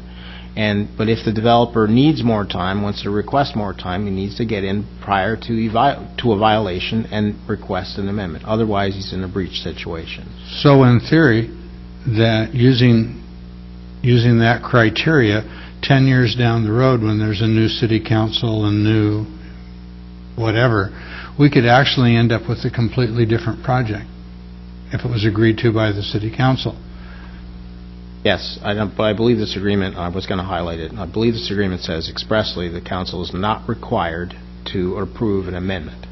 But if the developer needs more time, wants to request more time, he needs to get in prior to a violation and request an amendment. Otherwise, he's in a breach situation.
So in theory, that using that criteria, 10 years down the road when there's a new city council and new whatever, we could actually end up with a completely different project if it was agreed to by the city council.
Yes, but I believe this agreement, I was going to highlight it, I believe this agreement says expressly the council is not required to approve an amendment.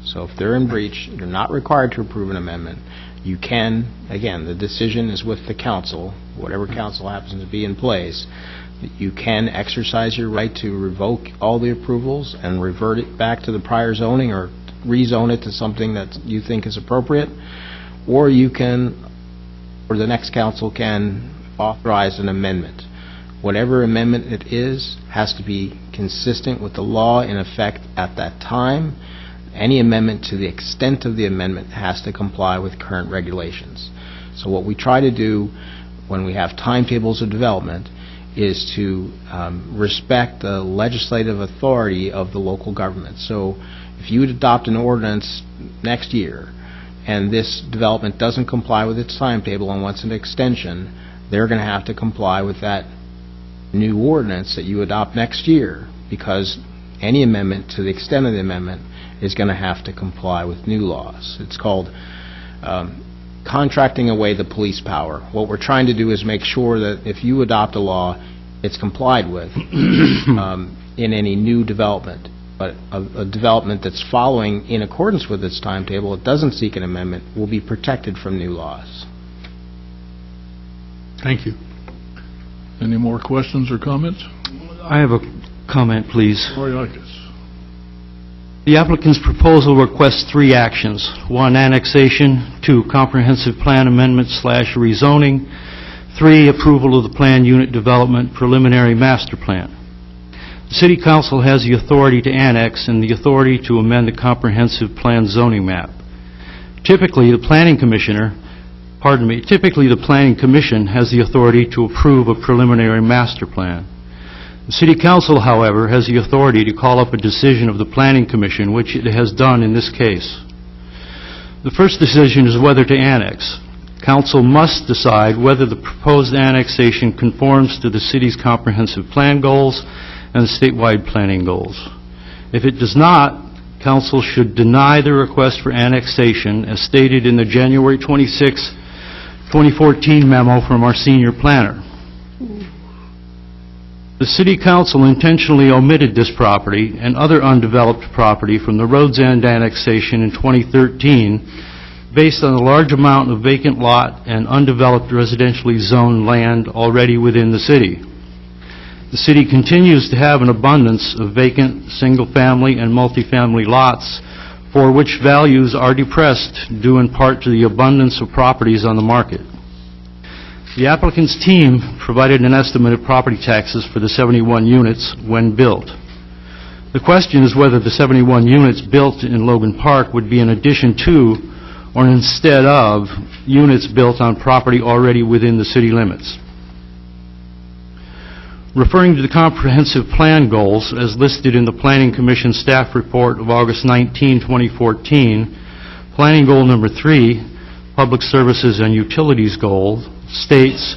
So if they're in breach, you're not required to approve an amendment. You can, again, the decision is with the council, whatever council happens to be in place. You can exercise your right to revoke all the approvals and revert it back to the prior zoning or rezone it to something that you think is appropriate, or you can, or the next council can authorize an amendment. Whatever amendment it is has to be consistent with the law in effect at that time. Any amendment, to the extent of the amendment, has to comply with current regulations. So what we try to do when we have timetables of development is to respect the legislative authority of the local government. So if you would adopt an ordinance next year and this development doesn't comply with its timetable and wants an extension, they're going to have to comply with that new ordinance that you adopt next year, because any amendment, to the extent of the amendment, is going to have to comply with new laws. It's called contracting away the police power. What we're trying to do is make sure that if you adopt a law, it's complied with in any new development. But a development that's following in accordance with its timetable, it doesn't seek an amendment, will be protected from new laws.
Thank you.
Any more questions or comments?
I have a comment, please.
Oriakis.
The applicant's proposal requests 3 actions. 1, annexation. 2, comprehensive plan amendment / rezoning. 3, approval of the planned unit development preliminary master plan. The City Council has the authority to annex and the authority to amend the comprehensive plan zoning map. Typically, the Planning Commission has the authority to approve a preliminary master plan. The City Council, however, has the authority to call up a decision of the Planning Commission, which it has done in this case. The first decision is whether to annex. Council must decide whether the proposed annexation conforms to the city's comprehensive plan goals and statewide planning goals. If it does not, Council should deny the request for annexation as stated in the January 26, 2014 memo from our senior planner. The City Council intentionally omitted this property and other undeveloped property from the Roads End annexation in 2013 based on the large amount of vacant lot and undeveloped residentially zoned land already within the city. The city continues to have an abundance of vacant single-family and multifamily lots for which values are depressed due in part to the abundance of properties on the market. The applicant's team provided an estimate of property taxes for the 71 units when built. The question is whether the 71 units built in Logan Park would be in addition to or instead of units built on property already within the city limits. Referring to the comprehensive plan goals as listed in the Planning Commission staff report of August 19, 2014, Planning Goal Number 3, Public Services and Utilities Goal, states,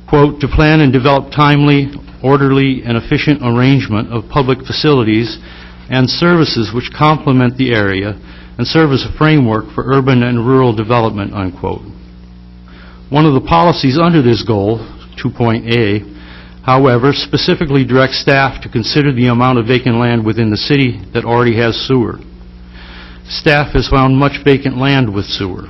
quote, "To plan and develop timely, orderly, and efficient arrangement of public facilities and services which complement the area and serve as a framework for urban and rural development," unquote. One of the policies under this goal, 2.A, however, specifically directs staff to consider the amount of vacant land within the city that already has sewer. Staff has found much vacant land with sewer.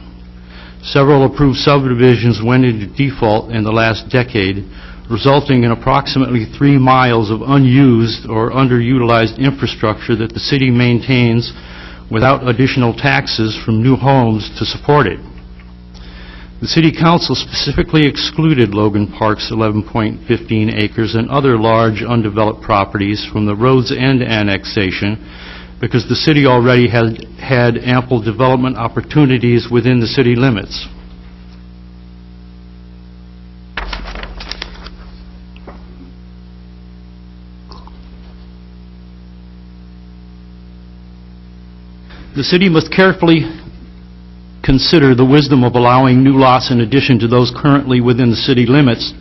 Several approved subdivisions went into default in the last decade, resulting in approximately 3 miles of unused or underutilized infrastructure that the city maintains without additional taxes from new homes to support it. The City Council specifically excluded Logan Park's 11.15 acres and other large undeveloped properties from the Rhodes End annexation because the city already had ample development opportunities within the city limits. The city must carefully consider the wisdom of allowing new lots in addition to those currently within the city limits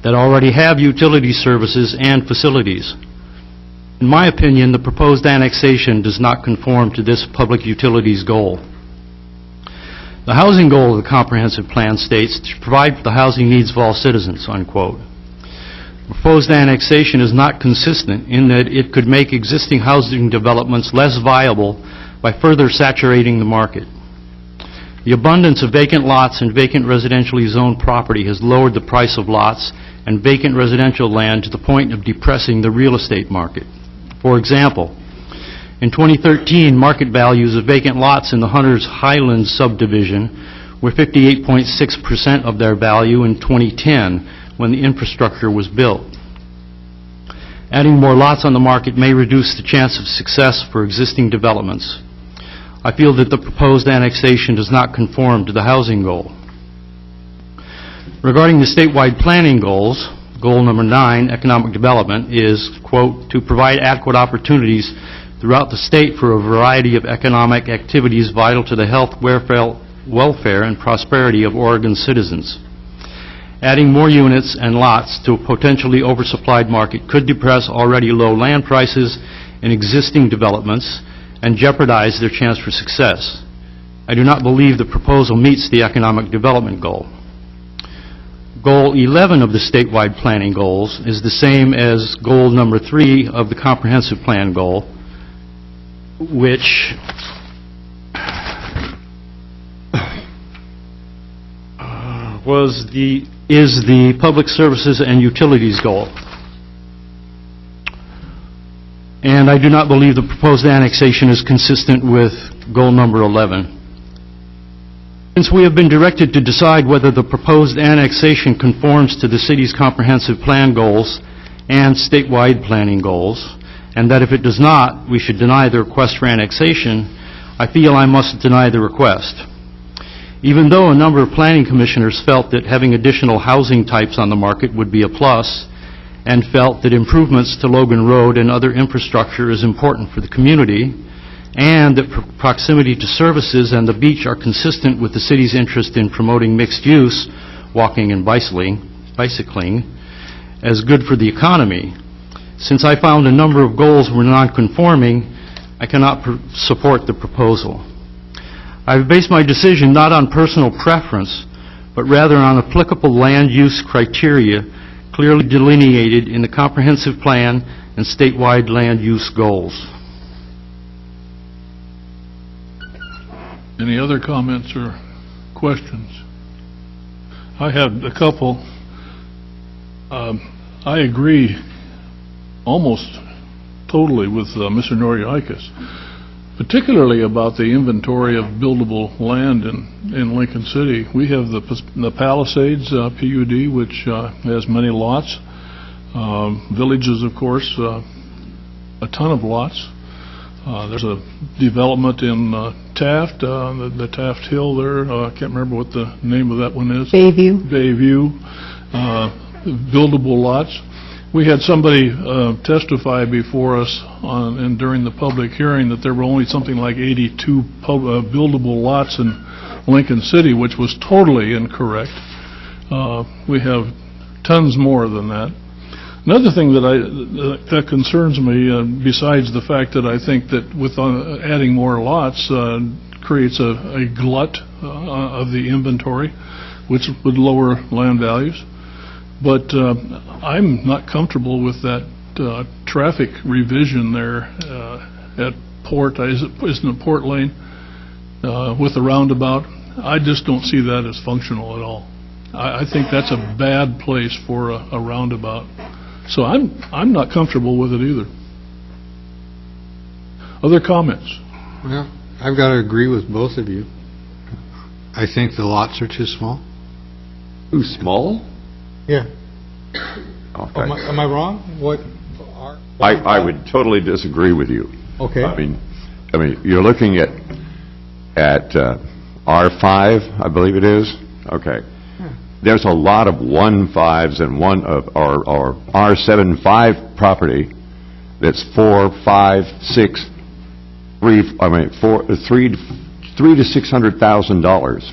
that already have utility services and facilities. In my opinion, the proposed annexation does not conform to this public utilities goal. The housing goal of the comprehensive plan states to provide for the housing needs of all citizens, unquote. The proposed annexation is not consistent in that it could make existing housing developments less viable by further saturating the market. The abundance of vacant lots and vacant residentially zoned property has lowered the price of lots and vacant residential land to the point of depressing the real estate market. For example, in 2013, market values of vacant lots in the Hunters Highlands subdivision were 58.6% of their value in 2010 when the infrastructure was built. Adding more lots on the market may reduce the chance of success for existing developments. I feel that the proposed annexation does not conform to the housing goal. Regarding the statewide planning goals, goal number 9, economic development, is, quote, "to provide adequate opportunities throughout the state for a variety of economic activities vital to the health, welfare, and prosperity of Oregon citizens. Adding more units and lots to a potentially oversupplied market could depress already low land prices in existing developments and jeopardize their chance for success. I do not believe the proposal meets the economic development goal." Goal 11 of the statewide planning goals is the same as goal number 3 of the comprehensive plan goal, which is the public services and utilities goal. And I do not believe the proposed annexation is consistent with goal number 11. Since we have been directed to decide whether the proposed annexation conforms to the city's comprehensive plan goals and statewide planning goals, and that if it does not, we should deny the request for annexation, I feel I must deny the request. Even though a number of planning commissioners felt that having additional housing types on the market would be a plus, and felt that improvements to Logan Road and other infrastructure is important for the community, and that proximity to services and the beach are consistent with the city's interest in promoting mixed use, walking and bicycling, as good for the economy. Since I found a number of goals were non-conforming, I cannot support the proposal. I've based my decision not on personal preference, but rather on applicable land use criteria clearly delineated in the comprehensive plan and statewide land use goals.
Any other comments or questions? I have a couple. I agree almost totally with Mr. Noriakis, particularly about the inventory of buildable land in Lincoln City. We have the Palisades PUD, which has many lots. Villages, of course, a ton of lots. There's a development in Taft, the Taft Hill there. I can't remember what the name of that one is.
Bayview.
Bayview. Buildable lots. We had somebody testify before us and during the public hearing that there were only something like 82 buildable lots in Lincoln City, which was totally incorrect. We have tons more than that. Another thing that concerns me, besides the fact that I think that with adding more lots creates a glut of the inventory, which would lower land values. But I'm not comfortable with that traffic revision there at Port, isn't it Port Lane, with the roundabout? I just don't see that as functional at all. I think that's a bad place for a roundabout. So I'm not comfortable with it either. Other comments?
Well, I've got to agree with both of you. I think the lots are too small.
Too small?
Yeah.
Okay.
Am I wrong? What?
I would totally disagree with you.
Okay.
I mean, you're looking at R5, I believe it is. Okay. There's a lot of 1.5s and or R7.5 property that's 4, 5, 6, 3 to $600,000.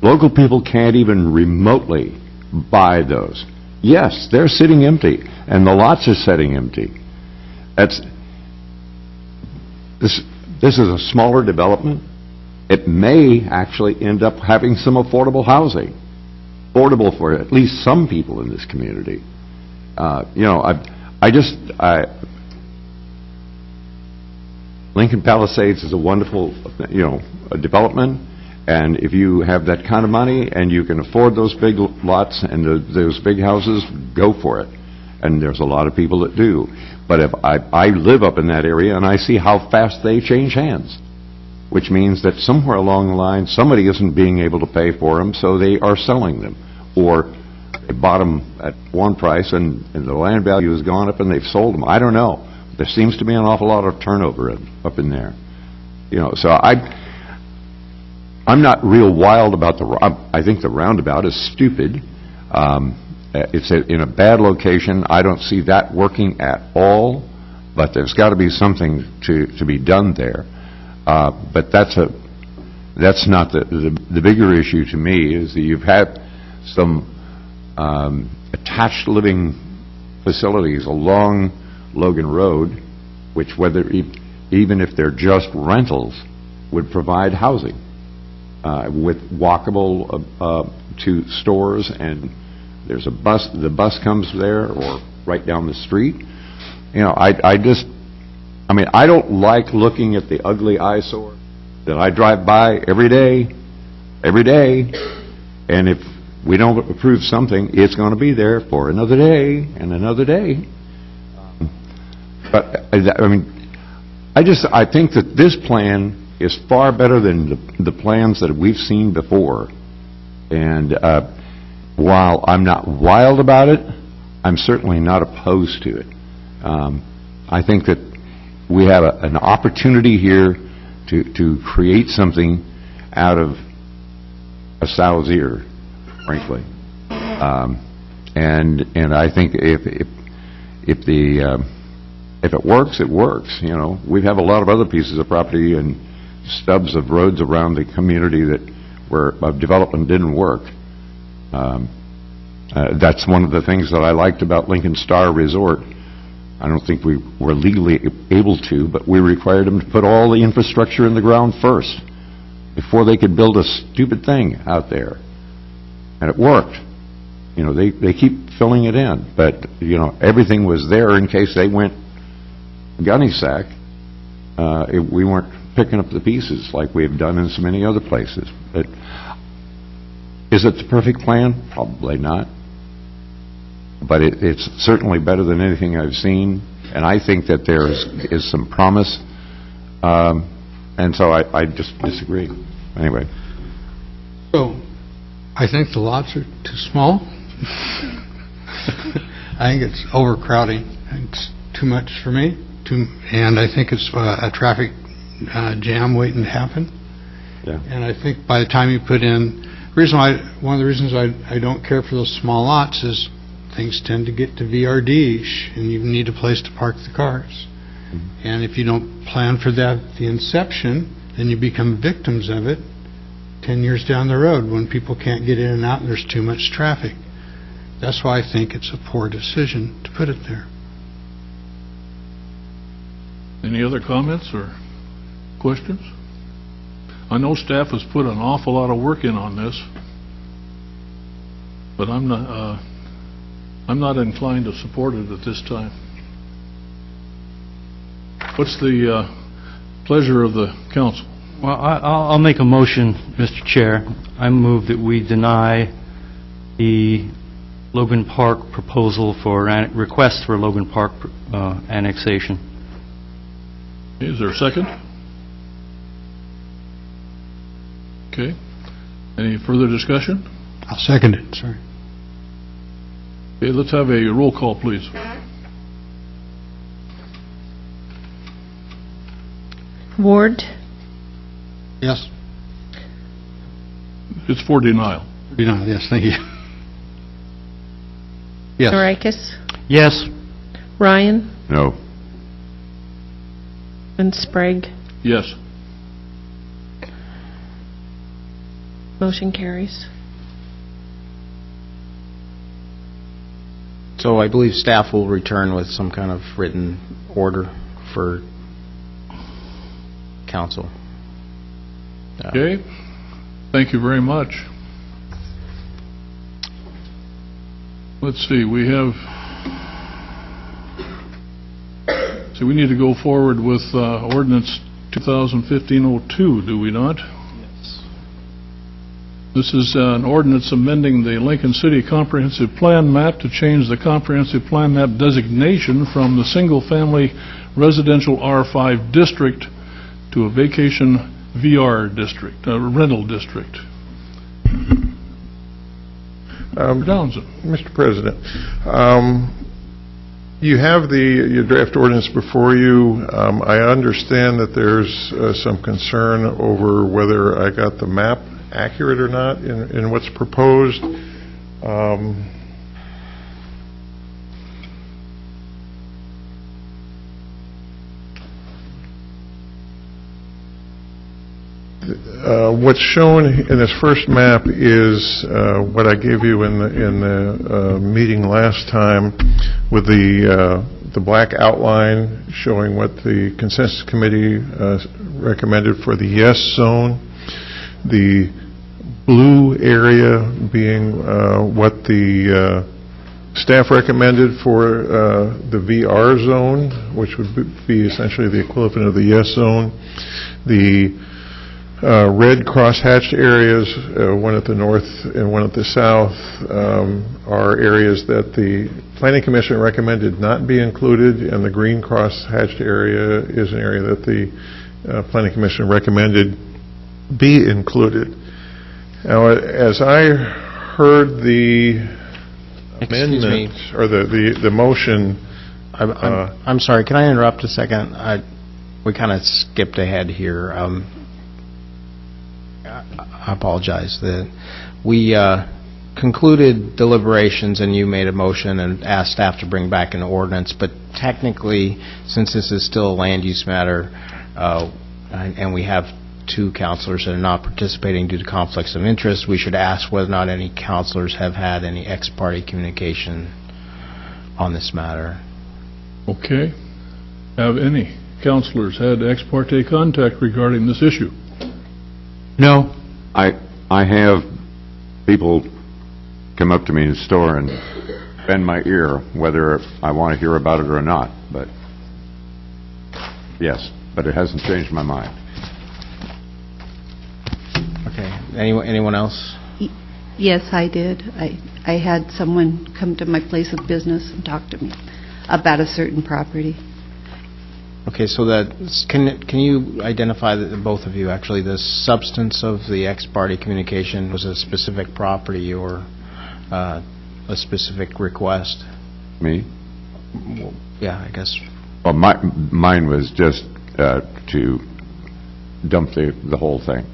Local people can't even remotely buy those. Yes, they're sitting empty, and the lots are sitting empty. This is a smaller development. It may actually end up having some affordable housing, affordable for at least some people in this community. Lincoln Palisades is a wonderful, a development. And if you have that kind of money and you can afford those big lots and those big houses, go for it. And there's a lot of people that do. But if I live up in that area and I see how fast they change hands, which means that somewhere along the line somebody isn't being able to pay for them, so they are selling them. Or they bought them at one price and the land value has gone up and they've sold them. I don't know. There seems to be an awful lot of turnover up in there. So I'm not real wild about I think the roundabout is stupid. It's in a bad location. I don't see that working at all, but there's got to be something to be done there. But that's not the bigger issue to me, is that you've had some attached living facilities along Logan Road, which even if they're just rentals, would provide housing. With walkable to stores, and there's a bus. The bus comes there, or right down the street. I don't like looking at the ugly eyesore that I drive by every day, and if we don't approve something, it's going to be there for another day and another day. But I think that this plan is far better than the plans that we've seen before. And while I'm not wild about it, I'm certainly not opposed to it. I think that we have an opportunity here to create something out of a sow's ear, frankly. And I think if it works, it works. We have a lot of other pieces of property and stubs of roads around the community where development didn't work. That's one of the things that I liked about Lincoln Star Resort. I don't think we were legally able to, but we required them to put all the infrastructure in the ground first before they could build a stupid thing out there. And it worked. They keep filling it in, but everything was there in case they went gunny sack. We weren't picking up the pieces like we have done in so many other places. But is it the perfect plan? Probably not. But it's certainly better than anything I've seen, and I think that there is some promise, and so I just disagree. Anyway.
So, I think the lots are too small. I think it's overcrowding. It's too much for me, and I think it's a traffic jam waiting to happen.
Yeah.
And I think by the time you put in, one of the reasons I don't care for those small lots is things tend to get to VRD-ish, and you need a place to park the cars. And if you don't plan for that at the inception, then you become victims of it 10 years down the road when people can't get in and out and there's too much traffic. That's why I think it's a poor decision to put it there.
Any other comments or questions? I know staff has put an awful lot of work in on this, but I'm not inclined to support it at this time. What's the pleasure of the council?
Well, I'll make a motion, Mr. Chair. I move that we deny the Logan Park proposal for, request for Logan Park annexation.
Is there a second? Okay. Any further discussion?
I'll second it, sorry.
Okay, let's have a roll call, please.
Ward,
Yes?
It's for denial.
Denial, yes, thank you. Yes.
Norikis,
Yes.
Ryan,
No.
and Sprague.
Yes.
Motion carries.
So I believe staff will return with some kind of written order for council.
Okay. Thank you very much. Let's see, we need to go forward with ordinance 2015-02, do we not?
Yes.
This is an ordinance amending the Lincoln City Comprehensive Plan map to change the Comprehensive Plan map designation from the single-family residential R5 district to a vacation VR district, a rental district. Townsend.
Mr. President, you have your draft ordinance before you. I understand that there's some concern over whether I got the map accurate or not in what's proposed. What's shown in this first map is what I gave you in the meeting last time, with the black outline showing what the consensus committee recommended for the yes zone, the blue area being what the staff recommended for the VR zone, which would be essentially the equivalent of the yes zone. The red cross-hatched areas, one at the north and one at the south, are areas that the Planning Commission recommended not be included, and the green cross-hatched area is an area that the Planning Commission recommended be included. Now, as I heard the amendment, or the motion...
I'm sorry, can I interrupt a second? We kind of skipped ahead here. I apologize. We concluded deliberations and you made a motion and asked staff to bring back an ordinance, but technically, since this is still a land use matter, and we have two counselors that are not participating due to conflicts of interest, we should ask whether or not any counselors have had any ex parte communication on this matter.
Okay. Have any counselors had ex parte contact regarding this issue?
No.
I have people come up to me in the store and bend my ear whether I want to hear about it or not, but yes, but it hasn't changed my mind.
Okay. Anyone else?
Yes, I did. I had someone come to my place of business and talk to me about a certain property.
Okay, so can you identify, both of you actually, the substance of the ex parte communication? Was it a specific property or a specific request?
Me?
Yeah, I guess.
Well, mine was just to dump the whole thing.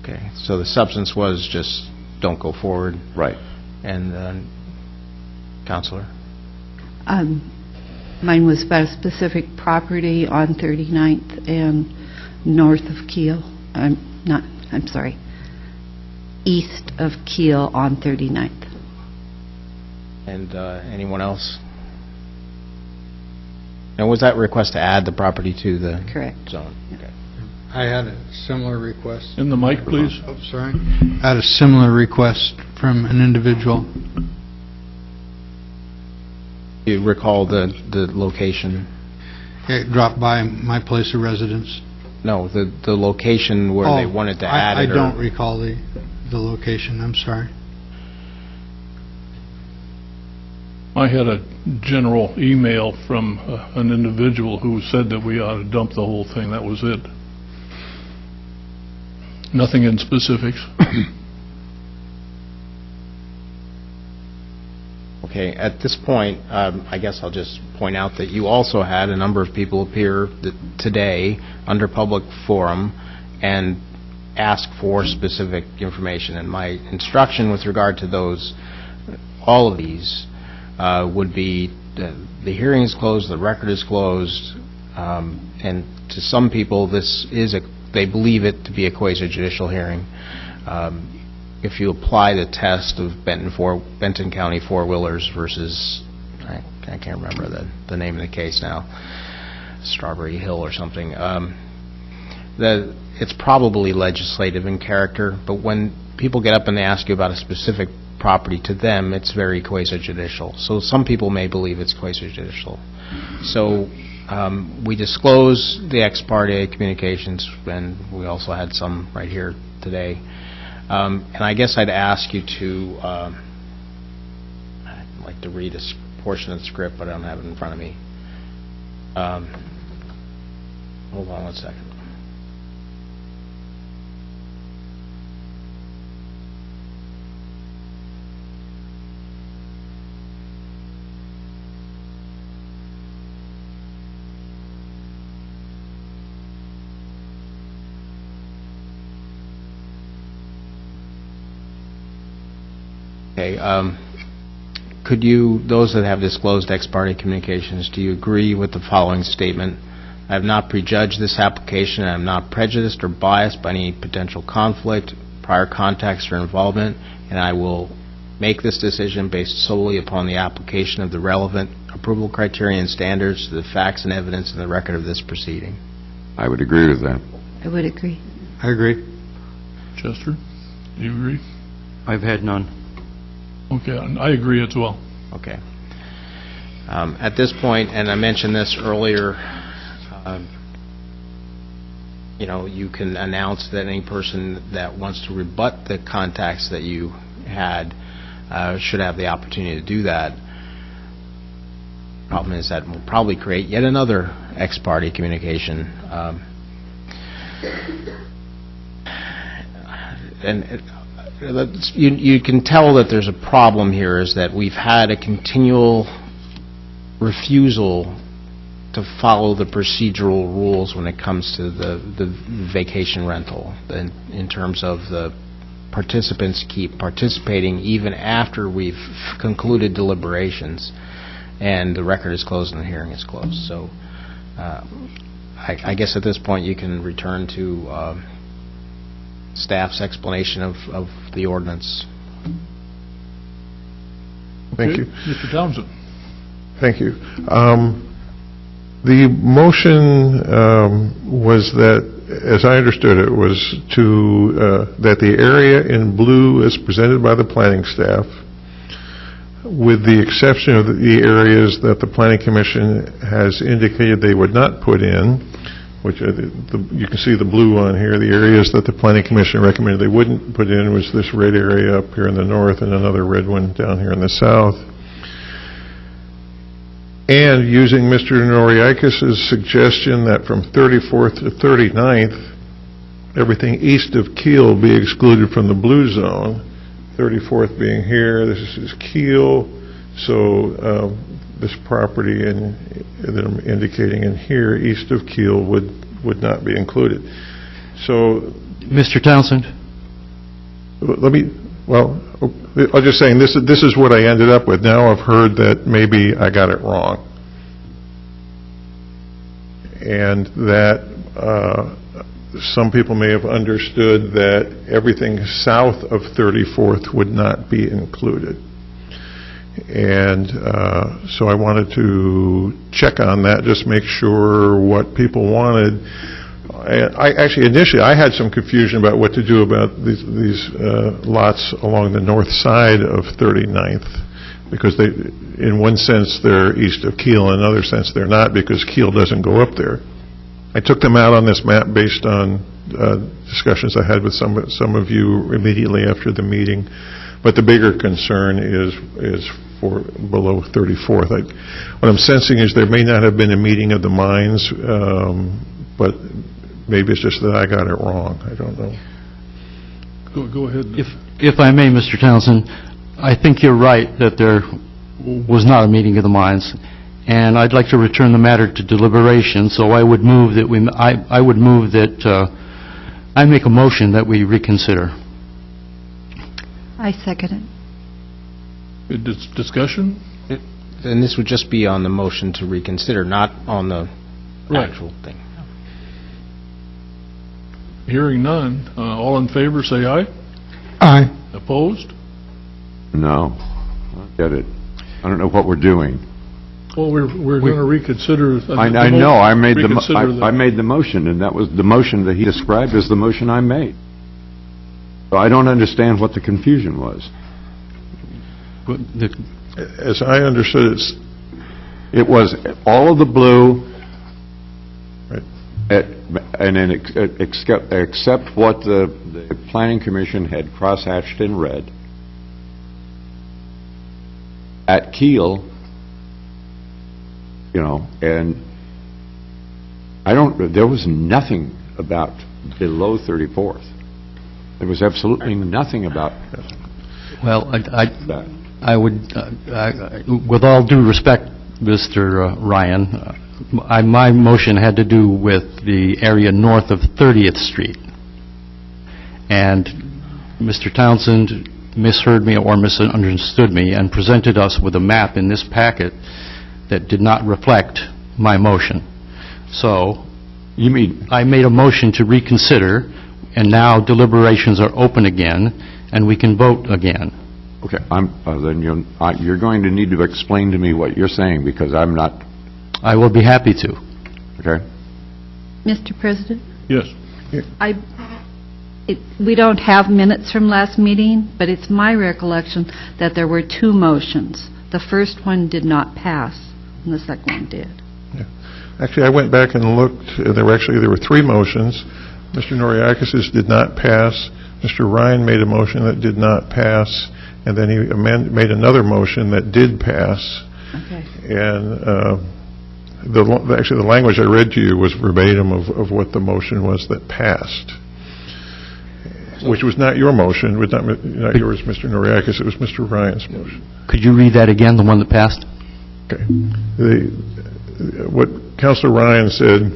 Okay, so the substance was just don't go forward.
Right.
And Counselor?
Mine was about a specific property on 39th and north of Kiel. I'm sorry, east of Kiel on 39th.
And anyone else? And was that request to add the property to the
Correct.
zone? Okay.
I had a similar request.
In the mic, please.
Oh, sorry. I had a similar request from an individual.
You recall the location?
It dropped by my place of residence.
No, the location where they wanted to add
I
it.
don't recall the location, I'm sorry.
I had a general email from an individual who said that we ought to dump the whole thing. That was it. Nothing in specifics.
Okay, at this point, I guess I'll just point out that you also had a number of people appear today under public forum and ask for specific information. And my instruction with regard to those, all of these, would be the hearing is closed, the record is closed, and to some people this is they believe it to be a quasi-judicial hearing. If you apply the test of Benton County four-wheelers versus, I can't remember the name of the case now, Strawberry Hill or something, it's probably legislative in character, but when people get up and they ask you about a specific property, to them it's very quasi-judicial. So some people may believe it's quasi-judicial. So we disclose the ex parte communications, and we also had some right here today. And I guess I'd ask you to, I'd like to read a portion of the script, but I don't have it in front of me. Hold on one second. Okay, could you, those that have disclosed ex parte communications, do you agree with the following statement? I have not prejudged this application, and I am not prejudiced or biased by any potential conflict, prior contacts, or involvement, and I will make this decision based solely upon the application of the relevant approval criteria and standards to the facts and evidence in the record of this proceeding.
I would agree with that.
I would agree.
I agree.
Chester, do you agree?
I've had none.
Okay, I agree as well.
Okay. At this point, and I mentioned this earlier, you know, you can announce that any person that wants to rebut the contacts that you had should have the opportunity to do that. Problem is that will probably create yet another ex parte communication. You can tell that there's a problem here, is that we've had a continual refusal to follow the procedural rules when it comes to the vacation rental, in terms of the participants keep participating even after we've concluded deliberations and the record is closed and the hearing is closed. So I guess at this point you can return to staff's explanation of the ordinance.
Thank you.
Mr. Townsend.
Thank you. The motion was that, as I understood it, was to that the area in blue is presented by the planning staff, with the exception of the areas that the Planning Commission has indicated they would not put in, which you can see the blue on here. The areas that the Planning Commission recommended they wouldn't put in was this red area up here in the north and another red one down here in the south. And using Mr. Noriakis' suggestion that from 34th to 39th, everything east of Kiel be excluded from the blue zone, 34th being here, this is Kiel, So this property that I'm indicating in here, east of Kiel, would not be included. So,
Mr. Townsend?
I'm just saying, this is what I ended up with. Now I've heard that maybe I got it wrong. And that some people may have understood that everything south of 34th would not be included. And so I wanted to check on that, just make sure what people wanted. Initially, I had some confusion about what to do about these lots along the north side of 39th, because in one sense, they're east of Kiel, in another sense, they're not, because Kiel doesn't go up there. I took them out on this map based on discussions I had with some of you immediately after the meeting, but the bigger concern is for below 34th. What I'm sensing is there may not have been a meeting of the minds, but maybe it's just that I got it wrong. I don't know.
Go ahead.
If I may, Mr. Townsend, I think you're right that there was not a meeting of the minds, and I'd like to return the matter to deliberation. So I would move that I make a motion that we reconsider.
I second it.
Discussion?
And this would just be on the motion to reconsider, not on the actual thing.
Hearing none. All in favor, say aye.
Aye.
Opposed?
No. I don't get it. I don't know what we're doing.
Well, we're going to reconsider.
I know. I made the motion, and that was the motion that he described as the motion I made. So I don't understand what the confusion was.
As I understood
it was all of the blue, and then except what the Planning Commission had crosshatched in red. At Kiel, and there was nothing about below 34th. There was absolutely nothing about
Well, I would, with all due respect, Mr. Ryan, my motion had to do with the area north of 30th Street. And Mr. Townsend misheard me or misunderstood me and presented us with a map in this packet that did not reflect my motion. So, I made a motion to reconsider, and now deliberations are open again, and we can vote again.
Okay, then you're going to need to explain to me what you're saying, because I'm not...
I will be happy to.
Okay.
Mr. President?
Yes.
We don't have minutes from last meeting, but it's my recollection that there were two motions. The first one did not pass, and the second one did.
Yeah. Actually, I went back and looked. There were three motions. Mr. Noriakis' did not pass. Mr. Ryan made a motion that did not pass, and then he made another motion that did pass.
Okay.
And actually, the language I read to you was verbatim of what the motion was that passed, which was not your motion, was not yours, Mr. Noriakis. It was Mr. Ryan's motion.
Could you read that again, the one that passed?
Okay. What Councilor Ryan said,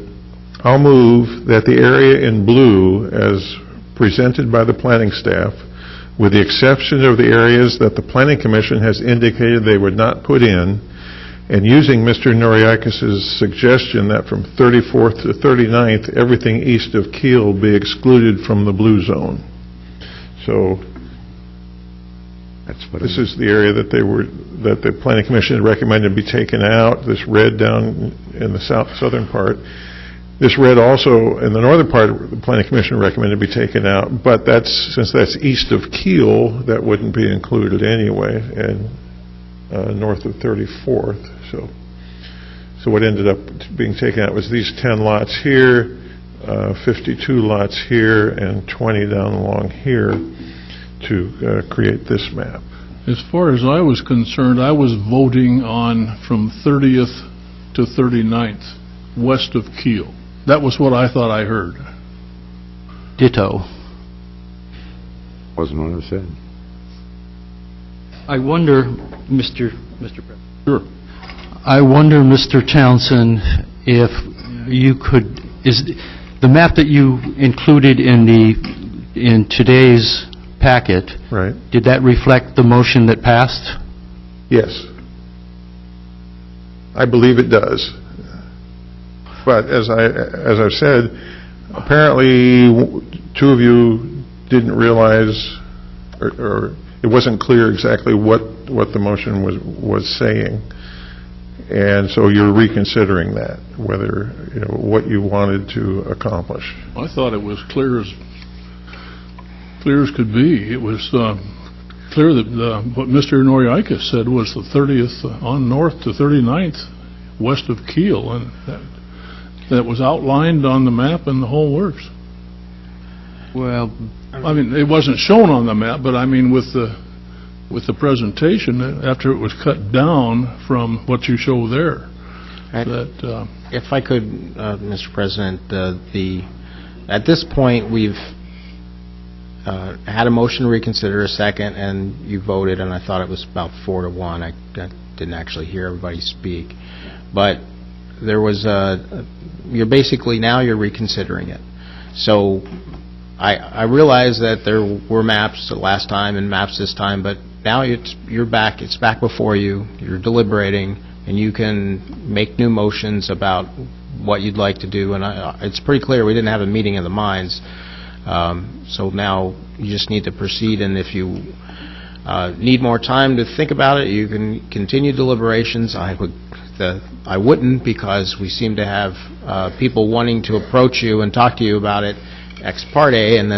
I'll move that the area in blue, as presented by the planning staff, with the exception of the areas that the Planning Commission has indicated they would not put in, and using Mr. Noriakis' suggestion that from 34th to 39th, everything east of Kiel be excluded from the blue zone. So this is the area that the Planning Commission had recommended be taken out, this red down in the southern part. This red also, in the northern part, the Planning Commission recommended be taken out, but since that's east of Kiel, that wouldn't be included anyway, and north of 34th. So what ended up being taken out was these 10 lots here, 52 lots here, and 20 down along here to create this map.
As far as I was concerned, I was voting on from 30th to 39th, west of Kiel. That was what I thought I heard.
Ditto.
Wasn't what I said.
I wonder, Mr. President.
Sure.
I wonder, Mr. Townsend, if you could, is the map that you included in today's packet,
Right.
did that reflect the motion that passed?
Yes. I believe it does. But as I've said, apparently two of you didn't realize, or it wasn't clear exactly what the motion was saying. And so you're reconsidering that, whether, what you wanted to accomplish.
I thought it was clear as could be. It was clear that what Mr. Noriaka said was the 30th on north to 39th west of Kiel, and that was outlined on the map and the whole works.
Well,
I mean, it wasn't shown on the map, but I mean, with the presentation, after it was cut down from what you show there, that...
If I could, Mr. President, at this point, we've had a motion to reconsider, a second, and you voted, and I thought it was about 4-1. I didn't actually hear everybody speak. But there was you're basically, now you're reconsidering it. So I realize that there were maps the last time and maps this time, but now you're back. It's back before you. You're deliberating, and you can make new motions about what you'd like to do. And it's pretty clear we didn't have a meeting of the minds. So now you just need to proceed, and if you need more time to think about it, you can continue deliberations. I wouldn't, because we seem to have people wanting to approach you and talk to you about it ex parte, and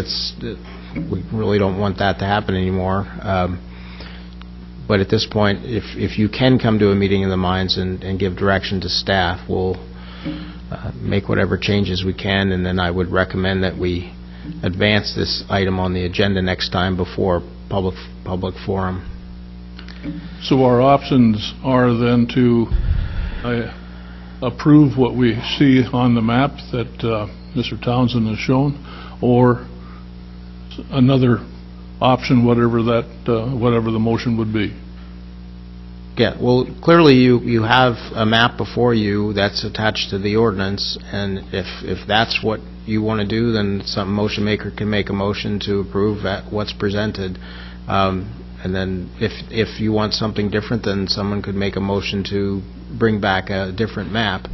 we really don't want that to happen anymore. But at this point, if you can come to a meeting of the minds and give direction to staff, we'll make whatever changes we can, and then I would recommend that we advance this item on the agenda next time before public forum.
So our options are then to approve what we see on the map that Mr. Townsend has shown, or another option, whatever the motion would be.
Yeah, well, clearly you have a map before you that's attached to the ordinance, and if that's what you want to do, then some motion maker can make a motion to approve what's presented. And then if you want something different, then someone could make a motion to bring back a different map.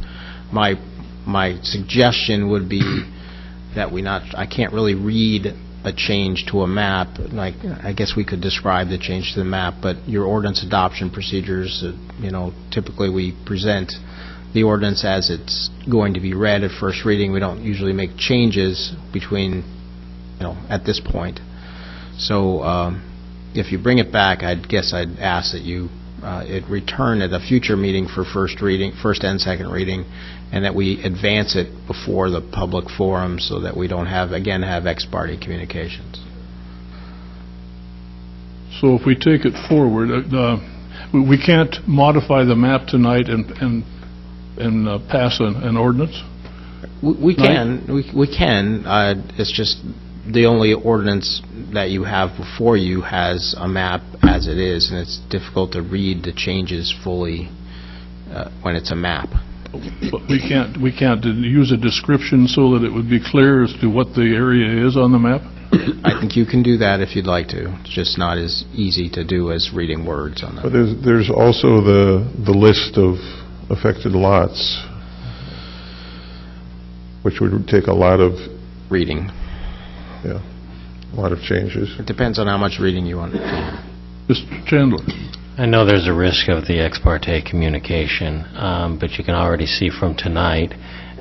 My suggestion would be that I can't really read a change to a map. Like, I guess we could describe the change to the map, but your ordinance adoption procedures, typically we present the ordinance as it's going to be read at first reading. We don't usually make changes between, at this point. So if you bring it back, I'd ask that you it return at a future meeting for first and second reading, and that we advance it before the public forum so that we don't have ex parte communications.
So if we take it forward, we can't modify the map tonight and pass an ordinance?
We can. It's just the only ordinance that you have before you has a map as it is, and it's difficult to read the changes fully when it's a map.
But we can't use a description so that it would be clear as to what the area is on the map?
I think you can do that if you'd like to. It's just not as easy to do as reading words on that.
But there's also the list of affected lots, which would take a lot of
reading.
Yeah, a lot of changes.
It depends on how much reading you want.
Mr. Chandler.
I know there's a risk of the ex parte communication, but you can already see from tonight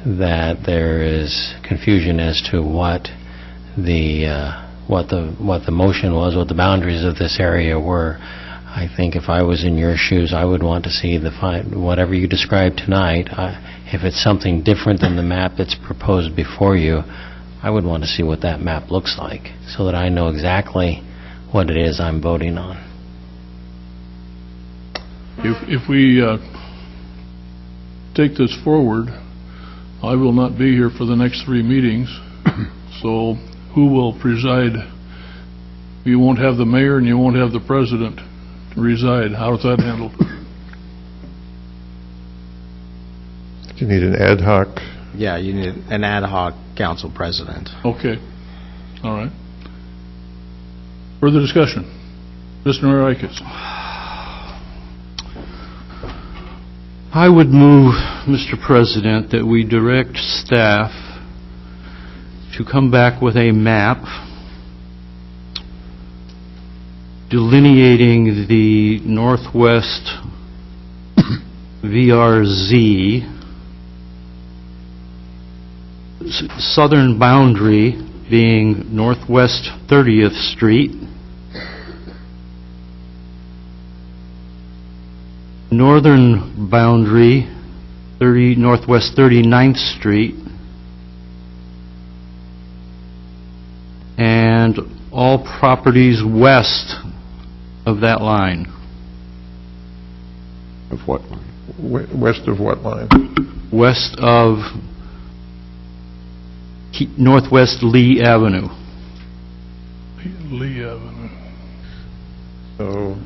that there is confusion as to what the motion was, what the boundaries of this area were. I think if I was in your shoes, I would want to see whatever you described tonight. If it's something different than the map that's proposed before you, I would want to see what that map looks like so that I know exactly what it is I'm voting on.
If we take this forward, I will not be here for the next 3 meetings, so who will preside? You won't have the mayor and you won't have the president reside? How's that handled?
Do you need an ad hoc?
Yeah, you need an ad hoc council president.
Okay, all right. Further discussion? Mr. Norikis.
I would move, Mr. President, that we direct staff to come back with a map delineating the northwest VRZ southern boundary being Northwest 30th Street, northern boundary Northwest 39th Street, and all properties west of that line.
Of what line?
West of what line?
West of Northwest Lee Avenue.
Lee Avenue.
So,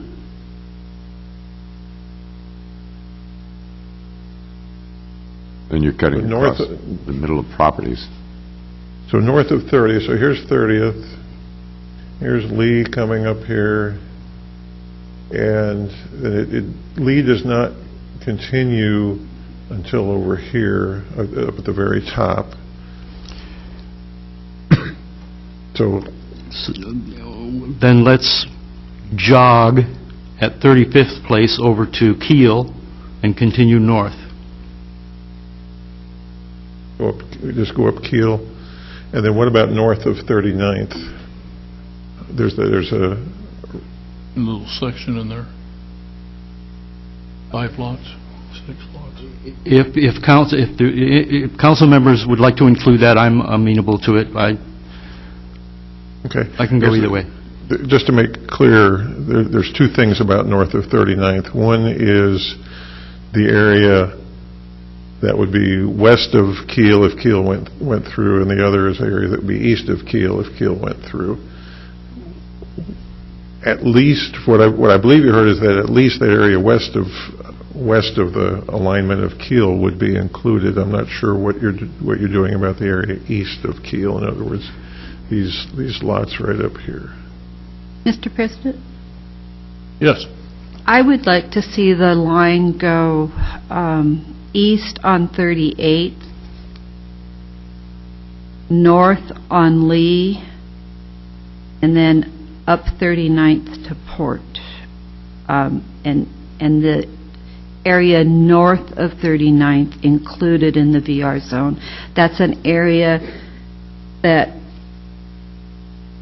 And you're cutting
north
across the middle of properties.
so north of 30th, so here's 30th, here's Lee coming up here, and Lee does not continue until over here, up at the very top. So
then let's jog at 35th Place over to Kiel and continue north.
just go up Kiel, and then what about north of 39th? There's a
little section in there. 5 lots, 6 lots.
If council members would like to include that, I'm amenable to it.
Okay.
I can go either way.
Just to make clear, there's two things about north of 39th. One is the area that would be west of Kiel if Kiel went through, and the other is the area that would be east of Kiel if Kiel went through. At least, what I believe you heard is that at least that area west of the alignment of Kiel would be included. I'm not sure what you're doing about the area east of Kiel. In other words, these lots right up here.
Mr. President?
Yes.
I would like to see the line go east on 38th, north on Lee, and then up 39th to Port. And the area north of 39th included in the VR zone. That's an area that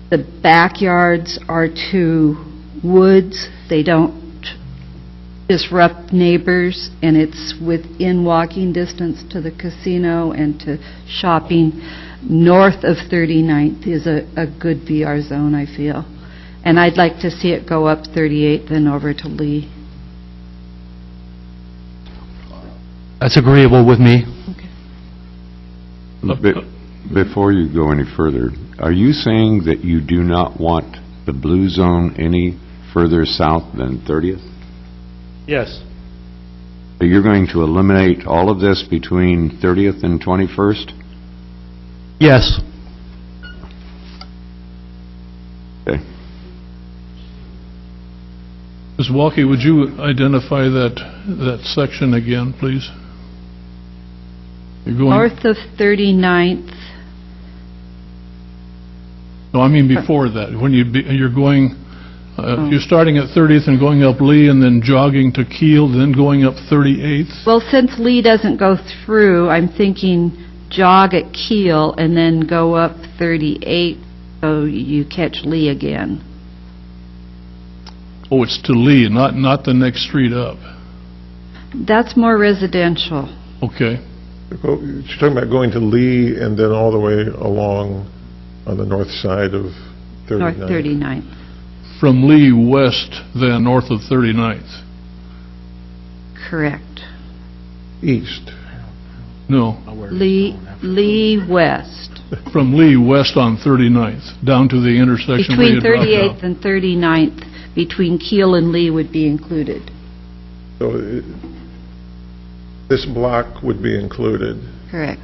the backyards are to woods. They don't disrupt neighbors, and it's within walking distance to the casino and to shopping. North of 39th is a good VR zone, I feel. And I'd like to see it go up 38th and over to Lee.
That's agreeable with me.
Before you go any further, are you saying that you do not want the blue zone any further south than 30th?
Yes.
So you're going to eliminate all of this between 30th and 21st?
Yes.
Okay.
Ms. Walke, would you identify that section again, please? You're going,
North of 39th.
no, I mean before that. When you're going, you're starting at 30th and going up Lee and then jogging to Kiel, then going up 38th.
Well, since Lee doesn't go through, I'm thinking jog at Kiel and then go up 38 so you catch Lee again.
Oh, it's to Lee, not the next street up.
That's more residential.
Okay.
You're talking about going to Lee and then all the way along on the north side of 39th.
North 39th.
From Lee west, then north of 39th.
Correct.
East.
No.
Lee west.
From Lee west on 39th, down to the intersection where
Between
you drop
38th
out.
and 39th, between Keel and Lee would be included.
So this block would be included.
Correct.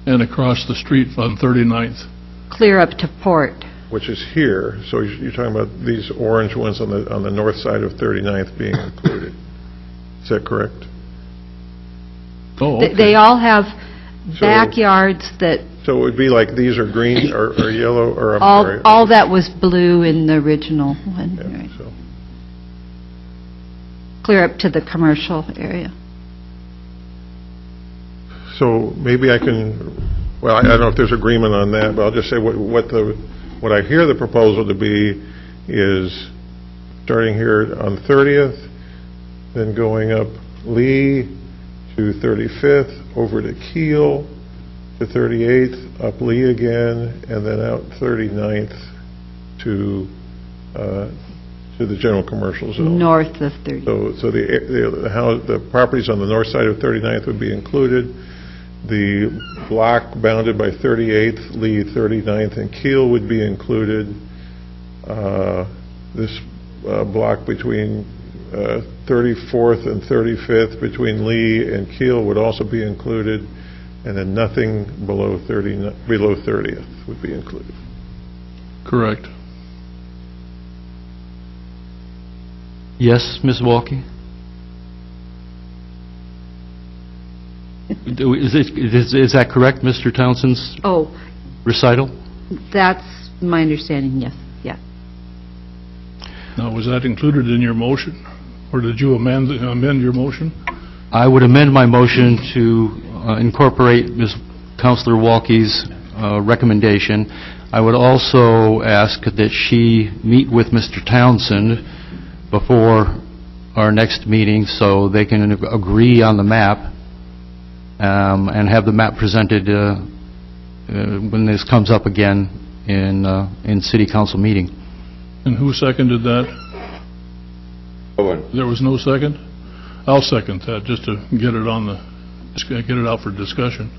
And across the street on 39th.
Clear up to Port.
Which is here, so you're talking about these orange ones on the north side of 39th being included. Is that correct?
Oh, okay.
They all have backyards that,
So it would be like these are green or yellow, or I'm sorry.
all that was blue in the original one.
Yeah,
Right.
so.
Clear up to the commercial area.
So maybe I can, well, I don't know if there's agreement on that, but I'll just say what I hear the proposal to be is starting here on 30th, then going up Lee to 35th, over to Keel, to 38th, up Lee again, and then out 39th to the general commercial zone.
North of 30th.
So the properties on the north side of 39th would be included. The block bounded by 38th, Lee, 39th, and Keel would be included. This block between 34th and 35th between Lee and Keel would also be included, and then nothing below 30th would be included.
Correct.
Yes, Ms. Walkie? Is that correct, Mr. Townsend's
Oh,
recital?
that's my understanding, yes, yeah.
Now, was that included in your motion? Or did you amend your motion?
I would amend my motion to incorporate Ms. Councilor Walkie's recommendation. I would also ask that she meet with Mr. Townsend before our next meeting so they can agree on the map and have the map presented when this comes up again in City Council meeting.
And who seconded that?
Owen.
There was no second? I'll second that, just to get it out for discussion.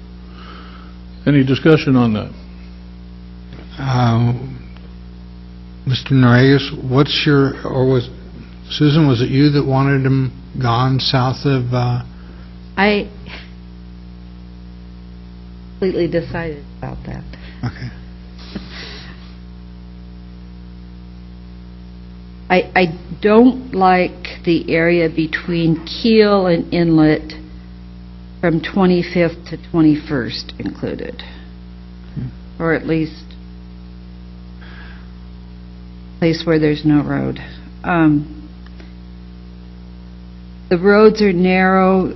Any discussion on that?
Mr. Norregas, Susan, was it you that wanted them gone south of,
I completely decided about that.
okay.
I don't like the area between Keel and Inlet from 25th to 21st included, or at least a place where there's no road. The roads are narrow,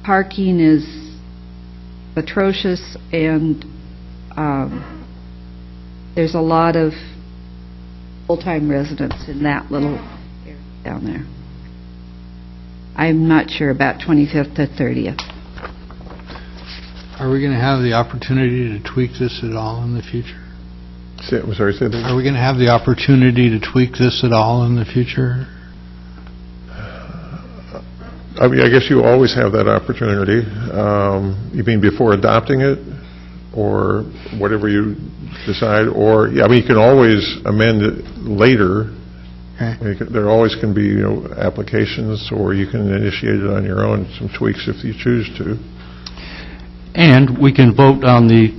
parking is atrocious, and there's a lot of full-time residents in that little area down there. I'm not sure about 25th to 30th.
Are we going to have the opportunity to tweak this at all in the future?
I'm sorry, say that.
Are we going to have the opportunity to tweak this at all in the future?
I mean, I guess you always have that opportunity. You mean before adopting it, or whatever you decide, or, I mean, you can always amend it later.
Okay.
There always can be, applications, or you can initiate it on your own, some tweaks if you choose to.
And we can vote on the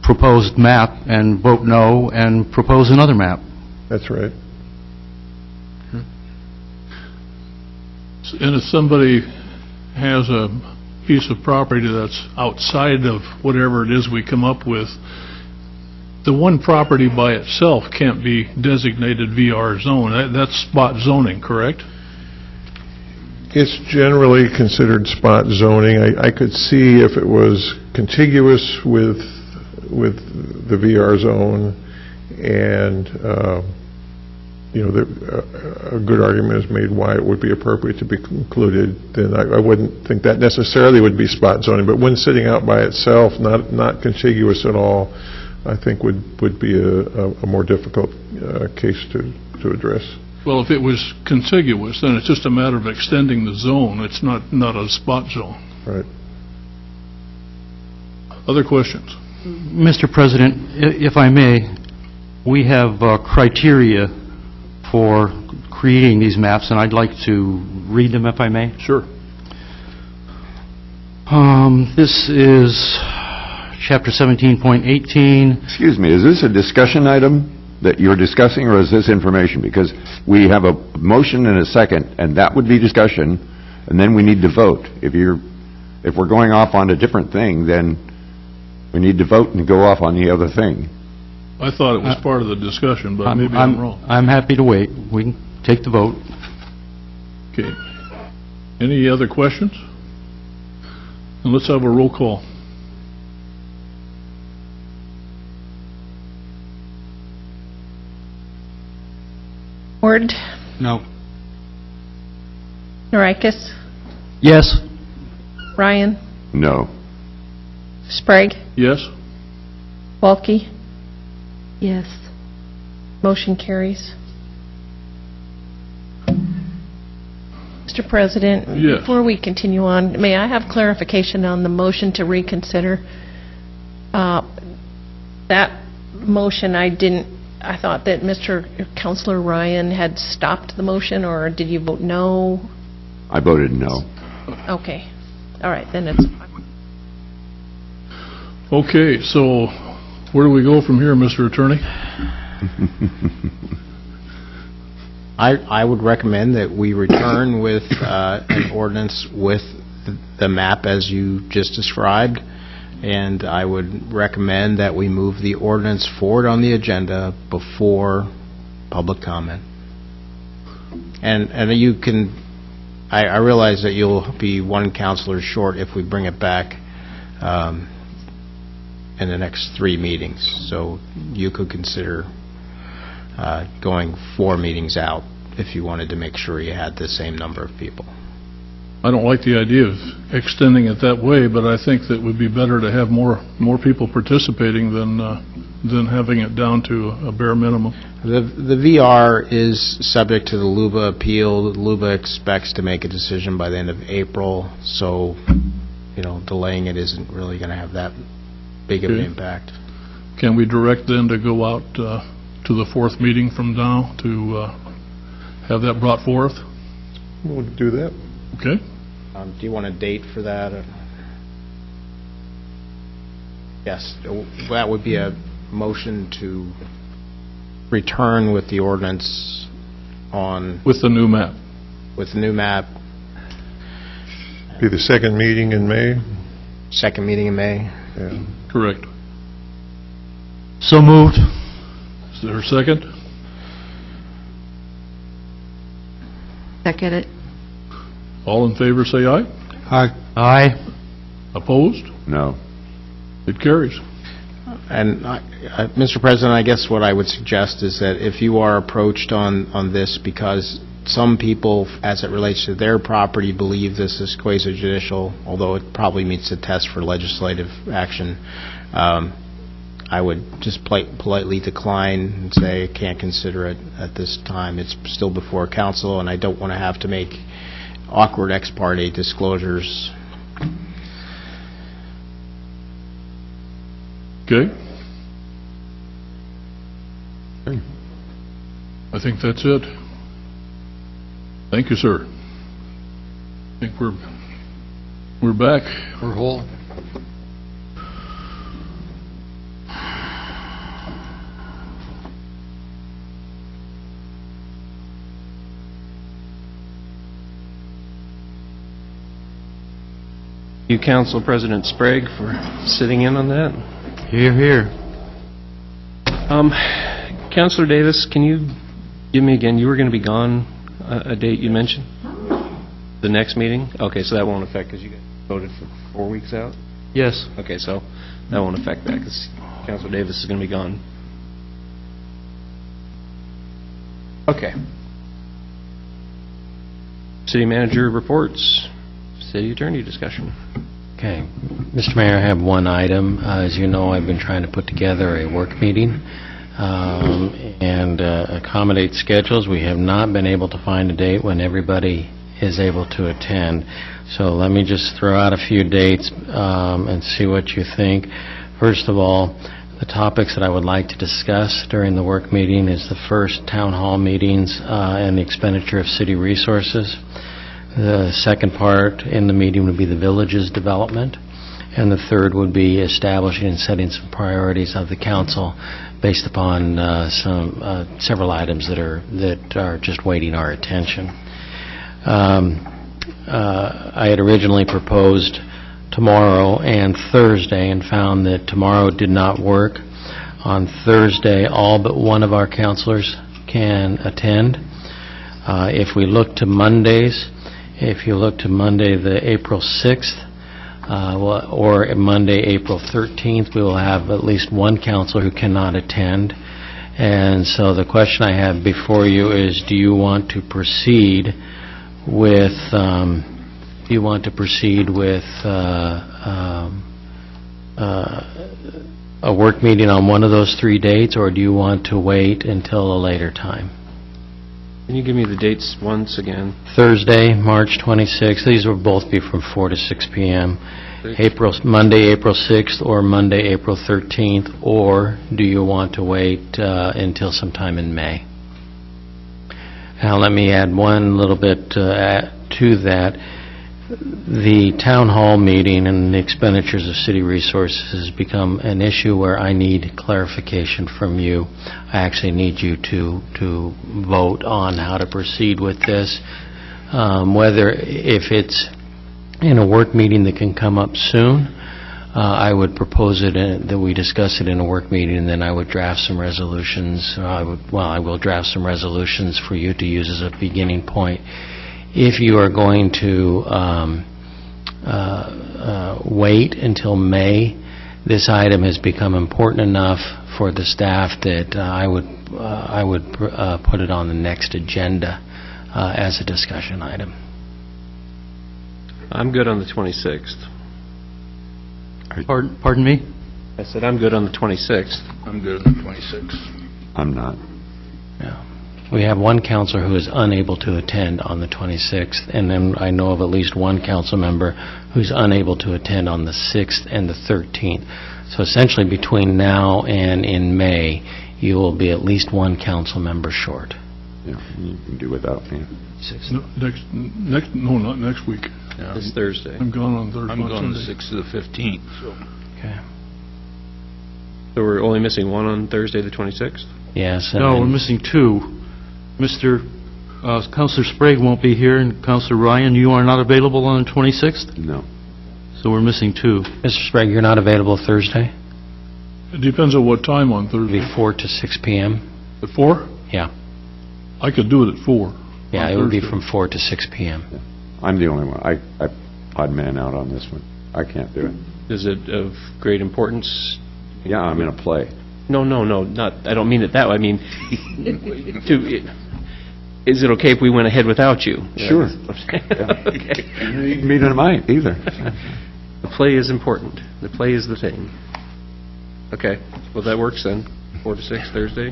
proposed map and vote no and propose another map.
That's right.
And if somebody has a piece of property that's outside of whatever it is we come up with, the one property by itself can't be designated VR zone. That's spot zoning, correct?
It's generally considered spot zoning. I could see if it was contiguous with the VR zone, and a good argument is made why it would be appropriate to be included, then I wouldn't think that necessarily would be spot zoning. But when sitting out by itself, not contiguous at all, I think would be a more difficult case to address.
Well, if it was contiguous, then it's just a matter of extending the zone. It's not a spot zone.
Right.
Other questions?
Mr. President, if I may, we have criteria for creating these maps, and I'd like to read them if I may.
Sure.
This is Chapter 17.18.
Excuse me, is this a discussion item that you're discussing, or is this information? Because we have a motion and a second, and that would be discussion, and then we need to vote. If we're going off on a different thing, then we need to vote and go off on the other thing.
I thought it was part of the discussion, but maybe I'm wrong.
I'm happy to wait. We can take the vote.
Okay. Any other questions? And let's have a roll call.
Ward,
No.
Norikis,
Yes.
Ryan,
No.
Sprague,
Yes?
Walke.
Yes.
Motion carries. Mr. President,
Yes.
before we continue on, may I have clarification on the motion to reconsider? That motion, I thought that Councilor Ryan had stopped the motion, or did you vote no?
I voted no.
Okay. All right, then it's...
Okay, so where do we go from here, Mr. Attorney?
I would recommend that we return with an ordinance with the map as you just described, and I would recommend that we move the ordinance forward on the agenda before public comment. And you can, I realize that you'll be one counselor short if we bring it back in the next 3 meetings, so you could consider going 4 meetings out if you wanted to make sure you had the same number of people.
I don't like the idea of extending it that way, but I think that it would be better to have more people participating than having it down to a bare minimum.
The VR is subject to the LUBA appeal. LUBA expects to make a decision by the end of April, so delaying it isn't really going to have that big of an impact.
Can we direct then to go out to the 4th meeting from now to have that brought forth?
We'll do that.
Okay.
Do you want a date for that? Yes, that would be a motion to return with the ordinance on...
With the new map.
With the new map.
Be the 2nd meeting in May?
2nd meeting in May.
Yeah.
Correct.
So moved.
Is there a second?
Second it.
All in favor say aye.
Aye.
Aye.
Opposed?
No.
It carries.
And, Mr. President, I guess what I would suggest is that if you are approached on this because some people, as it relates to their property, believe this is quasi-judicial, although it probably meets the test for legislative action, I would just politely decline and say I can't consider it at this time. It's still before council, and I don't want to have to make awkward ex parte disclosures.
Okay. I think that's it. Thank you, sir. I think we're back.
We're whole.
You, Council President Sprague, for sitting in on that.
Here, here.
Councilor Davis, can you give me again, you were going to be gone, a date you mentioned? The next meeting? Okay, so that won't affect because you guys voted for 4 weeks out?
Yes.
Okay, so that won't affect that because Councilor Davis is going to be gone. Okay. City Manager reports. City Attorney discussion.
Okay. Mr. Mayor, I have one item. As you know, I've been trying to put together a work meeting and accommodate schedules. We have not been able to find a date when everybody is able to attend. So let me just throw out a few dates and see what you think. First of all, The topics that I would like to discuss during the work meeting is the first, town hall meetings and the expenditure of city resources. The second part in the meeting would be the village's development. And the third would be establishing and setting some priorities of the council based upon several items that are just waiting our attention. I had originally proposed tomorrow and Thursday and found that tomorrow did not work. On Thursday, all but one of our councilors can attend. If we look to Mondays, if you look to Monday, the April 6th, or Monday, April 13th, we will have at least one counselor who cannot attend. And so the question I have before you is, do you want to proceed with a work meeting on one of those 3 dates, or do you want to wait until a later time?
Can you give me the dates once again?
Thursday, March 26th. These will both be from 4 to 6 p.m. Monday, April 6th, or Monday, April 13th, or do you want to wait until sometime in May? Now, let me add one little bit to that. The town hall meeting and the expenditures of city resources has become an issue where I need clarification from you. I actually need you to vote on how to proceed with this. Whether, if it's in a work meeting that can come up soon, I would propose it that we discuss it in a work meeting, and then I would draft some resolutions. I will draft some resolutions for you to use as a beginning point. If you are going to wait until May, this item has become important enough for the staff that I would put it on the next agenda as a discussion item.
I'm good on the 26th.
Pardon me?
I said I'm good on the 26th.
I'm good on the 26th.
I'm not.
Yeah. We have one counselor who is unable to attend on the 26th, and then I know of at least one council member who's unable to attend on the 6th and the 13th. So essentially between now and in May, you will be at least one council member short.
Yeah, you can do without me.
Not next week.
Yeah.
This Thursday.
I'm gone on Thursday.
I'm gone the 6th to the 15th. So.
Okay.
So we're only missing one on Thursday, the 26th?
Yes.
No, we're missing two. Councilor Sprague won't be here, and Councilor Ryan, you are not available on the 26th?
No.
So we're missing two.
Mr. Sprague, you're not available Thursday?
It depends on what time on Thursday.
It'll be 4 to 6 p.m.
At 4?
Yeah.
I could do it at 4.
Yeah, it would be from 4 to 6 p.m.
I'm the only one. I odd man out on this one. I can't do it.
Is it of great importance?
Yeah, I'm in a play.
No, not. I don't mean it that way. I mean, is it okay if we went ahead without you?
Sure.
Okay.
You can meet in mine either.
The play is important. The play is the thing. Okay. Well, that works then. 4 to 6 Thursday?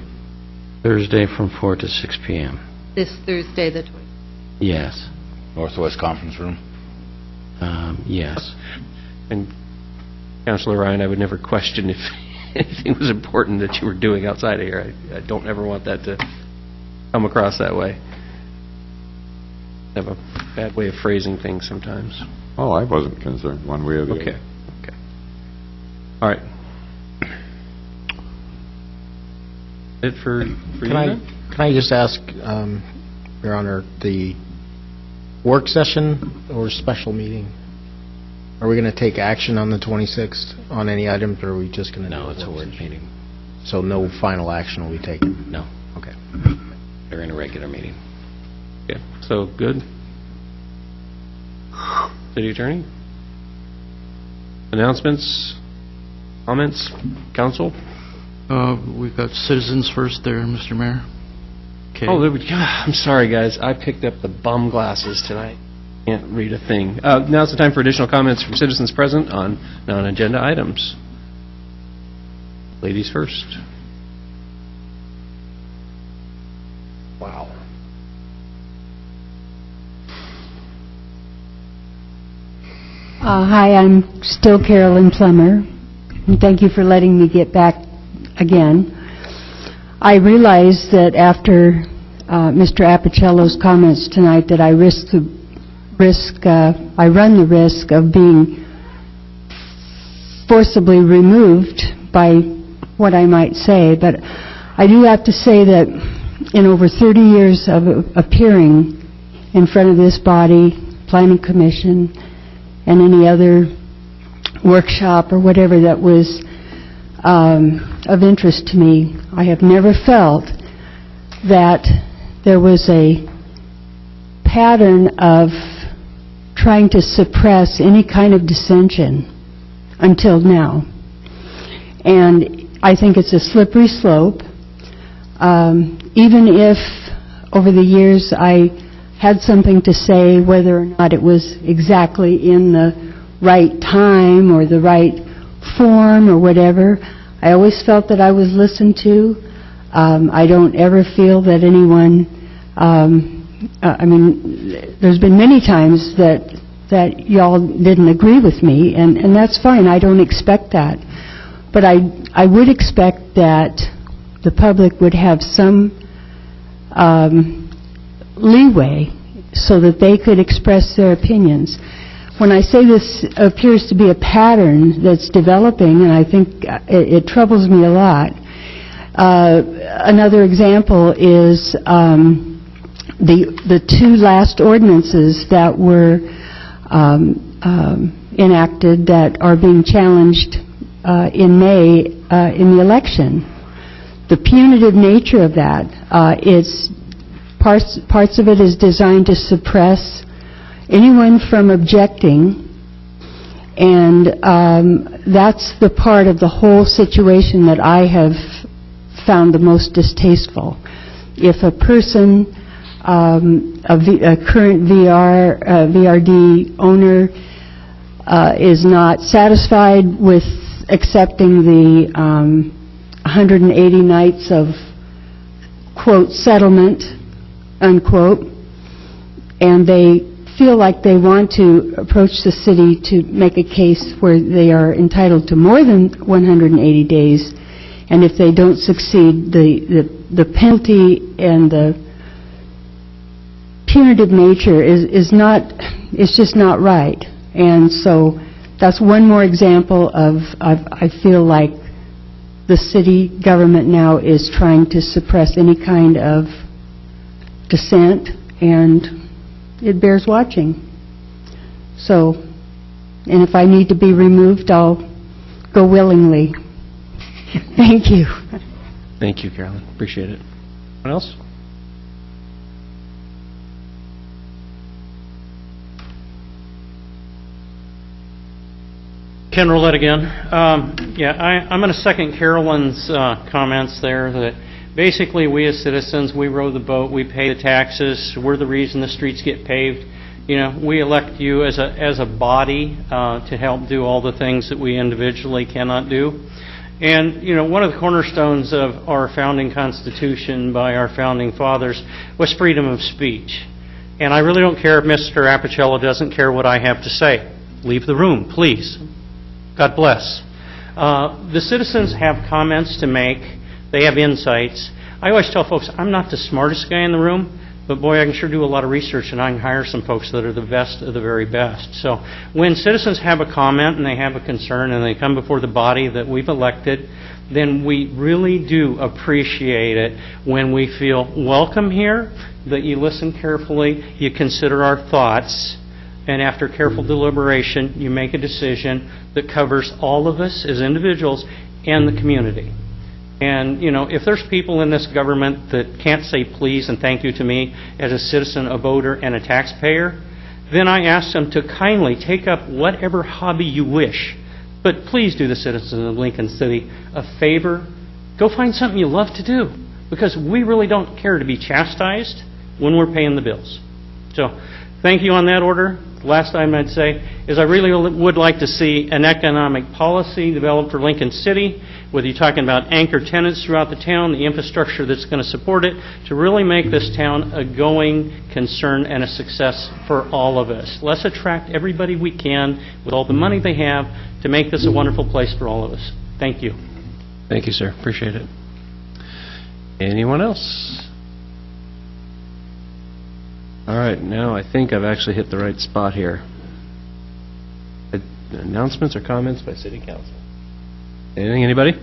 Thursday from 4 to 6 p.m.
This Thursday, the 20th.
Yes.
Northwest Conference Room.
Yes.
And Councilor Ryan, I would never question if anything was important that you were doing outside of here. I don't ever want that to come across that way. I have a bad way of phrasing things sometimes.
Oh, I wasn't concerned one way or the other.
Okay. All right. It for you then?
Can I just ask, Your Honor, the work session or special meeting? Are we going to take action on the 26th on any items, or are we just going to?
No, it's a work meeting.
So no final action will be taken?
No.
Okay.
They're in a regular meeting.
Okay. So good. City Attorney? Announcements? Comments? Council?
We've got citizens first there, Mr. Mayor. Okay.
Oh, there we go. I'm sorry, guys. I picked up the bum glasses tonight. Can't read a thing. Now's the time for additional comments from citizens present on non-agenda items. Ladies first. Wow.
Hi, I'm still Carolyn Plummer. And thank you for letting me get back again. I realize that after Mr. Apicello's comments tonight that I run the risk of being forcibly removed by what I might say, but I do have to say that in over 30 years of appearing in front of this body, Planning Commission, and any other workshop or whatever that was of interest to me, I have never felt that there was a pattern of trying to suppress any kind of dissension until now. And I think it's a slippery slope. Even if over the years I had something to say, whether or not it was exactly in the right time or the right form or whatever, I always felt that I was listened to. I don't ever feel that anyone, there's been many times that y'all didn't agree with me, and that's fine. I don't expect that. But I would expect that the public would have some leeway so that they could express their opinions. When I say this appears to be a pattern that's developing, and I think it troubles me a lot, another example is the two last ordinances that were enacted that are being challenged in May in the election. The punitive nature of that, parts of it is designed to suppress anyone from objecting, and that's the part of the whole situation that I have found the most distasteful. If a person, a current VRD owner, is not satisfied with accepting the 180 nights of, quote, settlement, unquote, and they feel like they want to approach the city to make a case where they are entitled to more than 180 days, and if they don't succeed, the penalty and the punitive nature is just not right. And so that's one more example of I feel like the city government now is trying to suppress any kind of dissent, and it bears watching. So, and if I need to be removed, I'll go willingly. Thank you.
Thank you, Carolyn. Appreciate it. Anyone else?
Ken Roulette again. I'm going to second Carolyn's comments there that basically we as citizens, we row the boat, we pay the taxes, we're the reason the streets get paved. You know, we elect you as a body to help do all the things that we individually cannot do. And, you know, one of the cornerstones of our founding constitution by our founding fathers was freedom of speech. And I really don't care if Mr. Apicello doesn't care what I have to say. Leave the room, please. God bless. The citizens have comments to make. They have insights. I always tell folks, I'm not the smartest guy in the room, but boy, I can sure do a lot of research, and I can hire some folks that are the best of the very best. So when citizens have a comment and they have a concern and they come before the body that we've elected, then we really do appreciate it when we feel welcome here, that you listen carefully, you consider our thoughts, and after careful deliberation, you make a decision that covers all of us as individuals and the community. And, you know, if there's people in this government that can't say please and thank you to me as a citizen, a voter, and a taxpayer, then I ask them to kindly take up whatever hobby you wish. But please do the citizens of Lincoln City a favor. Go find something you love to do, because we really don't care to be chastised when we're paying the bills. So thank you on that order. Last item I'd say is I really would like to see an economic policy developed for Lincoln City, whether you're talking about anchor tenants throughout the town, the infrastructure that's going to support it, to really make this town a going concern and a success for all of us. Let's attract everybody we can with all the money they have to make this a wonderful place for all of us. Thank you.
Thank you, sir. Appreciate it. Anyone else? All right, now I think I've actually hit the right spot here. Announcements or comments by City Council? Anything, anybody?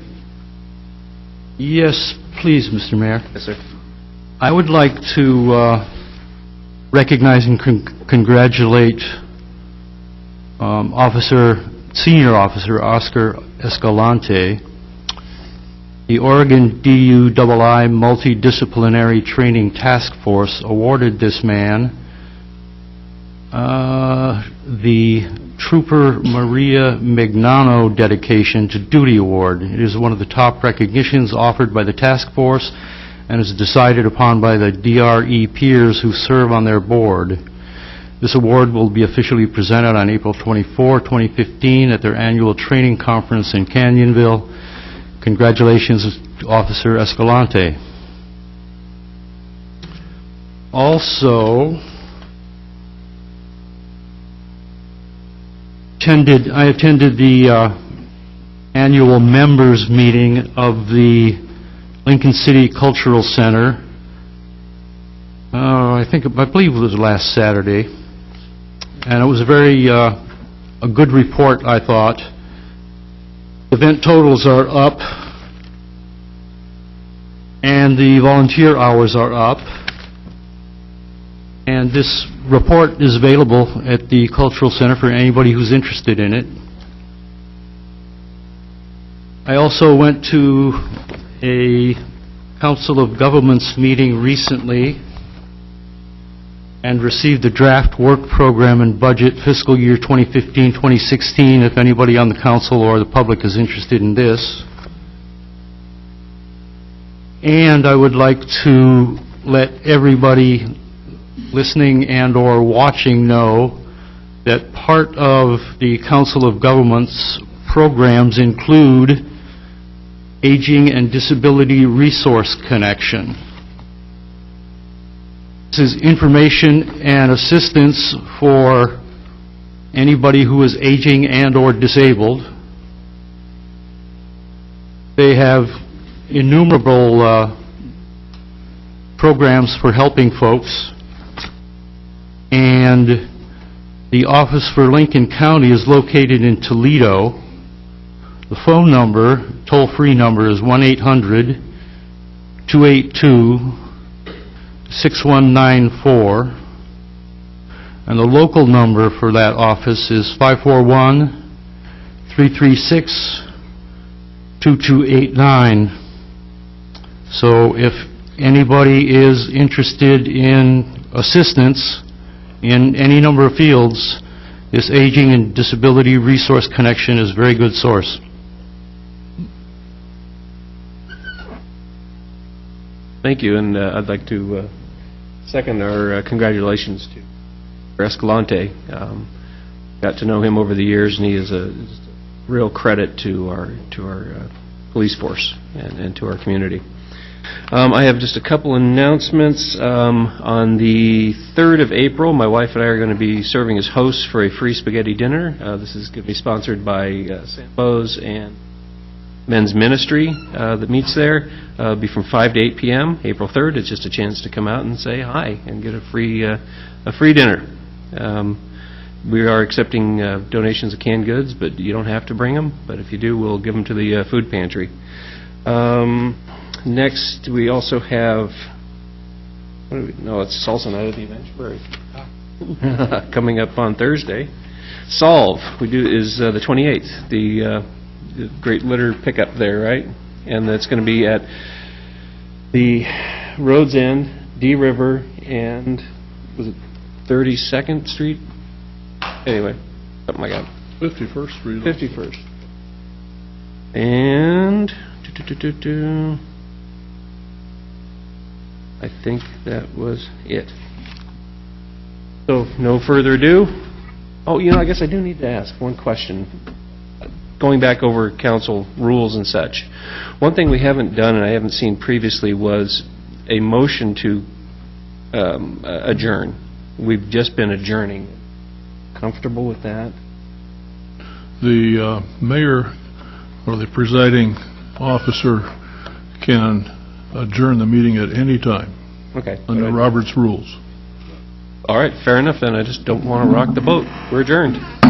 Yes, please, Mr. Mayor.
Yes, sir.
I would like to recognize and congratulate Senior Officer Oscar Escalante. The Oregon DUII Multidisciplinary Training Task Force awarded this man the Trooper Maria Mignano Dedication to Duty Award. It is one of the top recognitions offered by the task force and is decided upon by the DRE peers who serve on their board. This award will be officially presented on April 24, 2015 at their annual training conference in Canyonville. Congratulations to Officer Escalante. Also, I attended the annual members meeting of the Lincoln City Cultural Center. I believe it was last Saturday, and it was a good report, I thought. Event totals are up, and the volunteer hours are up. And this report is available at the Cultural Center for anybody who's interested in it. I also went to a Council of Governments meeting recently and received the draft work program and budget fiscal year 2015-2016, if anybody on the council or the public is interested in this. And I would like to let everybody listening and or watching know that part of the Council of Governments programs include Aging and Disability Resource Connection. This is information and assistance for anybody who is aging and or disabled. They have innumerable programs for helping folks, and the office for Lincoln County is located in Toledo. The phone number, toll-free number, is 1-800-282-6194, and the local number for that office is 541-336-2289. So if anybody is interested in assistance in any number of fields, this Aging and Disability Resource Connection is a very good source.
Thank you, and I'd like to second our congratulations to Escalante. Got to know him over the years, and he is a real credit to our police force and to our community. I have just a couple announcements. On the 3rd of April, my wife and I are going to be serving as hosts for a free spaghetti dinner. This is going to be sponsored by Sambo's and Men's Ministry that meets there. It'll be from 5 to 8 p.m. April 3rd. It's just a chance to come out and say hi and get a free dinner. We are accepting donations of canned goods, but you don't have to bring them. But if you do, we'll give them to the food pantry. Next, we also have, it's Salsa Night at the Eventuary. Coming up on Thursday. Solve, is the 28th, the great litter pickup there, right? And that's going to be at the Road's End, D River, and was it 32nd Street? Anyway, something like that.
51st Street.
51st. And I think that was it. So, no further ado. Oh, I guess I do need to ask one question. Going back over council rules and such. One thing we haven't done, and I haven't seen previously, was a motion to adjourn. We've just been adjourning. Comfortable with that?
The mayor or the presiding officer can adjourn the meeting at any time
Okay.
under Robert's rules.
All right, fair enough, then. I just don't want to rock the boat. We're adjourned.